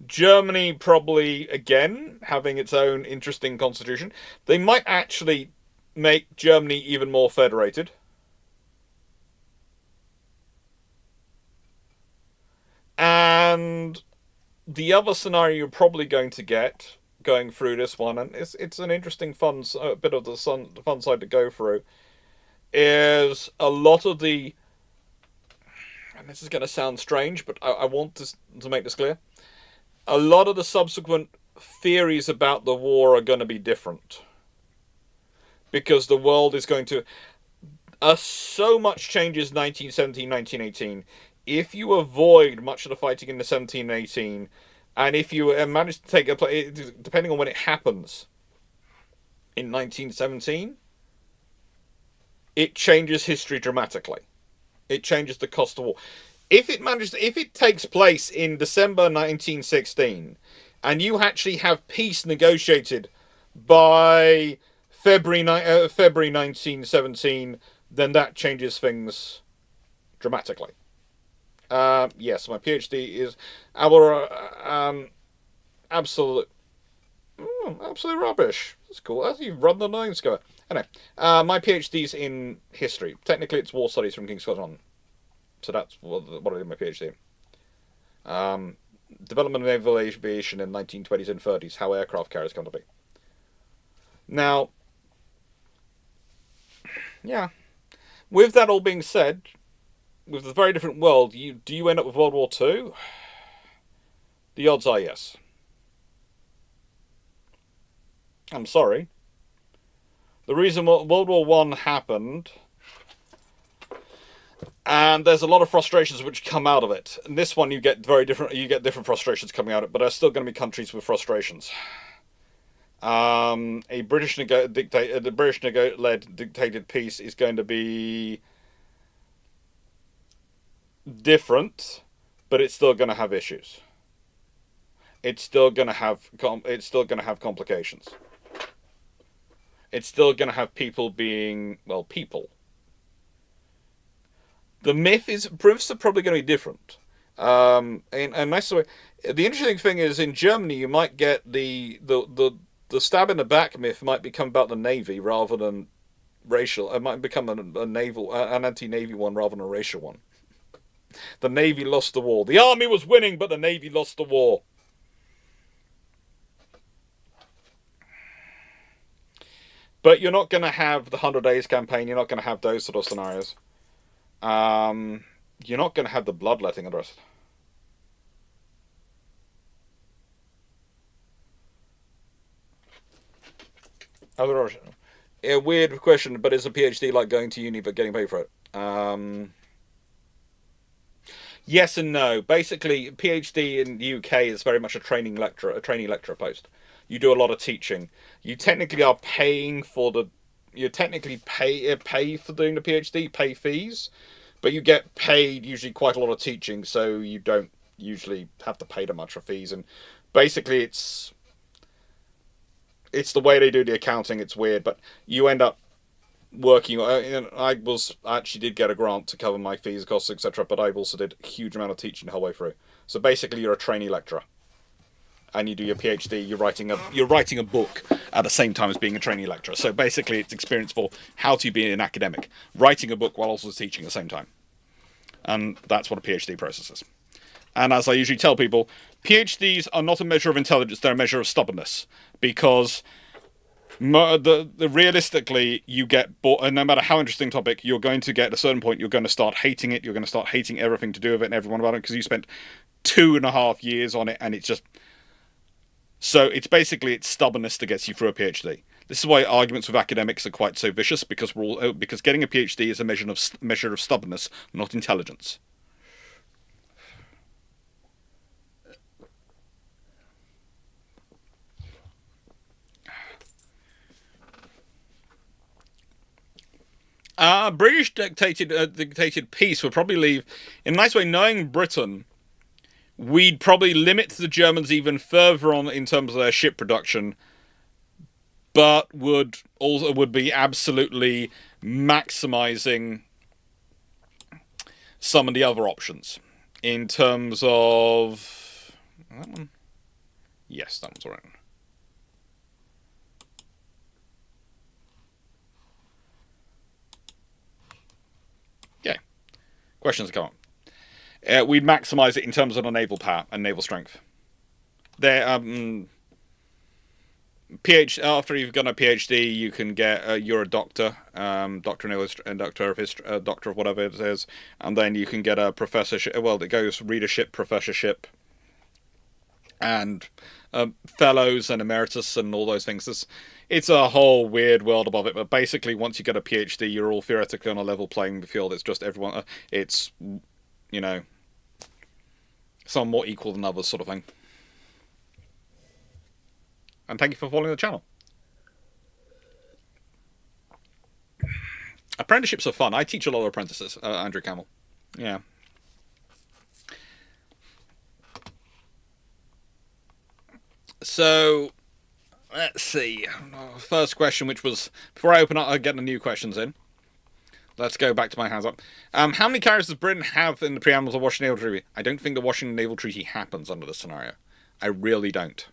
Germany probably, again, having its own interesting constitution. They might actually make Germany even more federated. And the other scenario you're probably going to get going through this one, and it's an interesting fun bit of the fun side to go through, is a lot of the, and this is going to sound strange, but I want to make this clear, a lot of the subsequent theories about the war are going to be different. Because the world is going to... so much changes 1917, 1918. If you avoid much of the fighting in the 17 and 18, and if you manage to take a play, depending on when it happens, in 1917, it changes history dramatically. It changes the cost of war. If it takes place in December 1916, and you actually have peace negotiated by February 1917, then that changes things dramatically. Yes, my PhD is absolute rubbish. That's cool. As you've run the nine score. Anyway, my PhD's in history. Technically, it's war studies from King's College London. So that's what I did my PhD in. Development of naval aviation in 1920s and 30s. How aircraft carriers come to be. Now, yeah. With that all being said, with the very different world, do you end up with World War II? The odds are yes. I'm sorry. The reason World War I happened, and there's a lot of frustrations which come out of it. And this one you get different frustrations coming out of it, but there's still going to be countries with frustrations. The British-led dictated peace is going to be different, but it's still going to have issues. It's still going to have complications. It's still going to have people being, well, people. The myths are probably going to be different. In a nice way. The interesting thing is, in Germany, you might get the stab in the back myth might become about the Navy rather than racial. It might become an anti-Navy one rather than a racial one. The Navy lost the war. The Army was winning, but the Navy lost the war. But you're not going to have the 100 Days campaign. You're not going to have those sort of scenarios. You're not going to have the bloodletting and the rest. A weird question, but is a PhD like going to uni but getting paid for it? Yes and no. Basically, PhD in the UK is very much a trainee lecturer post. You do a lot of teaching. You technically are paying for the. You technically pay for doing the PhD, pay fees, but you get paid usually quite a lot of teaching, so you don't usually have to pay that much for fees. And basically, it's the way they do the accounting. It's weird, but you end up working. I actually did get a grant to cover my fees, costs, etc. But I also did a huge amount of teaching the whole way through. So basically, you're a trainee lecturer, and you do your PhD. You're writing a book at the same time as being a trainee lecturer. So basically, it's experience for how to be an academic, writing a book while also teaching at the same time, and that's what a PhD process is. And as I usually tell people, PhDs are not a measure of intelligence; they're a measure of stubbornness, because realistically, you get bored, and no matter how interesting topic, you're going to get at a certain point, you're going to start hating it. You're going to start hating everything to do with it and everyone about it because you spent 2.5 years on it, and it's just. So it's stubbornness that gets you through a PhD. This is why arguments with academics are quite so vicious, because because getting a PhD is a measure of stubbornness, not intelligence. British dictated peace would probably leave, in a nice way, knowing Britain, we'd probably limit the Germans even further on in terms of their ship production, but would be absolutely maximizing some of the other options. In terms of... that one? Yes, that one's alright. Yeah. Questions come up. We'd maximise it in terms of the naval power and naval strength. There, after you've done a PhD, you can get you're a doctor, doctor of history, doctor of whatever it is, and then you can get a professorship. Well, it goes readership, professorship, and fellows and emeritus and all those things. It's a whole weird world above it. But basically, once you get a PhD, you're all theoretically on a level playing field. It's just everyone. It's, you know, some more equal than others, sort of thing. And thank you for following the channel. Apprenticeships are fun. I teach a lot of apprentices, Andrew Camel. Yeah. So, let's see. First question, which was... Before I open up, I get the new questions in. Let's go back to my hands up. How many carriers does Britain have in the preamble of the Washington Naval Treaty? I don't think the Washington Naval Treaty happens under this scenario. I really don't.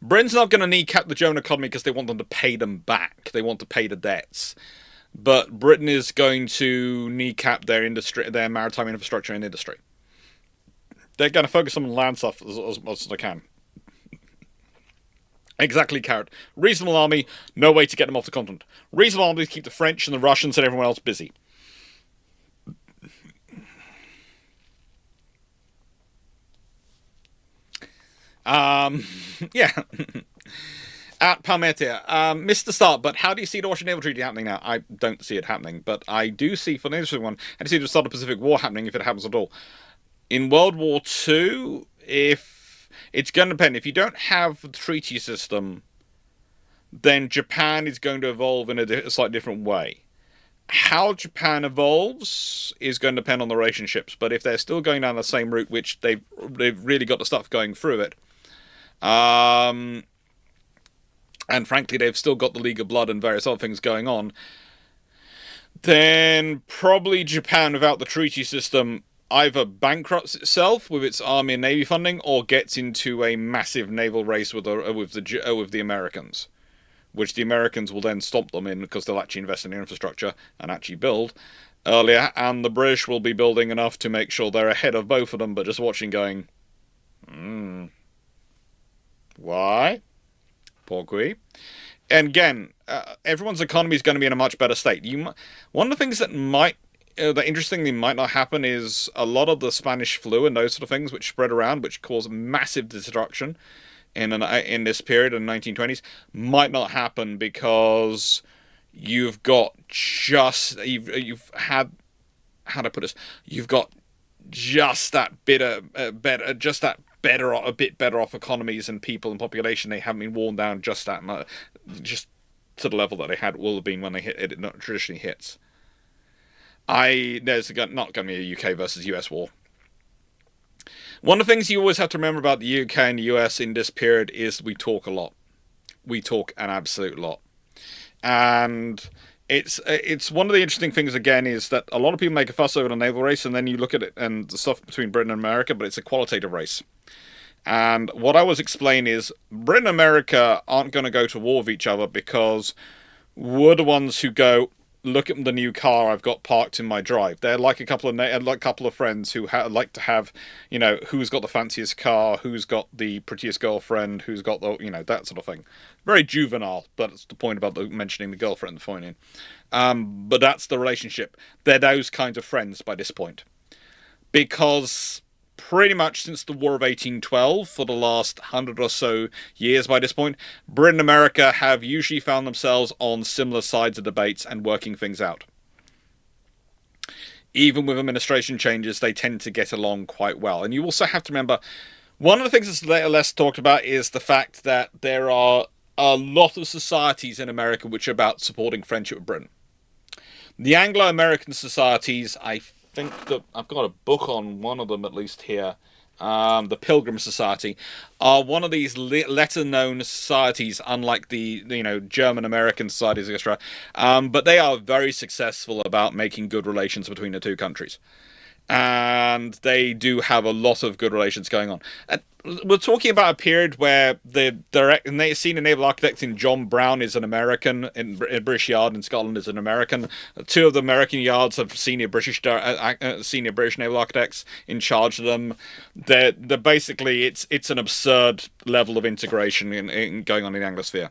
Britain's not going to kneecap the German economy because they want them to pay them back. They want to pay the debts. But Britain is going to kneecap their industry, their maritime infrastructure and industry. They're going to focus on land stuff as much as they can. Exactly, Carrot. Reasonable army, no way to get them off the continent. Reasonable army to keep the French and the Russians and everyone else busy. Yeah. At Palmetia, missed the start, but how do you see the Washington Naval Treaty happening now? I don't see it happening, but I do see, for the interesting one, I see the start of the Pacific War happening if it happens at all. In World War II, if it's going to depend. If you don't have the treaty system, then Japan is going to evolve in a slightly different way. How Japan evolves is going to depend on the relationships, but if they're still going down the same route, which they've really got the stuff going through it, and frankly they've still got the League of Blood and various other things going on, then probably Japan, without the treaty system, either bankrupts itself with its army and navy funding, or gets into a massive naval race with the Americans, which the Americans will then stomp them in because they'll actually invest in the infrastructure and actually build earlier, and the British will be building enough to make sure they're ahead of both of them, but just watching going, why? Pourquoi? And again, everyone's economy is going to be in a much better state. One of the things that interestingly might not happen is a lot of the Spanish flu and those sort of things which spread around, which cause massive destruction in this period in the 1920s, might not happen because you've got you've had, how to put this, you've got just that bit a bit better off economies and people and population. They haven't been worn down just that much, just to the level that they will have been when it not traditionally hits. There's not going to be a UK versus US war. One of the things you always have to remember about the UK and the US in this period is we talk a lot. We talk an absolute lot. And it's one of the interesting things, again, is that a lot of people make a fuss over the naval race, and then you look at it and the stuff between Britain and America, but it's a qualitative race. And what I was explaining is Britain and America aren't going to go to war with each other because we're the ones who go, look at the new car I've got parked in my drive. They're like a couple of friends who like to have, who's got the fanciest car, who's got the prettiest girlfriend, who's got the, that sort of thing. Very juvenile, but it's the point about mentioning the girlfriend, the point in. But that's the relationship. They're those kinds of friends by this point. Because pretty much since the War of 1812, for the last 100 or so years by this point, Britain and America have usually found themselves on similar sides of debates and working things out. Even with administration changes, they tend to get along quite well. And you also have to remember, one of the things that's less talked about is the fact that there are a lot of societies in America which are about supporting friendship with Britain. The Anglo-American societies, I think that I've got a book on one of them at least here. the Pilgrim Society, are one of these lesser-known societies, unlike the German-American societies, etc. But they are very successful about making good relations between the two countries. And they do have a lot of good relations going on. And we're talking about a period where the senior naval architect in John Brown is an American, in British Yard in Scotland is an American. Two of the American yards have senior British naval architects in charge of them. They're basically, it's an absurd level of integration in going on in the Anglosphere.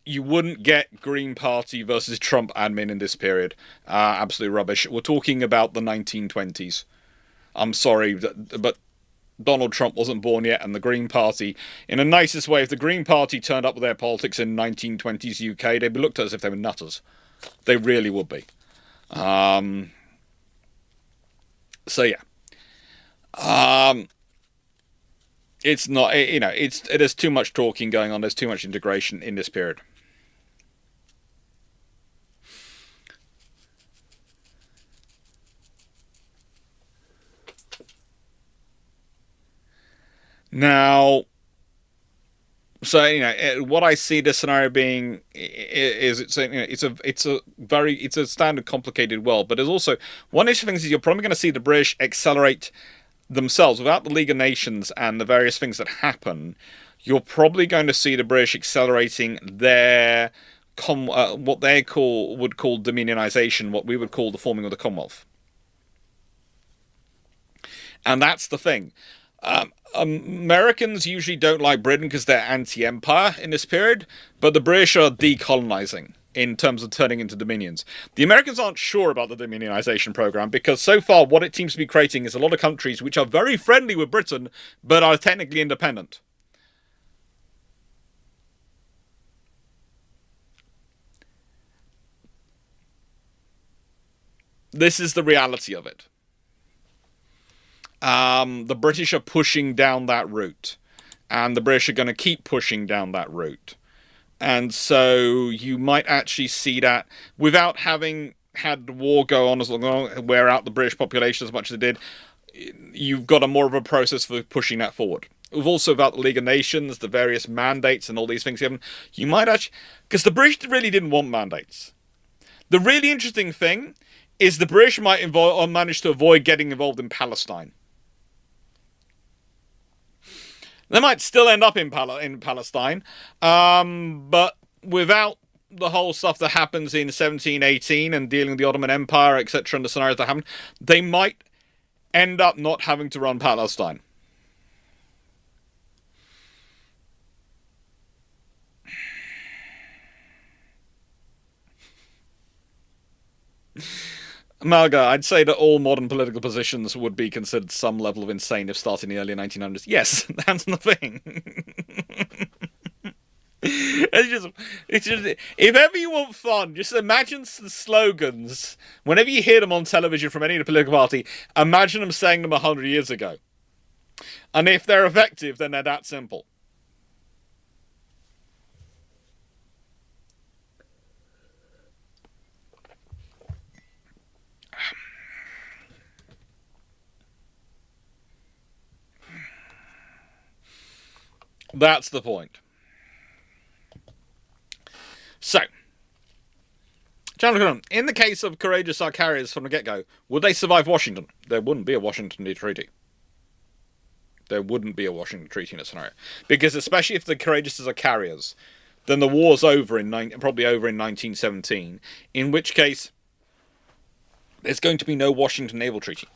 You wouldn't get Green Party versus Trump admin in this period. Absolute rubbish. We're talking about the 1920s. I'm sorry, but Donald Trump wasn't born yet, and the Green Party, in the nicest way, if the Green Party turned up with their politics in 1920s UK, they'd be looked at as if they were nutters. They really would be. So yeah. It's not, there's too much talking going on. There's too much integration in this period. Now, so what I see this scenario being is it's a standard complicated world, but there's also one issue. Things is you're probably going to see the British accelerate themselves without the League of Nations and the various things that happen. You're probably going to see the British accelerating their what they would call dominionization, what we would call the forming of the Commonwealth. And that's the thing. Americans usually don't like Britain because they're anti-empire in this period, but the British are decolonizing in terms of turning into dominions. The Americans aren't sure about the dominionization program because so far what it seems to be creating is a lot of countries which are very friendly with Britain but are technically independent. This is the reality of it. The British are pushing down that route, and the British are going to keep pushing down that route. And so you might actually see that without having had the war go on as long, wear out the British population as much as it did, you've got a more of a process for pushing that forward. We've also about the League of Nations, the various mandates and all these things. You might actually, because the British really didn't want mandates. The really interesting thing is the British might manage to avoid getting involved in Palestine. They might still end up in Palestine, but without the whole stuff that happens in 1718 and dealing with the Ottoman Empire, etc., and the scenarios that happen, they might end up not having to run Palestine. Malga, I'd say that all modern political positions would be considered some level of insane if starting in the early 1900s. Yes, that's the thing. It's just, if ever you want fun, just imagine the slogans. Whenever you hear them on television from any political party, imagine them saying them 100 years ago. And if they're effective, then they're that simple. That's the point. So, in the case of courageous carriers from the get-go, would they survive Washington? There wouldn't be a Washington Treaty. There wouldn't be a Washington Treaty in a scenario. Because especially if the courageous are carriers, then the war's over probably over in 1917, in which case there's going to be no Washington Naval Treaty.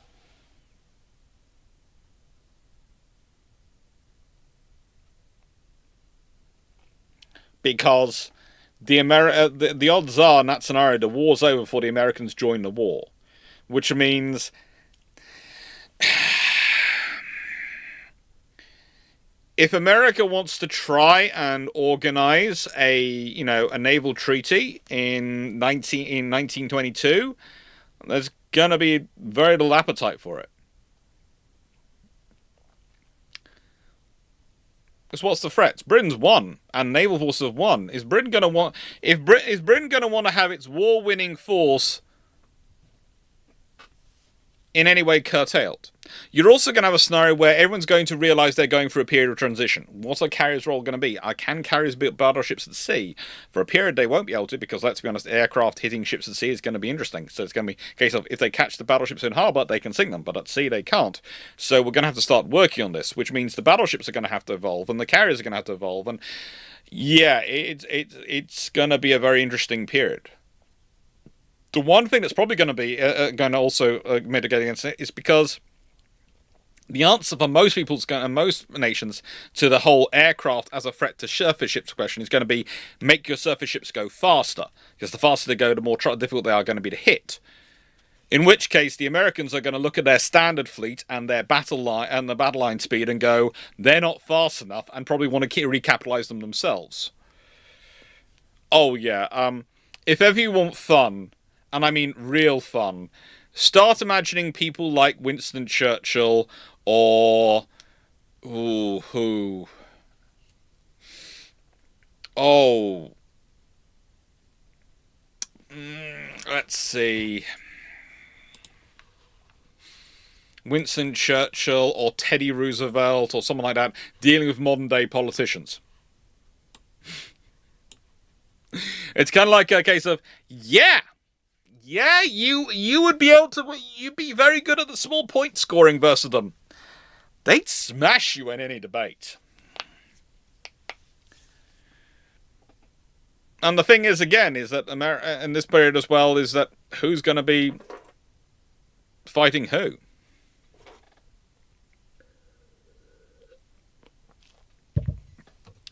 Because the odds are in that scenario the war's over before the Americans join the war, which means if America wants to try and organize a naval treaty in 1922, there's gonna be very little appetite for it. Because what's the threat? Britain's won, and naval forces have won. Is Britain going to want? Is Britain going to want to have its war-winning force in any way curtailed. You're also going to have a scenario where everyone's going to realise they're going through a period of transition. What's a carrier's role going to be? Can carriers build battleships at sea? For a period, they won't be able to, because, let's be honest, aircraft hitting ships at sea is going to be interesting. So it's going to be a case of, if they catch the battleships in harbour, they can sink them, but at sea they can't. So we're going to have to start working on this, which means the battleships are going to have to evolve, and the carriers are going to have to evolve, and yeah, it's going to be a very interesting period. The one thing that's probably going to be going to also mitigate against it is because the answer for most people's and most nations to the whole aircraft as a threat to surface ships question is going to be make your surface ships go faster, because the faster they go, the more difficult they are going to be to hit. In which case, the Americans are going to look at their standard fleet and their battle line and the battle line speed and go, they're not fast enough, and probably want to recapitalize them themselves. Oh yeah, if ever you want fun, and I mean real fun, start imagining people like Winston Churchill or let's see, Winston Churchill or Teddy Roosevelt or someone like that dealing with modern day politicians. It's kind of like a case of, yeah, you would be able to, you'd be very good at the small point scoring versus them. They'd smash you in any debate. And the thing is, again, is that in this period as well, is that who's going to be fighting who?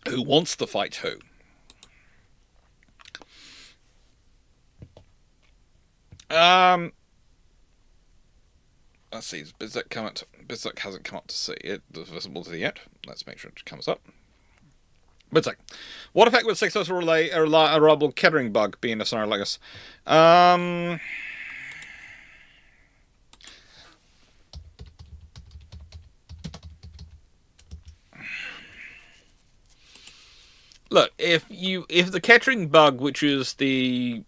Who wants to fight who? Let's see, Bizek hasn't come up to see it, the visibility yet. Let's make sure it comes up. Bizek, what effect would successful relay a reliable Kettering bug be in a scenario like this? Look, if the Kettering bug, which is the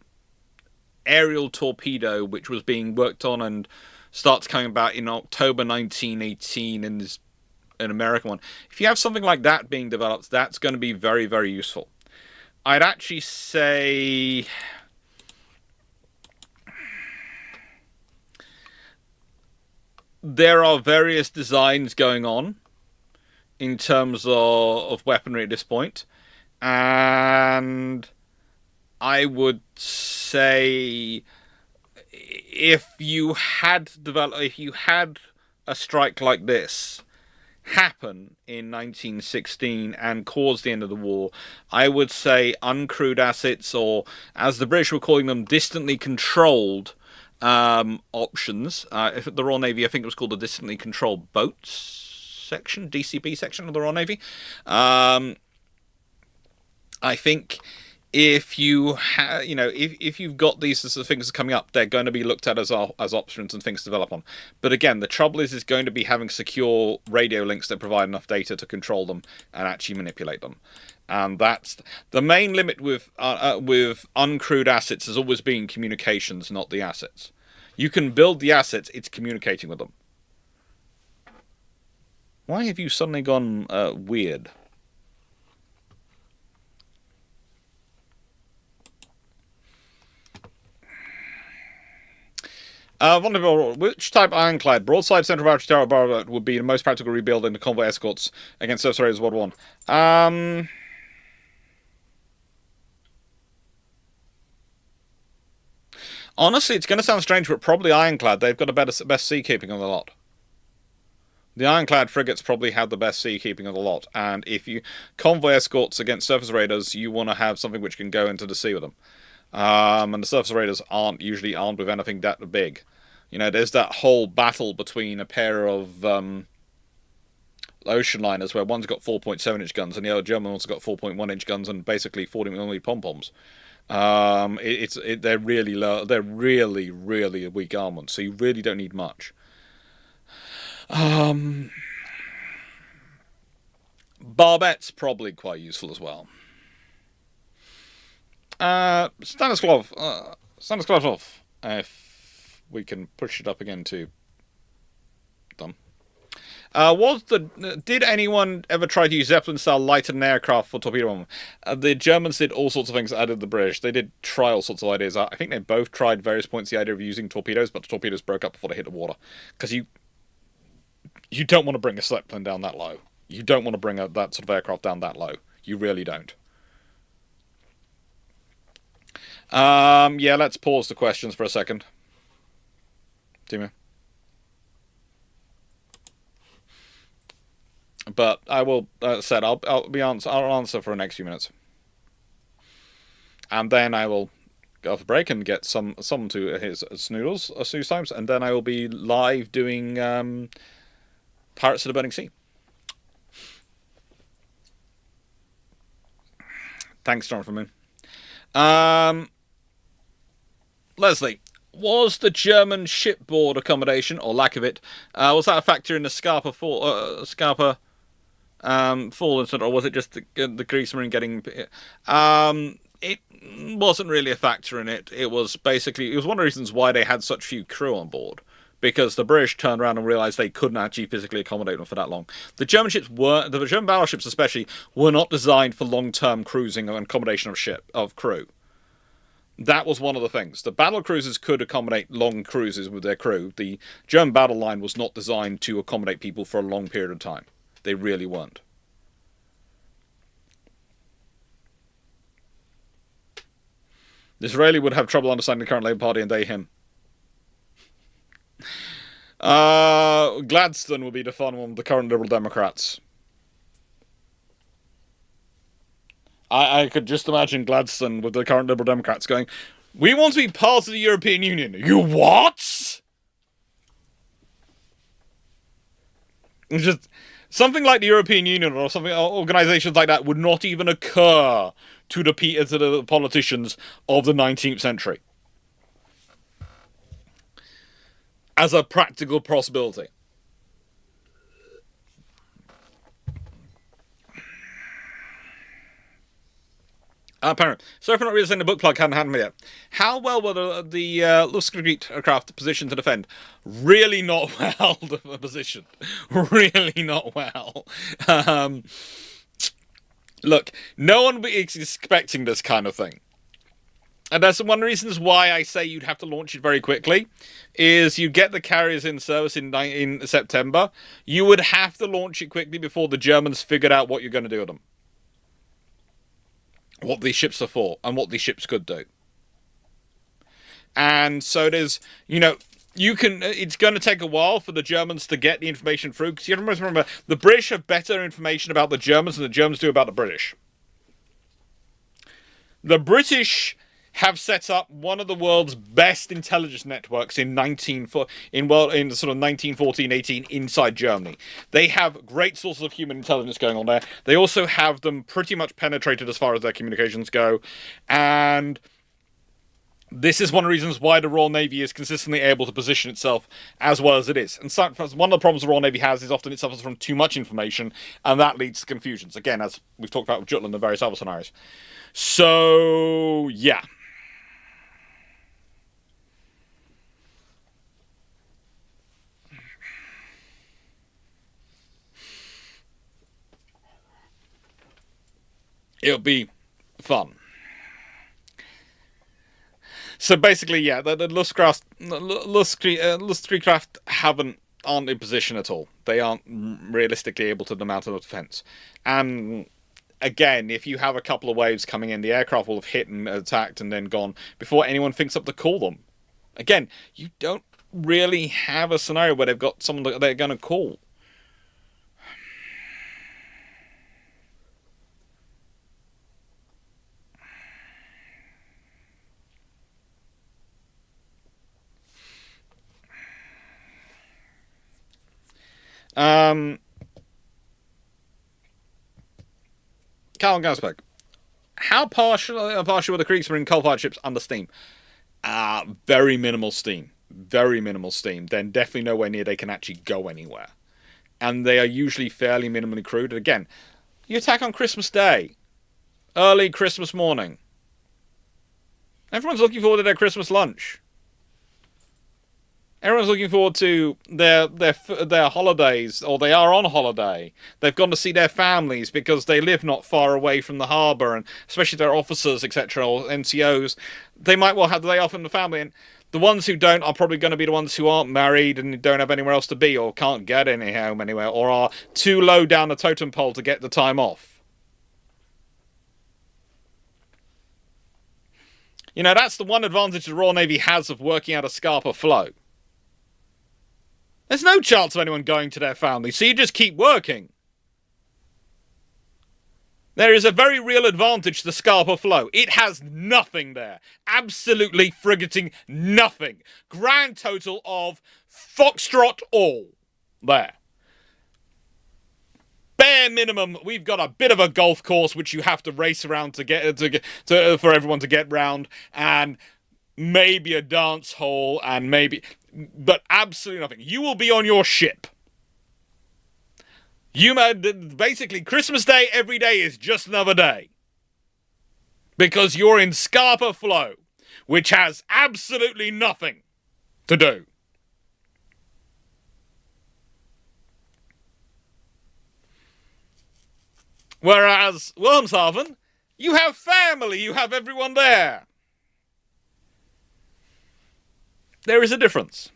aerial torpedo which was being worked on and starts coming about in October 1918 in an American one, if you have something like that being developed, that's going to be very, very useful. I'd actually say there are various designs going on in terms of weaponry at this point, and I would say if you had a strike like this happen in 1916 and cause the end of the war, I would say uncrewed assets, or as the British were calling them, distantly controlled options. If the Royal Navy, I think it was called the distantly controlled boats section, DCB section of the Royal Navy. I think if you if you've got these sorts of things coming up, they're going to be looked at as options and things to develop on. But again, the trouble is going to be having secure radio links that provide enough data to control them and actually manipulate them. And that's the main limit with uncrewed assets, has always been communications, not the assets. You can build the assets, it's communicating with them. Why have you suddenly gone weird? Which type ironclad, broadside, central battery, tower, bar would be the most practical rebuild in the convoy escorts against surface raiders of World War I? Honestly, it's going to sound strange, but probably ironclad. They've got the best sea keeping of the lot. The ironclad frigates probably have the best sea keeping of the lot, and if you convoy escorts against surface raiders, you want to have something which can go into the sea with them. And the surface raiders aren't usually armed with anything that big. You know, there's that whole battle between a pair of ocean liners where one's got 4.7-inch guns and the other German one's got 4.1-inch guns and basically 40mm pom-poms. They're really low. They're really, really weak armament, so you really don't need much. Barbettes probably quite useful as well. Stanislav, if we can push it up again to done. Did anyone ever try to use Zeppelin-style lightened aircraft for torpedo bombing? The Germans did all sorts of things, added the British. They did try all sorts of ideas. I think they both tried various points the idea of using torpedoes, but the torpedoes broke up before they hit the water. Because you don't want to bring a Zeppelin down that low. You don't want to bring that sort of aircraft down that low. You really don't. Yeah, let's pause the questions for a second. Timo. But I will said I'll answer for the next few minutes, and then I will go off a break and get some to his snooze times, and then I will be live doing Pirates of the Burning Sea. Thanks, Jonathan Moon. Leslie, was the German shipboard accommodation, or lack of it, was that a factor in the Scarpa fall incident, or was it just the Kriegsmarine getting... it wasn't really a factor in it. It was one of the reasons why they had such few crew on board, because the British turned around and realised they couldn't actually physically accommodate them for that long. The German battleships especially, were not designed for long-term cruising and accommodation of crew. That was one of the things. The battle cruisers could accommodate long cruises with their crew. The German battle line was not designed to accommodate people for a long period of time. They really weren't. Disraeli would have trouble understanding the current Labour Party and they him. Gladstone would be the fun one with the current Liberal Democrats. I could just imagine Gladstone with the current Liberal Democrats going, "We want to be part of the European Union." You what? It's just something like the European Union or something, organisations like that would not even occur to the politicians of the 19th century as a practical possibility. Apparently. Sorry for not reading the book plug, hadn't had me yet. How well were the Luftskrieg aircraft positioned to defend? Really not well positioned. Really not well. Look, no one is expecting this kind of thing. And that's one of the reasons why I say you'd have to launch it very quickly, is you get the carriers in service in September. You would have to launch it quickly before the Germans figured out what you're going to do with them. What these ships are for, and what these ships could do. And so there's, it's going to take a while for the Germans to get the information through, because you have to remember, the British have better information about the Germans than the Germans do about the British. The British have set up one of the world's best intelligence networks in sort of 1914-18 inside Germany. They have great sources of human intelligence going on there. They also have them pretty much penetrated as far as their communications go. And this is one of the reasons why the Royal Navy is consistently able to position itself as well as it is. And so, one of the problems the Royal Navy has is often it suffers from too much information, and that leads to confusions. Again, as we've talked about with Jutland and various other scenarios. So, yeah. It'll be fun. So basically, yeah, the Lustcraft aren't in position at all. They aren't realistically able to mount a defense. And again, if you have a couple of waves coming in, the aircraft will have hit and attacked and then gone before anyone thinks up to call them. Again, you don't really have a scenario where they've got someone that they're going to call. Carl Gasberg. How partial were the Kriegsmarine coal-fired ships under steam? Very minimal steam. Very minimal steam. Then definitely nowhere near they can actually go anywhere. And they are usually fairly minimally crewed. Again, you attack on Christmas Day. Early Christmas morning. Everyone's looking forward to their Christmas lunch. Everyone's looking forward to their holidays, or they are on holiday. They've gone to see their families because they live not far away from the harbour, and especially their officers, etc., or NCOs, they might well have the day off in the family. And the ones who don't are probably going to be the ones who aren't married and don't have anywhere else to be, or can't get any home anywhere, or are too low down the totem pole to get the time off. You know, that's the one advantage the Royal Navy has of working out a Scarpa flow. There's no chance of anyone going to their family, so you just keep working. There is a very real advantage to the Scarpa flow. It has nothing there. Absolutely frigating nothing. Grand total of Foxtrot all there. Bare minimum, we've got a bit of a golf course which you have to race around for everyone to get round, and maybe a dance hall, and but absolutely nothing. You will be on your ship. Basically, Christmas Day every day is just another day. Because you're in Scarpa Flow, which has absolutely nothing to do. Whereas Wilhelmshaven, you have family, you have everyone there. There is a difference.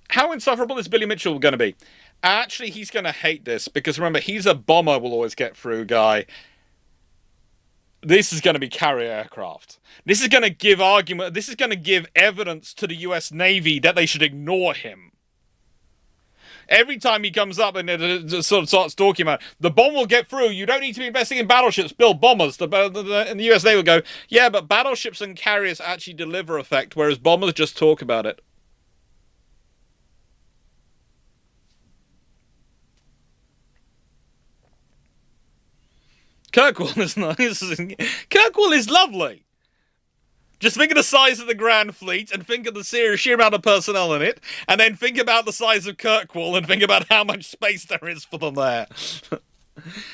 How insufferable is Billy Mitchell going to be? Actually, he's going to hate this, because remember, he's a bomber will always get through guy. This is going to be carrier aircraft. This is going to give argument. This is going to give evidence to the US Navy that they should ignore him. Every time he comes up and sort of starts talking about the bomb will get through, you don't need to be investing in battleships, build bombers. And the US Navy will go, yeah, but battleships and carriers actually deliver effect, whereas bombers just talk about it. Kirkwall is nice. Kirkwall is lovely. Just think of the size of the Grand Fleet, and think of the sheer amount of personnel in it, and then think about the size of Kirkwall, and think about how much space there is for them there.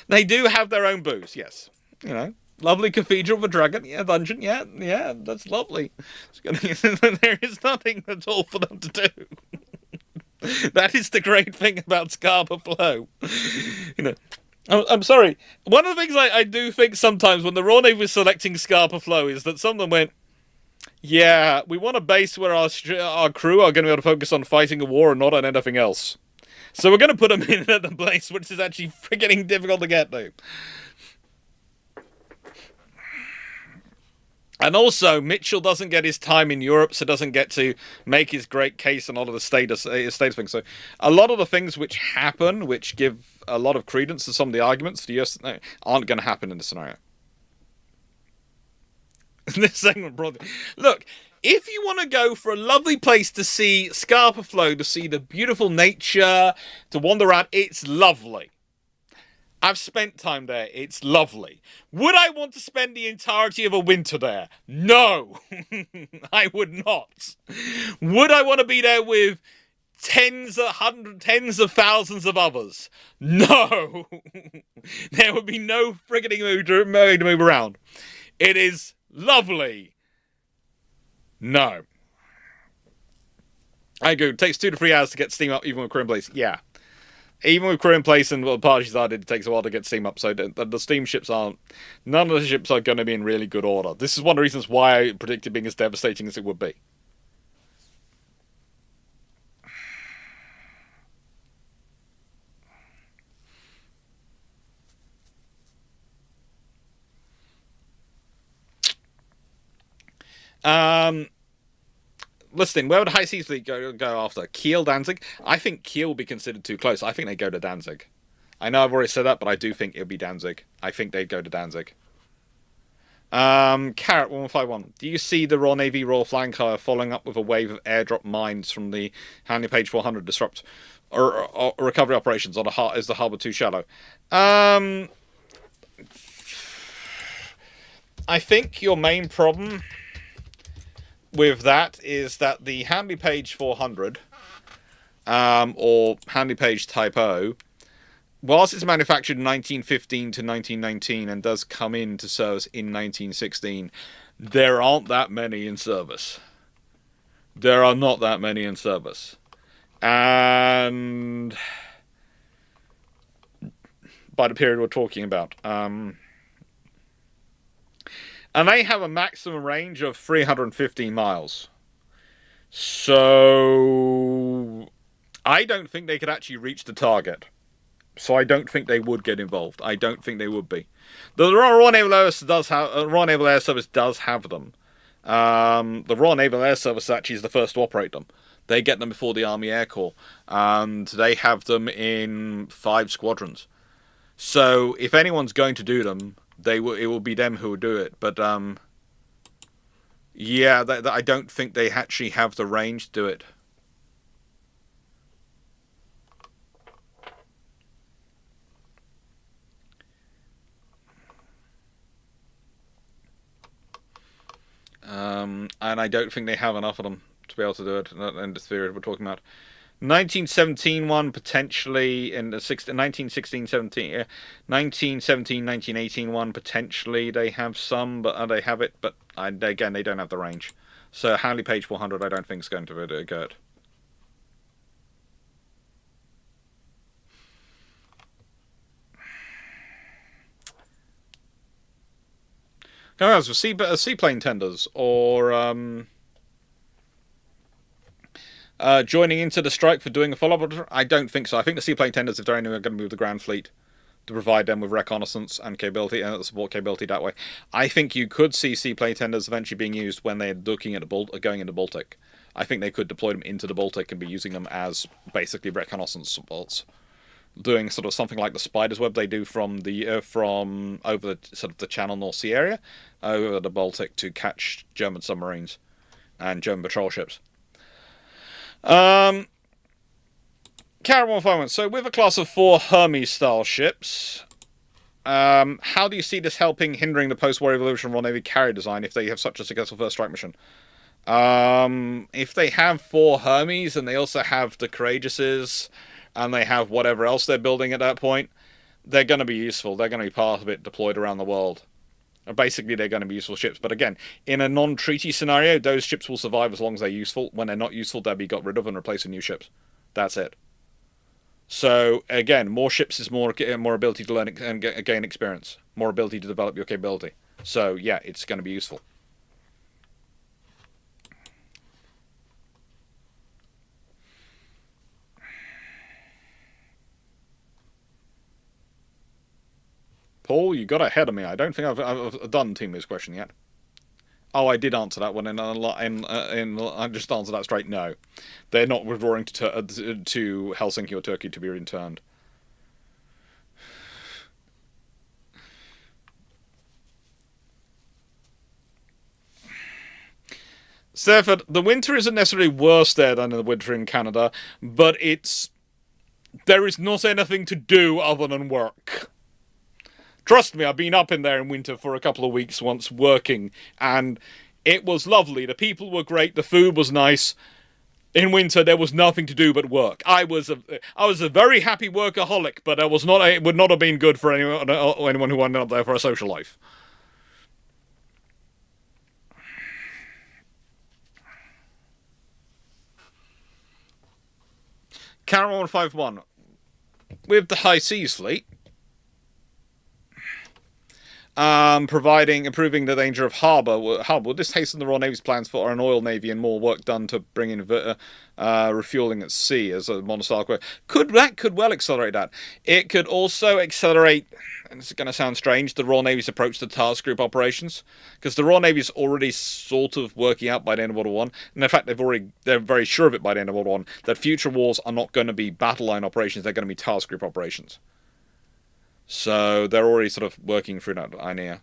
They do have their own booze, yes. You know, lovely cathedral of a dragon, yeah, dungeon, yeah, that's lovely. There is nothing at all for them to do. That is the great thing about Scarpa Flow. You know. I'm sorry. One of the things I do think sometimes when the Royal Navy was selecting Scarpa Flow is that some of them went, yeah, we want a base where our crew are going to be able to focus on fighting a war and not on anything else. So we're going to put them in at the place which is actually freaking difficult to get to. And also, Mitchell doesn't get his time in Europe, so doesn't get to make his great case on all of the status things. So a lot of the things which happen, which give a lot of credence to some of the arguments, the US aren't going to happen in this scenario. This segment, probably. Look, if you want to go for a lovely place to see Scarpa Flow, to see the beautiful nature, to wander around, it's lovely. I've spent time there. It's lovely. Would I want to spend the entirety of a winter there? No, I would not. Would I want to be there with tens of thousands of others? No. There would be no frigging way to move around. It is lovely. No. I agree. It takes 2 to 3 hours to get steam up, even with crew in place. Yeah. Even with crew in place and what the parties are, it takes a while to get steam up. So the steam ships aren't... None of the ships are going to be in really good order. This is one of the reasons why I predicted being as devastating as it would be. Listen, where would High Seas Fleet go after? Kiel, Danzig? I think Kiel will be considered too close. I think they go to Danzig. I know I've already said that, but I do think it'll be Danzig. I think they'd go to Danzig. Carrot 1151. Do you see the Royal Navy Royal Flying Car following up with a wave of airdrop mines from the Handley Page 400 disrupt or recovery operations? Or is the harbour too shallow? I think your main problem with that is that the Handley Page 400 or Handley Page Type O, whilst it's manufactured in 1915 to 1919 and does come into service in 1916, There aren't that many in service. There are not that many in service. And by the period we're talking about. And they have a maximum range of 315 miles. So I don't think they could actually reach the target. So I don't think they would get involved. I don't think they would be. The Royal Naval Air Service does have them. The Royal Naval Air Service actually is the first to operate them. They get them before the Army Air Corps, and they have them in 5 squadrons. So if anyone's going to do them, it will be them who will do it. But yeah, I don't think they actually have the range to do it. And I don't think they have enough of them to be able to do it in this period we're talking about. 1917 one, potentially, in the 1916, 17, 1917, 1918 one, potentially they have some, but they have it, but again, they don't have the range. So Handley Page 400, I don't think is going to go it. Guys, for seaplane tenders, or joining into the strike for doing a follow-up, I don't think so. I think the seaplane tenders, if they're anywhere going to move the ground fleet, to provide them with reconnaissance and capability and support capability that way. I think you could see seaplane tenders eventually being used when they're looking at going into the Baltic. I think they could deploy them into the Baltic and be using them as basically reconnaissance supports, doing sort of something like the spider's web they do from over the sort of the Channel North Sea area over the Baltic to catch German submarines and German patrol ships. Carry on forward. So with a class of 4 Hermes-style ships, how do you see this hindering the post-war evolution of Royal Navy carrier design if they have such a successful first strike mission? If they have 4 Hermes and they also have the Courageouses and they have whatever else they're building at that point, they're going to be useful. They're going to be part of it deployed around the world. Basically, they're going to be useful ships. But again, in a non-treaty scenario, those ships will survive as long as they're useful. When they're not useful, they'll be got rid of and replaced with new ships. That's it. So, again, more ships is more ability to learn and gain experience. More ability to develop your capability. So, yeah, it's going to be useful. Paul, you got ahead of me. I don't think I've done Team News question yet. Oh, I did answer that one. I just answered that straight. No, they're not withdrawing to Helsinki or Turkey to be returned. Stafford, the winter isn't necessarily worse there than the winter in Canada, but there is not anything to do other than work. Trust me, I've been up in there in winter for a couple of weeks once working, and it was lovely. The people were great, the food was nice. In winter, there was nothing to do but work. I was a very happy workaholic, but it would not have been good for anyone who went up there for a social life. Carol 151. With the High Seas Fleet, improving the danger of harbour. Would this hasten the Royal Navy's plans for an oil navy and more work done to bring in refueling at sea as a monostyle quote? Could well accelerate that. It could also accelerate, and this is going to sound strange, the Royal Navy's approach to task group operations, because the Royal Navy's already sort of working out by the end of World War I, and in fact they're very sure of it by the end of World War I, that future wars are not going to be battle line operations, they're going to be task group operations. So they're already sort of working through that idea.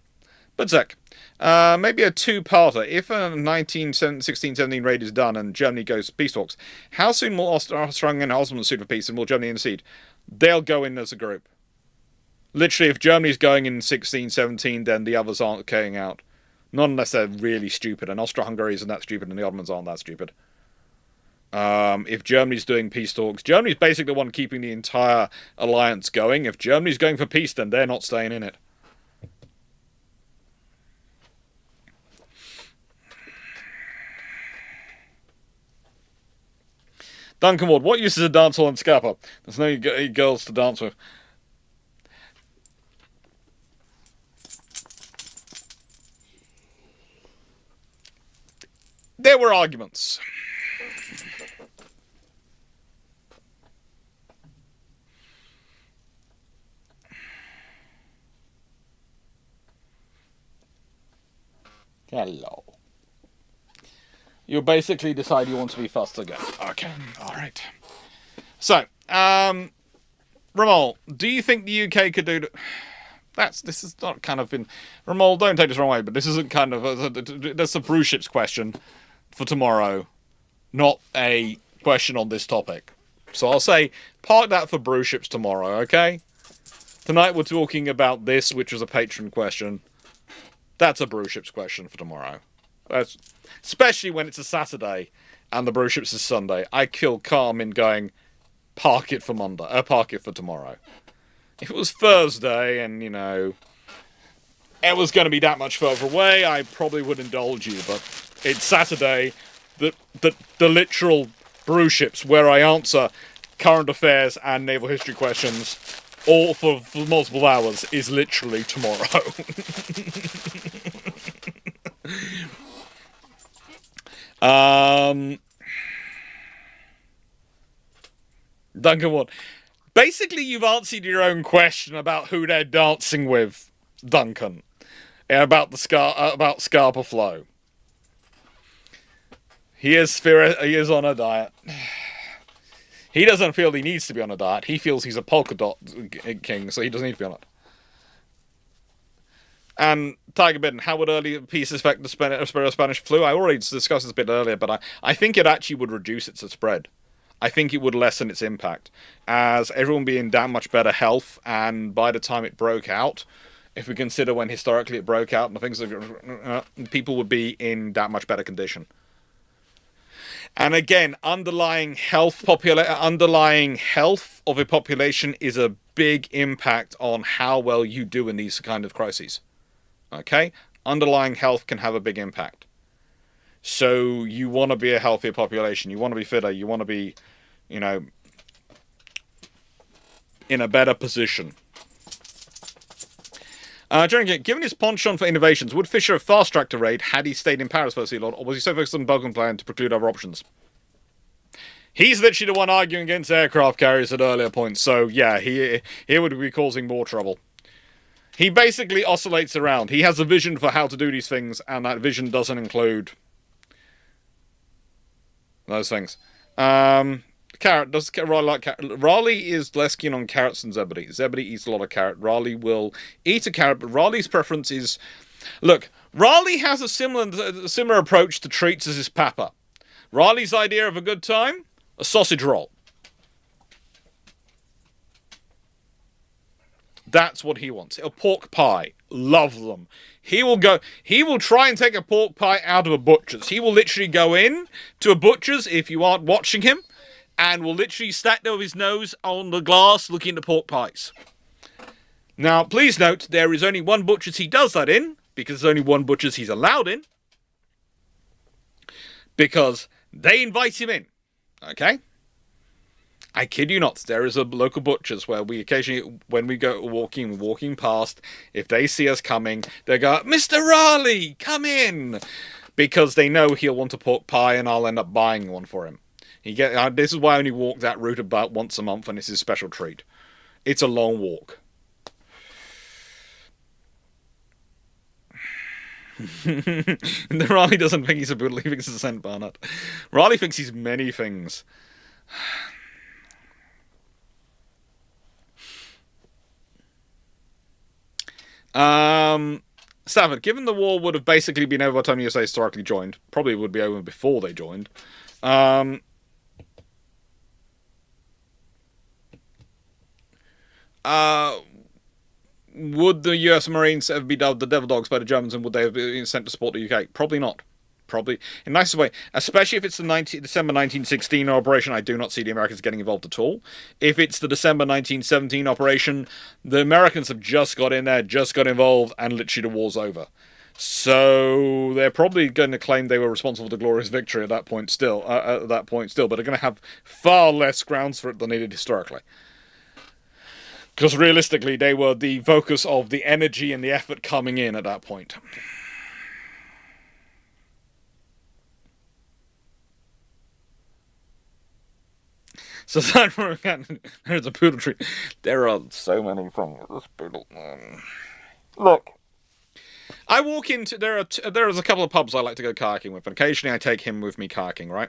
But Zek, maybe a two-parter. If a 1916-17 raid is done and Germany goes to peace talks, how soon will Austria and Osman sue for peace and will Germany intercede? They'll go in as a group. Literally, if Germany's going in 16-17, then the others aren't carrying out. Not unless they're really stupid, and Austria-Hungary isn't that stupid and the Ottomans aren't that stupid. If Germany's doing peace talks, Germany's basically the one keeping the entire alliance going. If Germany's going for peace, then they're not staying in it. Duncan Ward, what use is a dance hall in Scapa? There's no girls to dance with. There were arguments. Hello. You basically decide you want to be fast again. Okay, alright. So, Ramol, do you think the UK could do... This is not kind of in... Ramol, don't take this the wrong way, but this isn't kind of... That's a cruise ships question for tomorrow, not a question on this topic. So I'll say, park that for brew ships tomorrow, okay? Tonight we're talking about this, which was a Patron question. That's a brew ships question for tomorrow. That's, especially when it's a Saturday and the brew ships is Sunday. I kill calm in going, park it for Monday, park it for tomorrow. If it was Thursday and, you know, it was going to be that much further away, I probably would indulge you, but it's Saturday, the literal brew ships where I answer current affairs and naval history questions all for multiple hours is literally tomorrow. Duncan Ward. Basically, you've answered your own question about who they're dancing with, Duncan. About about Scarpa Flow. He is on a diet. He doesn't feel he needs to be on a diet. He feels he's a polka dot king, so he doesn't need to be on it. And Tiger Bidden, how would early peace affect the Spanish flu? I already discussed this a bit earlier, but I think it actually would reduce its spread. I think it would lessen its impact, as everyone would be in that much better health, and by the time it broke out, if we consider when historically it broke out, and things, people would be in that much better condition. And again, underlying health of a population is a big impact on how well you do in these kind of crises. Okay? Underlying health can have a big impact. So you want to be a healthier population. You want to be fitter. You want to be, you know, in a better position. Given his penchant for innovations, would Fischer have fast-tracked a raid had he stayed in Paris for Sea Lord, or was he so focused on Balkan plan to preclude other options? He's literally the one arguing against aircraft carriers at earlier points, so yeah, he would be causing more trouble. He basically oscillates around. He has a vision for how to do these things, and that vision doesn't include those things. Carrot, does Raleigh like carrot? Raleigh is less keen on carrots than Zebedee. Zebedee eats a lot of carrot. Raleigh will eat a carrot, but Raleigh's preference is... Look, Raleigh has a similar approach to treats as his papa. Raleigh's idea of a good time? A sausage roll. That's what he wants. A pork pie. Love them. He will try and take a pork pie out of a butcher's. He will literally go in to a butcher's, if you aren't watching him, and will literally stack there with his nose on the glass looking at pork pies. Now, please note, there is only one butcher's he does that in, because there's only one butcher's he's allowed in, because they invite him in. Okay? I kid you not, there is a local butcher's where we occasionally, when we go walking past, if they see us coming, they go, "Mr. Raleigh, come in!" Because they know he'll want a pork pie and I'll end up buying one for him. This is why I only walk that route about once a month, and it's his special treat. It's a long walk. Raleigh doesn't think he's a Poodle, he thinks he's a St. Bernard. Raleigh thinks he's many things. Stafford, given the war would have basically been over by the time USA historically joined, probably would be over before they joined, would the US Marines ever be dubbed the Devil Dogs by the Germans, and would they have been sent to support the UK? Probably not. Probably. In the nicest way. Especially if it's the December 1916 operation, I do not see the Americans getting involved at all. If it's the December 1917 operation, the Americans have just got in there, just got involved, and literally the war's over. So they're probably going to claim they were responsible for the glorious victory at that point still, but they're going to have far less grounds for it than they did historically. Because realistically, they were the focus of the energy and the effort coming in at that point. So there's a poodle tree. There are so many things. This poodle. Look. I walk into there's a couple of pubs I like to go kayaking with, and occasionally I take him with me kayaking, right?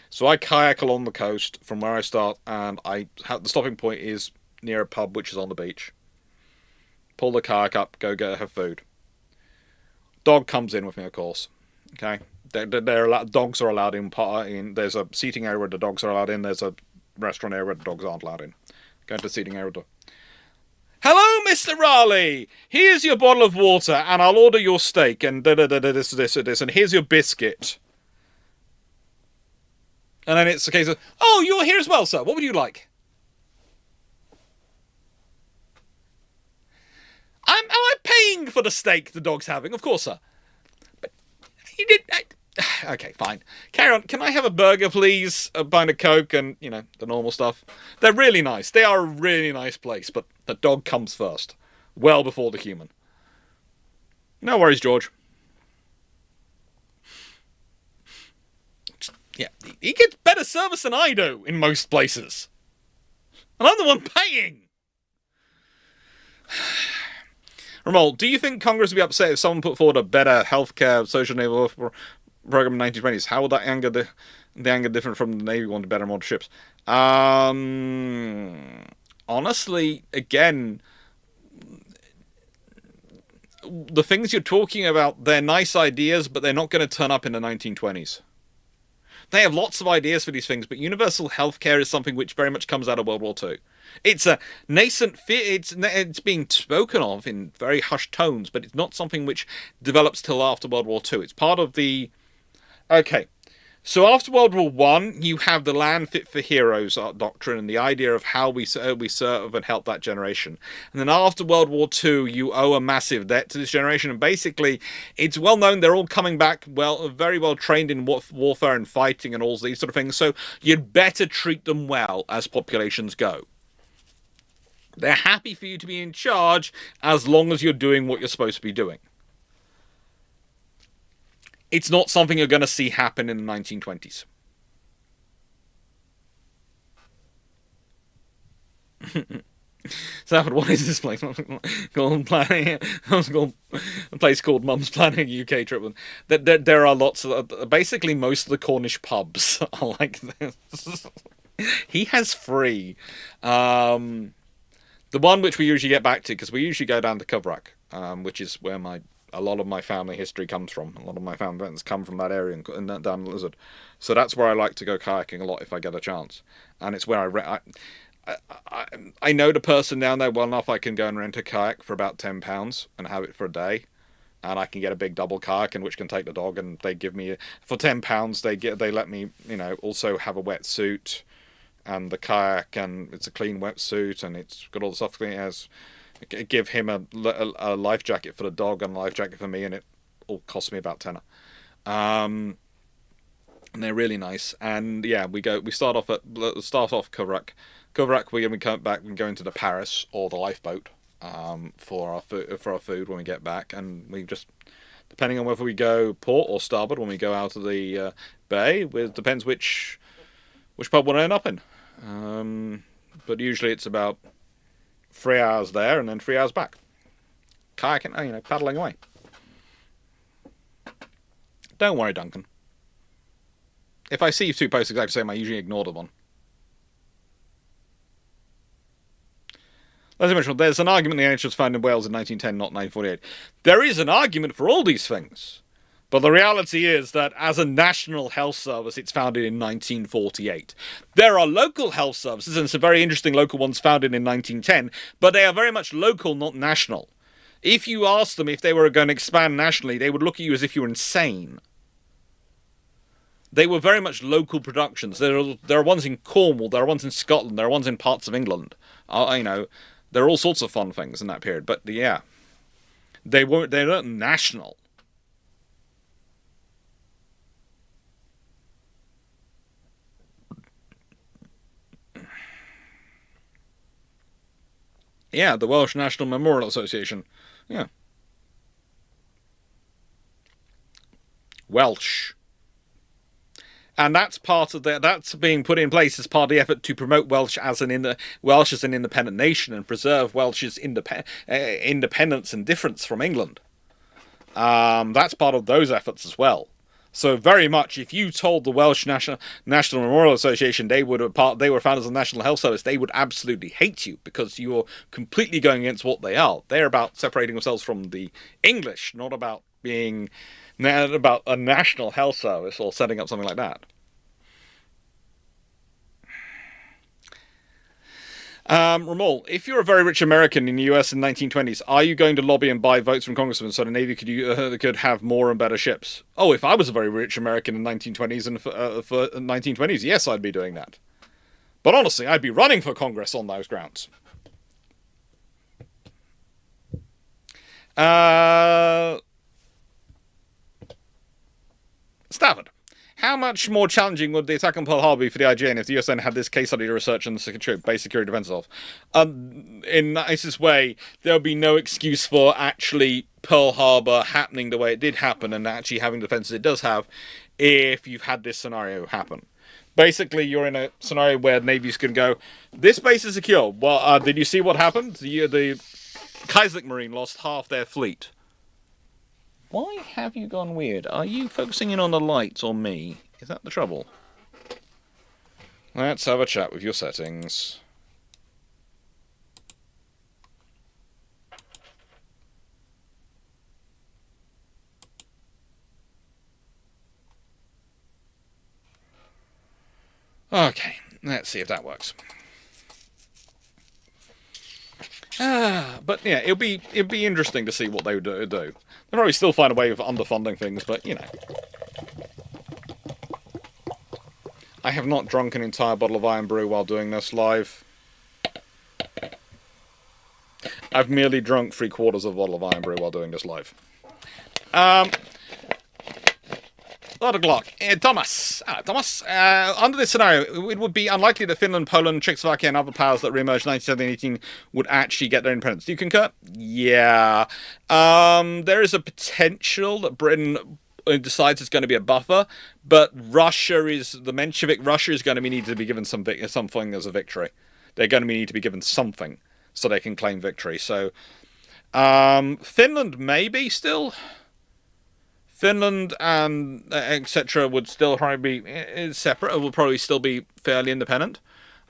So I kayak along the coast from where I start, and the stopping point is near a pub which is on the beach. Pull the kayak up, go have food. Dog comes in with me, of course. Okay, dogs are allowed in. There's a seating area where the dogs are allowed in. There's a restaurant area where the dogs aren't allowed in. Go to the seating area. Hello, Mr. Raleigh! Here's your bottle of water, and I'll order your steak, and this, and here's your biscuit. And then it's a case of, oh, you're here as well, sir. What would you like? Am I paying for the steak the dog's having? Of course, sir. But he did... Okay, fine. Carry on. Can I have a burger, please? A pint of Coke and, the normal stuff. They're really nice. They are a really nice place, but the dog comes first. Well before the human. No worries, George. Yeah, he gets better service than I do in most places. And I'm the one paying. Ramol, do you think Congress would be upset if someone put forward a better healthcare, social naval program in the 1920s? How would that anger the anger different from the Navy wanting better modern ships? Honestly, again, the things you're talking about, they're nice ideas, but they're not going to turn up in the 1920s. They have lots of ideas for these things, but universal healthcare is something which very much comes out of World War II. It's a nascent it's being spoken of in very hushed tones, but it's not something which develops till after World War II. It's part of the... Okay, so after World War I, you have the land fit for heroes doctrine and the idea of how we serve and help that generation. And then after World War II, you owe a massive debt to this generation. And basically, it's well known they're all coming back very well trained in warfare and fighting and all these sort of things. So you'd better treat them well as populations go. They're happy for you to be in charge as long as you're doing what you're supposed to be doing. It's not something you're going to see happen in the 1920s. So, what is this place? Planning. A place called Mum's Planning UK Trip. There are lots of... Basically, most of the Cornish pubs are like this. He has free. The one which we usually get back to, because we usually go down to Colaborative, which is where a lot of my family history comes from. A lot of my family events come from that area and down the Lizard. So that's where I like to go kayaking a lot if I get a chance. And it's where I know the person down there well enough I can go and rent a kayak for about £10 and have it for a day. And I can get a big double kayak in which can take the dog, and they give me... For £10 they let me, also have a wetsuit and the kayak, and it's a clean wetsuit, and it's got all the stuff it has. Give him a life jacket for the dog and a life jacket for me, and it all cost me about £10. And they're really nice. And yeah, we start off Colaborative. Colaborative, we're going to come back and go into the Paris or the lifeboat for our food when we get back, and we just, depending on whether we go port or starboard when we go out of the bay, it depends which pub we'll end up in. But usually it's about 3 hours there and then 3 hours back. Kayaking, paddling away. Don't worry, Duncan. If I see two posts exactly the same, I usually ignore the one. As I mentioned, there's an argument the NHS was founded in Wales in 1910, not 1948. There is an argument for all these things. But the reality is that as a national health service, it's founded in 1948. There are local health services, and some very interesting local ones founded in 1910, but they are very much local, not national. If you ask them if they were going to expand nationally, they would look at you as if you were insane. They were very much local productions. There are ones in Cornwall, there are ones in Scotland, there are ones in parts of England. There are all sorts of fun things in that period, but yeah. They're not national. Yeah, the Welsh National Memorial Association. Yeah. Welsh. And that's part of that's being put in place as part of the effort to promote Welsh as an independent nation and preserve Welsh's independence and difference from England. That's part of those efforts as well. So very much, if you told the Welsh National Memorial Association they were founded as the National Health Service, they would absolutely hate you because you're completely going against what they are. They're about separating themselves from the English, not about being about a national health service or setting up something like that. Ramal, if you're a very rich American in the US in the 1920s, are you going to lobby and buy votes from congressmen so the Navy could have more and better ships? Oh, if I was a very rich American in the 1920s and for 1920s, yes, I'd be doing that. But honestly, I'd be running for Congress on those grounds. Stafford. How much more challenging would the attack on Pearl Harbor be for the IGN if the US then had this case study to research and the base security defense of? In the nicest way, there'll be no excuse for actually Pearl Harbor happening the way it did happen and actually having the defenses it does have if you've had this scenario happen. Basically, you're in a scenario where the Navy's going to go, this base is secure. Well, did you see what happened? The Kriegsmarine lost half their fleet. Why have you gone weird? Are you focusing in on the lights or me? Is that the trouble? Let's have a chat with your settings. Okay, let's see if that works. But yeah, it'll be interesting to see what they would do. They'll probably still find a way of underfunding things, but you know. I have not drunk an entire bottle of Iron Brew while doing this live. I've merely drunk 3/4 of a bottle of Iron Brew while doing this live. Lord Clarke. Thomas. Thomas. Under this scenario, it would be unlikely that Finland, Poland, Czechoslovakia, and other powers that re-emerged in 1917 would actually get their independence. Do you concur? Yeah. There is a potential that Britain decides it's going to be a buffer, but Russia, the Menshevik Russia, is going to need to be given something as a victory. They're going to need to be given something so they can claim victory. So, Finland maybe still. Finland and etc. would still probably be separate. It will probably still be fairly independent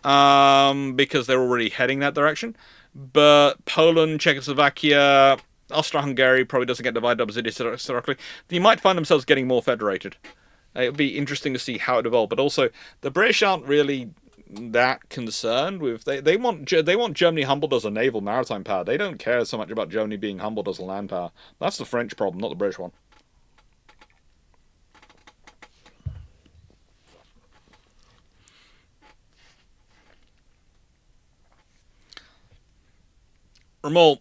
because they're already heading that direction. But Poland, Czechoslovakia, Austro-Hungary probably doesn't get divided up as it is historically. You might find themselves getting more federated. It would be interesting to see how it evolves. But also, the British aren't really that concerned with they want Germany humbled as a naval maritime power. They don't care so much about Germany being humbled as a land power. That's the French problem, not the British one. Ramal,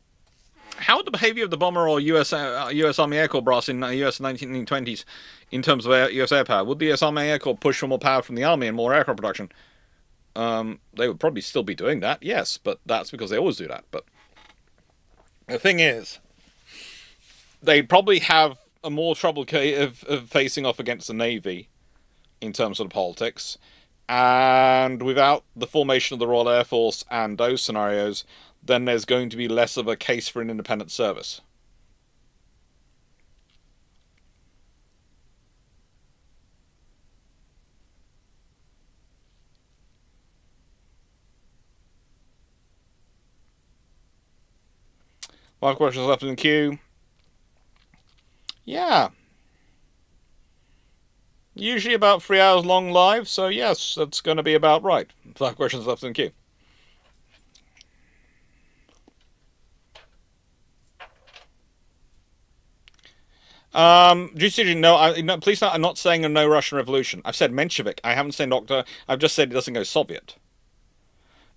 how would the behavior of the bomber or US Army Air Corps brass in the US 1920s in terms of US air power? Would the US Army Air Corps push for more power from the Army and more aircraft production? They would probably still be doing that, yes, but that's because they always do that. But the thing is, they'd probably have a more trouble of facing off against the Navy in terms of the politics. And without the formation of the Royal Air Force and those scenarios, then there's going to be less of a case for an independent service. Five questions left in the queue. Yeah. Usually about 3 hours long live, so yes, that's going to be about right. 5 questions left in the queue. No, please not. I'm not saying a no Russian revolution. I've said Menshevik. I haven't said October. I've just said it doesn't go Soviet.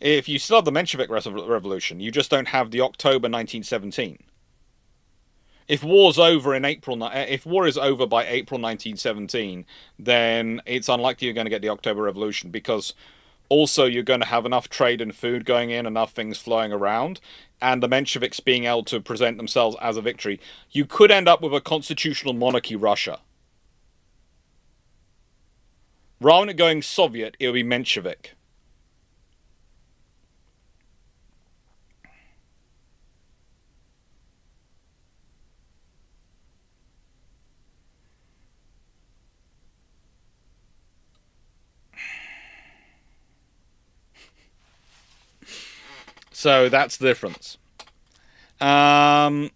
If you still have the Menshevik revolution, you just don't have the October 1917. If war's over in April, if war is over by April 1917, then it's unlikely you're going to get the October Revolution, because also you're going to have enough trade and food going in, enough things flowing around, and the Mensheviks being able to present themselves as a victory. You could end up with a constitutional monarchy Russia. Rather than it going Soviet, it would be Menshevik. So that's the difference. Yeah,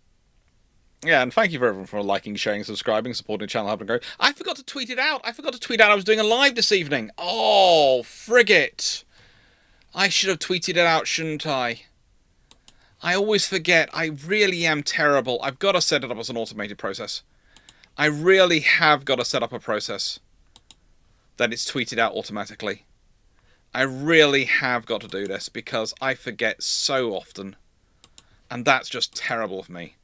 and thank you for everyone for liking, sharing, subscribing, supporting the channel, helping grow. I forgot to tweet it out. I was doing a live this evening. Oh, frigate. I should have tweeted it out, shouldn't I? I always forget. I really am terrible. I've got to set it up as an automated process. I really have got to set up a process that it's tweeted out automatically. I really have got to do this, because I forget so often. And that's just terrible of me.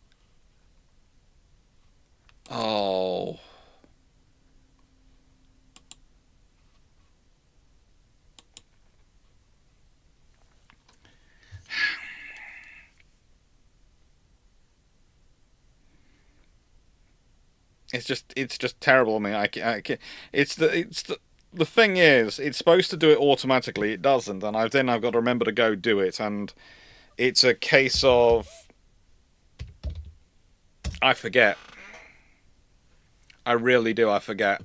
Oh. It's just terrible. I mean, the thing is, it's supposed to do it automatically. It doesn't, and I've got to remember to go do it, and it's a case of I forget. I really do. I forget.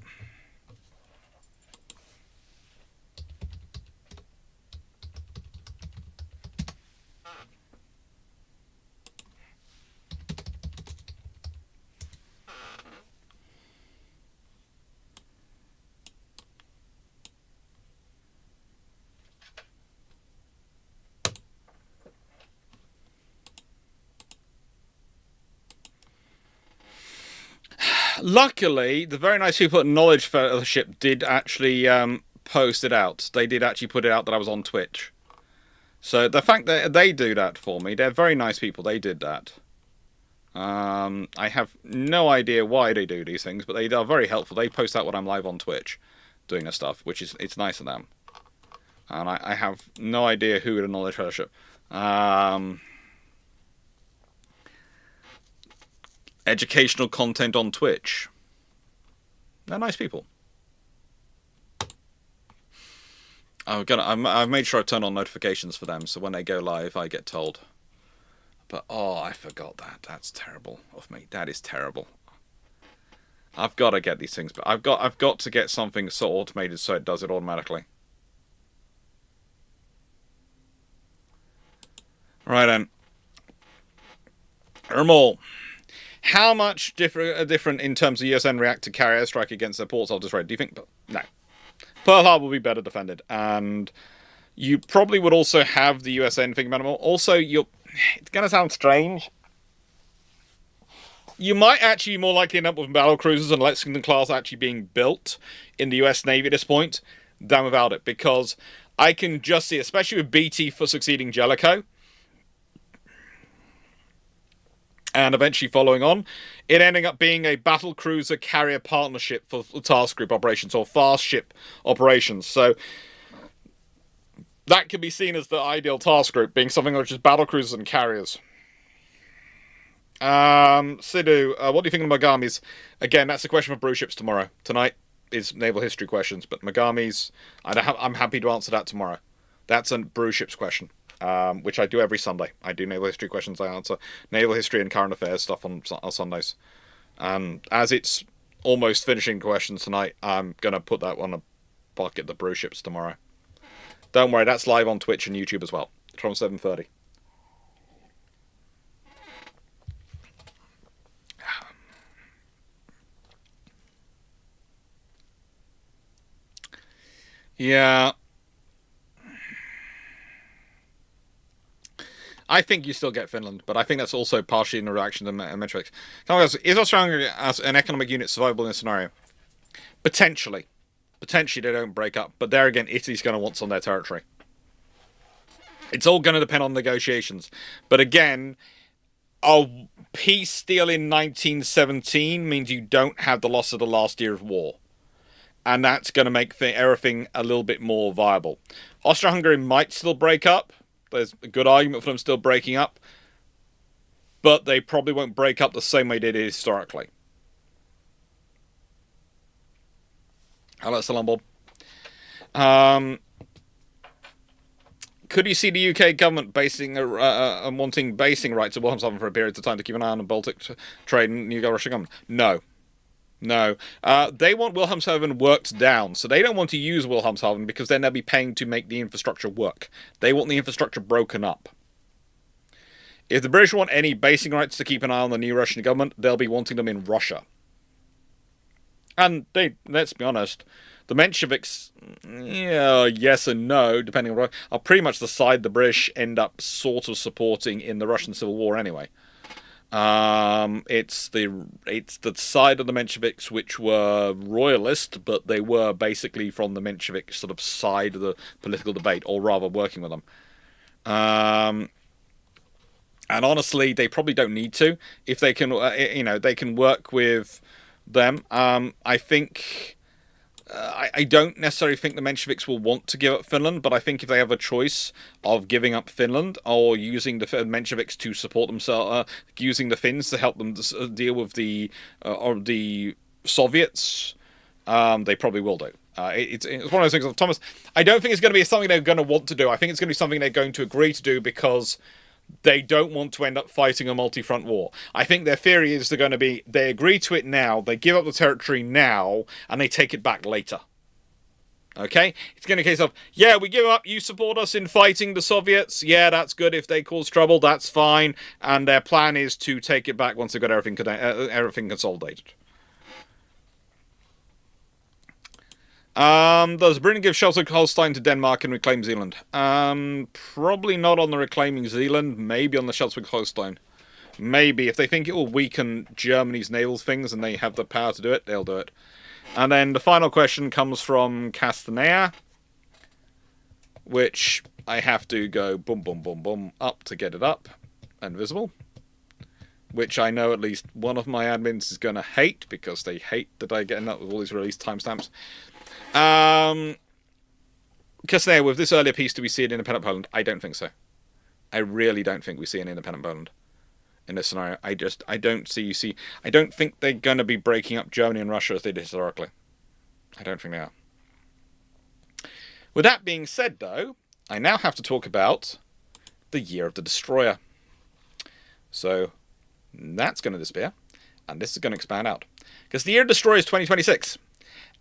Luckily, the very nice people at Knowledge Fellowship did actually post it out. They did actually put it out that I was on Twitch. So the fact that they do that for me, they're very nice people. They did that. I have no idea why they do these things, but they are very helpful. They post out when I'm live on Twitch doing this stuff, which is, it's nice of them. And I have no idea who at Knowledge Fellowship. Educational content on Twitch. They're nice people. I've made sure I turn on notifications for them, so when they go live, I get told. But oh, I forgot that. That's terrible of me. That is terrible. I've got to get these things, but I've got to get something so automated so it does it automatically. Right then. Ermol. How much different in terms of USN react to carry airstrike against their ports I've destroyed? Do you think? No. Pearl Harbor will be better defended, and you probably would also have the USN thing minimal. Also, it's going to sound strange. You might actually be more likely to end up with battle cruisers and Lexington class actually being built in the US Navy at this point than without it, because I can just see, especially with BT for succeeding Jellicoe, and eventually following on, it ending up being a battle cruiser carrier partnership for task group operations or fast ship operations. So that can be seen as the ideal task group, being something which is battle cruisers and carriers. Sidhu, what do you think of Megami's? Again, that's a question for brew ships tomorrow. Tonight is naval history questions, but Megami's, I'm happy to answer that tomorrow. That's a brew ships question. Which I do every Sunday. I do naval history questions. I answer naval history and current affairs stuff on Sundays. As it's almost finishing questions tonight, I'm going to put that on a bucket, the brew ships tomorrow. Don't worry, that's live on Twitch and YouTube as well. From 7:30. Yeah. I think you still get Finland, but I think that's also partially in a reaction to metrics. Is Australia as an economic unit survivable in this scenario? Potentially. Potentially they don't break up, but there again, Italy's going to want some of their territory. It's all going to depend on negotiations. But again, a peace deal in 1917 means you don't have the loss of the last year of war. And that's going to make everything a little bit more viable. Austria-Hungary might still break up. There's a good argument for them still breaking up. But they probably won't break up the same way they did historically. Hello, Salambol. Could you see the UK government wanting basing rights at Wilhelmshaven for a period of time to keep an eye on the Baltic trade and new Russian government? No. No. They want Wilhelmshaven worked down, so they don't want to use Wilhelmshaven because then they'll be paying to make the infrastructure work. They want the infrastructure broken up. If the British want any basing rights to keep an eye on the new Russian government, they'll be wanting them in Russia. And let's be honest, the Mensheviks, yeah, yes and no, depending on what, are pretty much the side the British end up sort of supporting in the Russian Civil War anyway. It's the side of the Mensheviks which were royalist, but they were basically from the Menshevik sort of side of the political debate, or rather working with them. And honestly, they probably don't need to if they can, they can work with them. I think. I don't necessarily think the Mensheviks will want to give up Finland, but I think if they have a choice of giving up Finland or using the Mensheviks to support themselves, using the Finns to help them deal with the Soviets, they probably will do. It's one of those things, Thomas. I don't think it's going to be something they're going to want to do. I think it's going to be something they're going to agree to do because they don't want to end up fighting a multi-front war. I think their theory is they agree to it now, they give up the territory now, and they take it back later. Okay? It's going to be a case of, yeah, we give up, you support us in fighting the Soviets, yeah, that's good, if they cause trouble, that's fine, and their plan is to take it back once they've got everything consolidated. Does Britain give Schleswig-Holstein to Denmark and reclaim Zealand? Probably not on the reclaiming Zealand, maybe on the Schleswig-Holstein. Maybe. If they think it will weaken Germany's naval things and they have the power to do it, they'll do it. And then the final question comes from Castanea, which I have to go boom, boom, boom, boom, up to get it up and visible. Which I know at least one of my admins is going to hate, because they hate that I get up with all these release timestamps. Because there, with this earlier piece, do we see an independent Poland? I don't think so. I really don't think we see an independent Poland in this scenario. I don't think they're going to be breaking up Germany and Russia as they did historically. I don't think they are. With that being said, though, I now have to talk about the year of the destroyer. So that's going to disappear, and this is going to expand out. Because the year of the destroyer is 2026.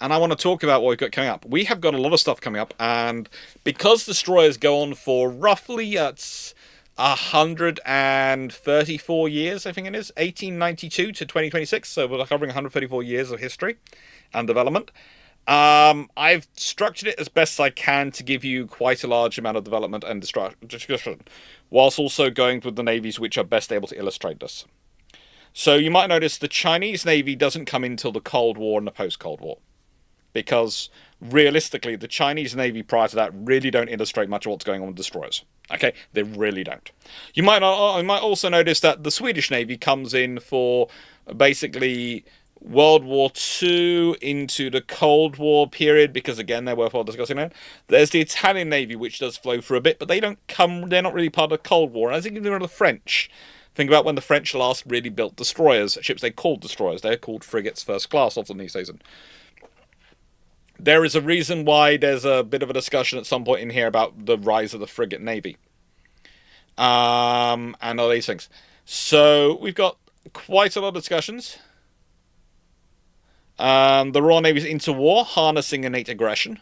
And I want to talk about what we've got coming up. We have got a lot of stuff coming up, and because destroyers go on for roughly 134 years, I think it is, 1892 to 2026, so we're covering 134 years of history and development. I've structured it as best I can to give you quite a large amount of development and discussion, whilst also going with the navies which are best able to illustrate this. So you might notice the Chinese Navy doesn't come in until the Cold War and the post-Cold War. Because, realistically, the Chinese Navy prior to that really don't illustrate much of what's going on with destroyers. Okay? They really don't. You might also notice that the Swedish Navy comes in for, basically, World War II into the Cold War period, because, again, they're worthwhile discussing that. There's the Italian Navy, which does flow for a bit, but they're not really part of the Cold War. And I think they're the French. Think about when the French last really built destroyers, ships they called destroyers. They're called frigates first class, often these days. There is a reason why there's a bit of a discussion at some point in here about the rise of the frigate navy. And all these things. So we've got quite a lot of discussions. The Royal Navy's interwar, harnessing innate aggression.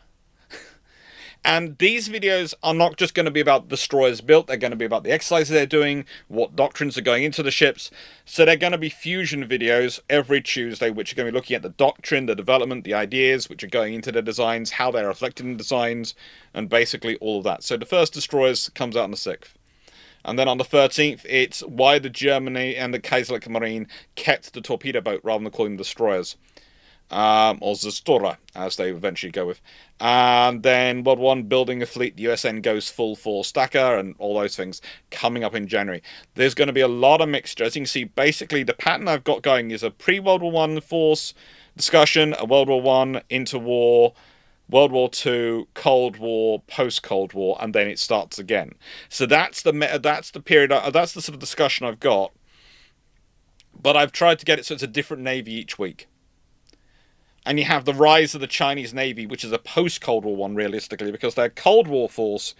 And these videos are not just going to be about destroyers built, they're going to be about the exercises they're doing, what doctrines are going into the ships. So they're going to be fusion videos every Tuesday, which are going to be looking at the doctrine, the development, the ideas, which are going into the designs, how they're reflected in designs, and basically all of that. So the first destroyers comes out on the 6th. And then on the 13th, it's why the Germany and the Kaiserliche Marine kept the torpedo boat rather than calling them destroyers. or Zastora, as they eventually go with. And then World War I, building a fleet, the USN goes full force stacker, and all those things coming up in January. There's going to be a lot of mixture. As you can see, basically the pattern I've got going is a pre-World War I force discussion, a World War I, interwar, World War II, Cold War, post-Cold War, and then it starts again. So that's the period, that's the sort of discussion I've got. But I've tried to get it so it's a different navy each week. And you have the rise of the Chinese Navy, which is a post-Cold War one, realistically, because their Cold War force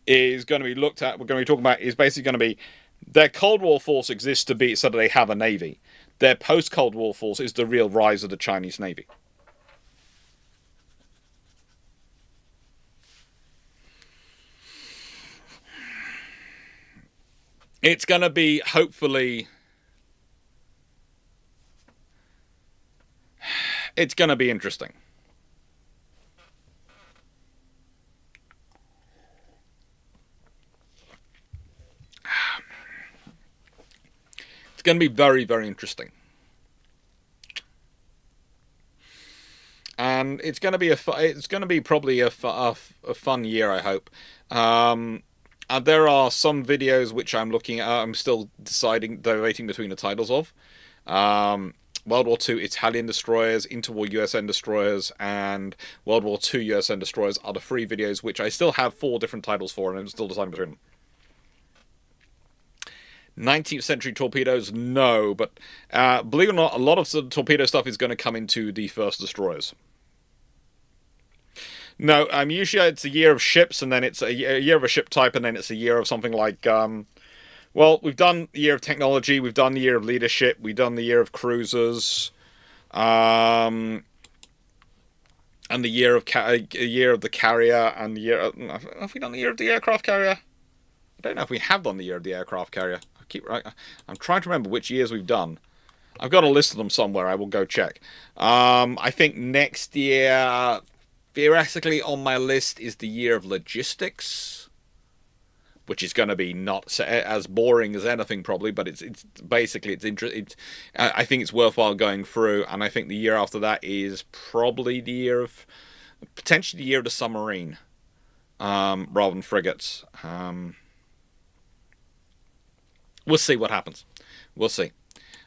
is going to be looked at, we're going to be talking about, is basically going to be, their Cold War force exists to be so that they have a navy. Their post-Cold War force is the real rise of the Chinese Navy. It's going to be, hopefully, it's going to be interesting. It's going to be very, very interesting. And it's going to be probably a fun year, I hope. And there are some videos which I'm looking at. I'm still debating between the titles of. World War II Italian destroyers, interwar USN destroyers, and World War II USN destroyers are the 3 videos which I still have 4 different titles for, and I'm still deciding between them. 19th century torpedoes, no, but believe it or not, a lot of the torpedo stuff is going to come into the first destroyers. No, usually it's a year of ships, and then it's a year of a ship type, and then it's a year of something like... well, we've done the year of technology, we've done the year of leadership, we've done the year of cruisers, and the year of the carrier, and the year of, have we done the year of the aircraft carrier? I don't know if we have done the year of the aircraft carrier. I'm trying to remember which years we've done. I've got a list of them somewhere. I will go check. I think next year, theoretically on my list, is the year of logistics, which is going to be not as boring as anything probably, but it's basically it's interesting. I think it's worthwhile going through, and I think the year after that is probably the year of potentially the year of the submarine, rather than frigates. We'll see what happens. We'll see.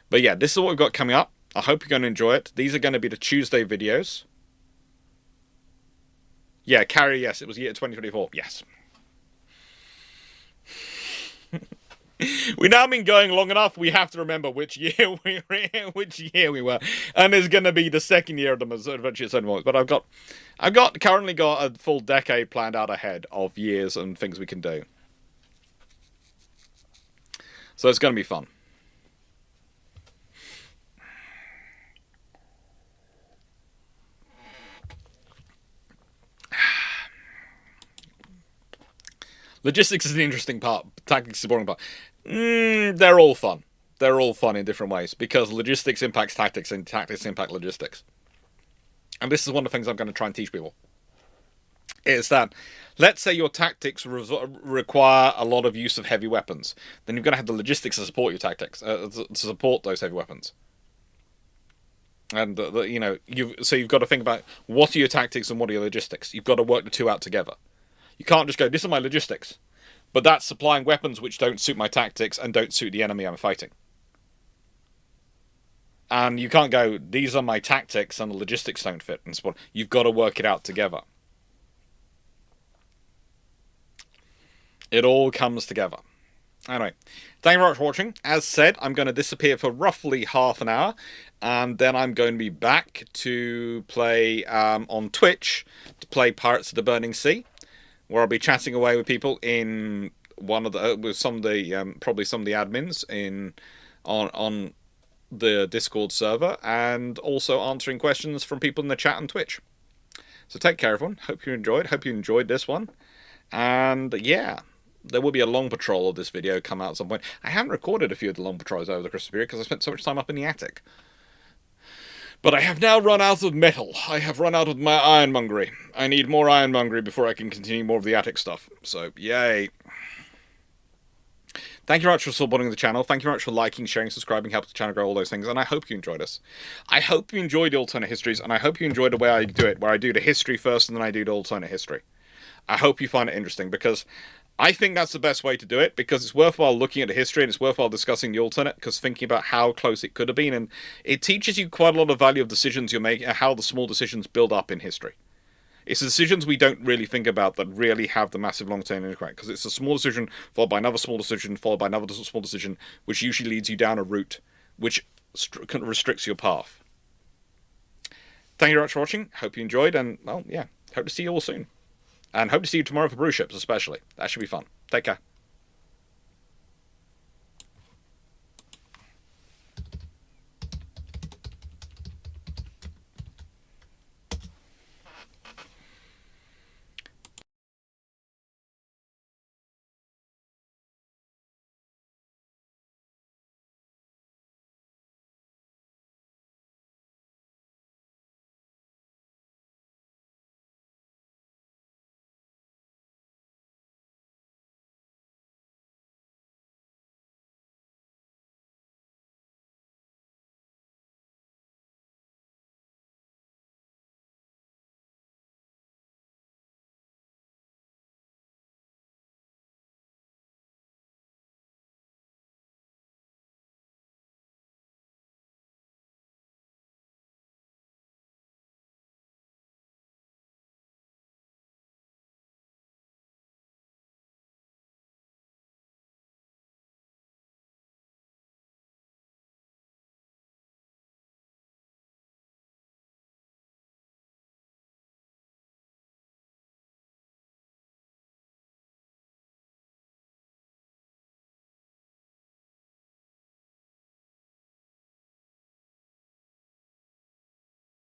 But yeah, this is what we've got coming up. I hope you're going to enjoy it. These are going to be the Tuesday videos. Yeah, carrier, yes, it was year 2024. Yes. We've now been going long enough. We have to remember which year we were, and there's going to be the second year of them as Adventures and But I've currently got a full decade planned out ahead of years and things we can do. So it's going to be fun. Logistics is an interesting part. Tactics is the boring part. They're all fun. They're all fun in different ways, because logistics impacts tactics and tactics impact logistics. And this is one of the things I'm going to try and teach people. Is that, let's say your tactics require a lot of use of heavy weapons. Then you're going to have the logistics to support your tactics, to support those heavy weapons. And, you've got to think about what are your tactics and what are your logistics. You've got to work the two out together. You can't just go, this is my logistics, but that's supplying weapons which don't suit my tactics and don't suit the enemy I'm fighting. And you can't go, these are my tactics and the logistics don't fit. And so you've got to work it out together. It all comes together. Anyway, thank you very much for watching. As said, I'm going to disappear for roughly half an hour, and then I'm going to be back to play on Twitch, to play Pirates of the Burning Sea, where I'll be chatting away with people in with some of the probably some of the admins on the Discord server, and also answering questions from people in the chat on Twitch. So take care, everyone. Hope you enjoyed this one, and yeah. There will be a long patrol of this video come out at some point. I haven't recorded a few of the long patrols over the Christmas period because I spent so much time up in the attic. But I have now run out of metal. I have run out of my ironmongery. I need more ironmongery before I can continue more of the attic stuff. So, yay. Thank you very much for supporting the channel. Thank you very much for liking, sharing, subscribing, helping the channel grow, all those things. And I hope you enjoyed us. I hope you enjoyed the alternate histories, and I hope you enjoyed the way I do it, where I do the history first and then I do the alternate history. I hope you find it interesting, because I think that's the best way to do it, because it's worthwhile looking at the history and it's worthwhile discussing the alternate, because thinking about how close it could have been, and it teaches you quite a lot of value of decisions you're making, how the small decisions build up in history. It's the decisions we don't really think about that really have the massive long-term impact, because it's a small decision followed by another small decision followed by another small decision, which usually leads you down a route which restricts your path. Thank you very much for watching. Hope you enjoyed, and, well, yeah, hope to see you all soon. And hope to see you tomorrow for Warships, especially. That should be fun. Take care.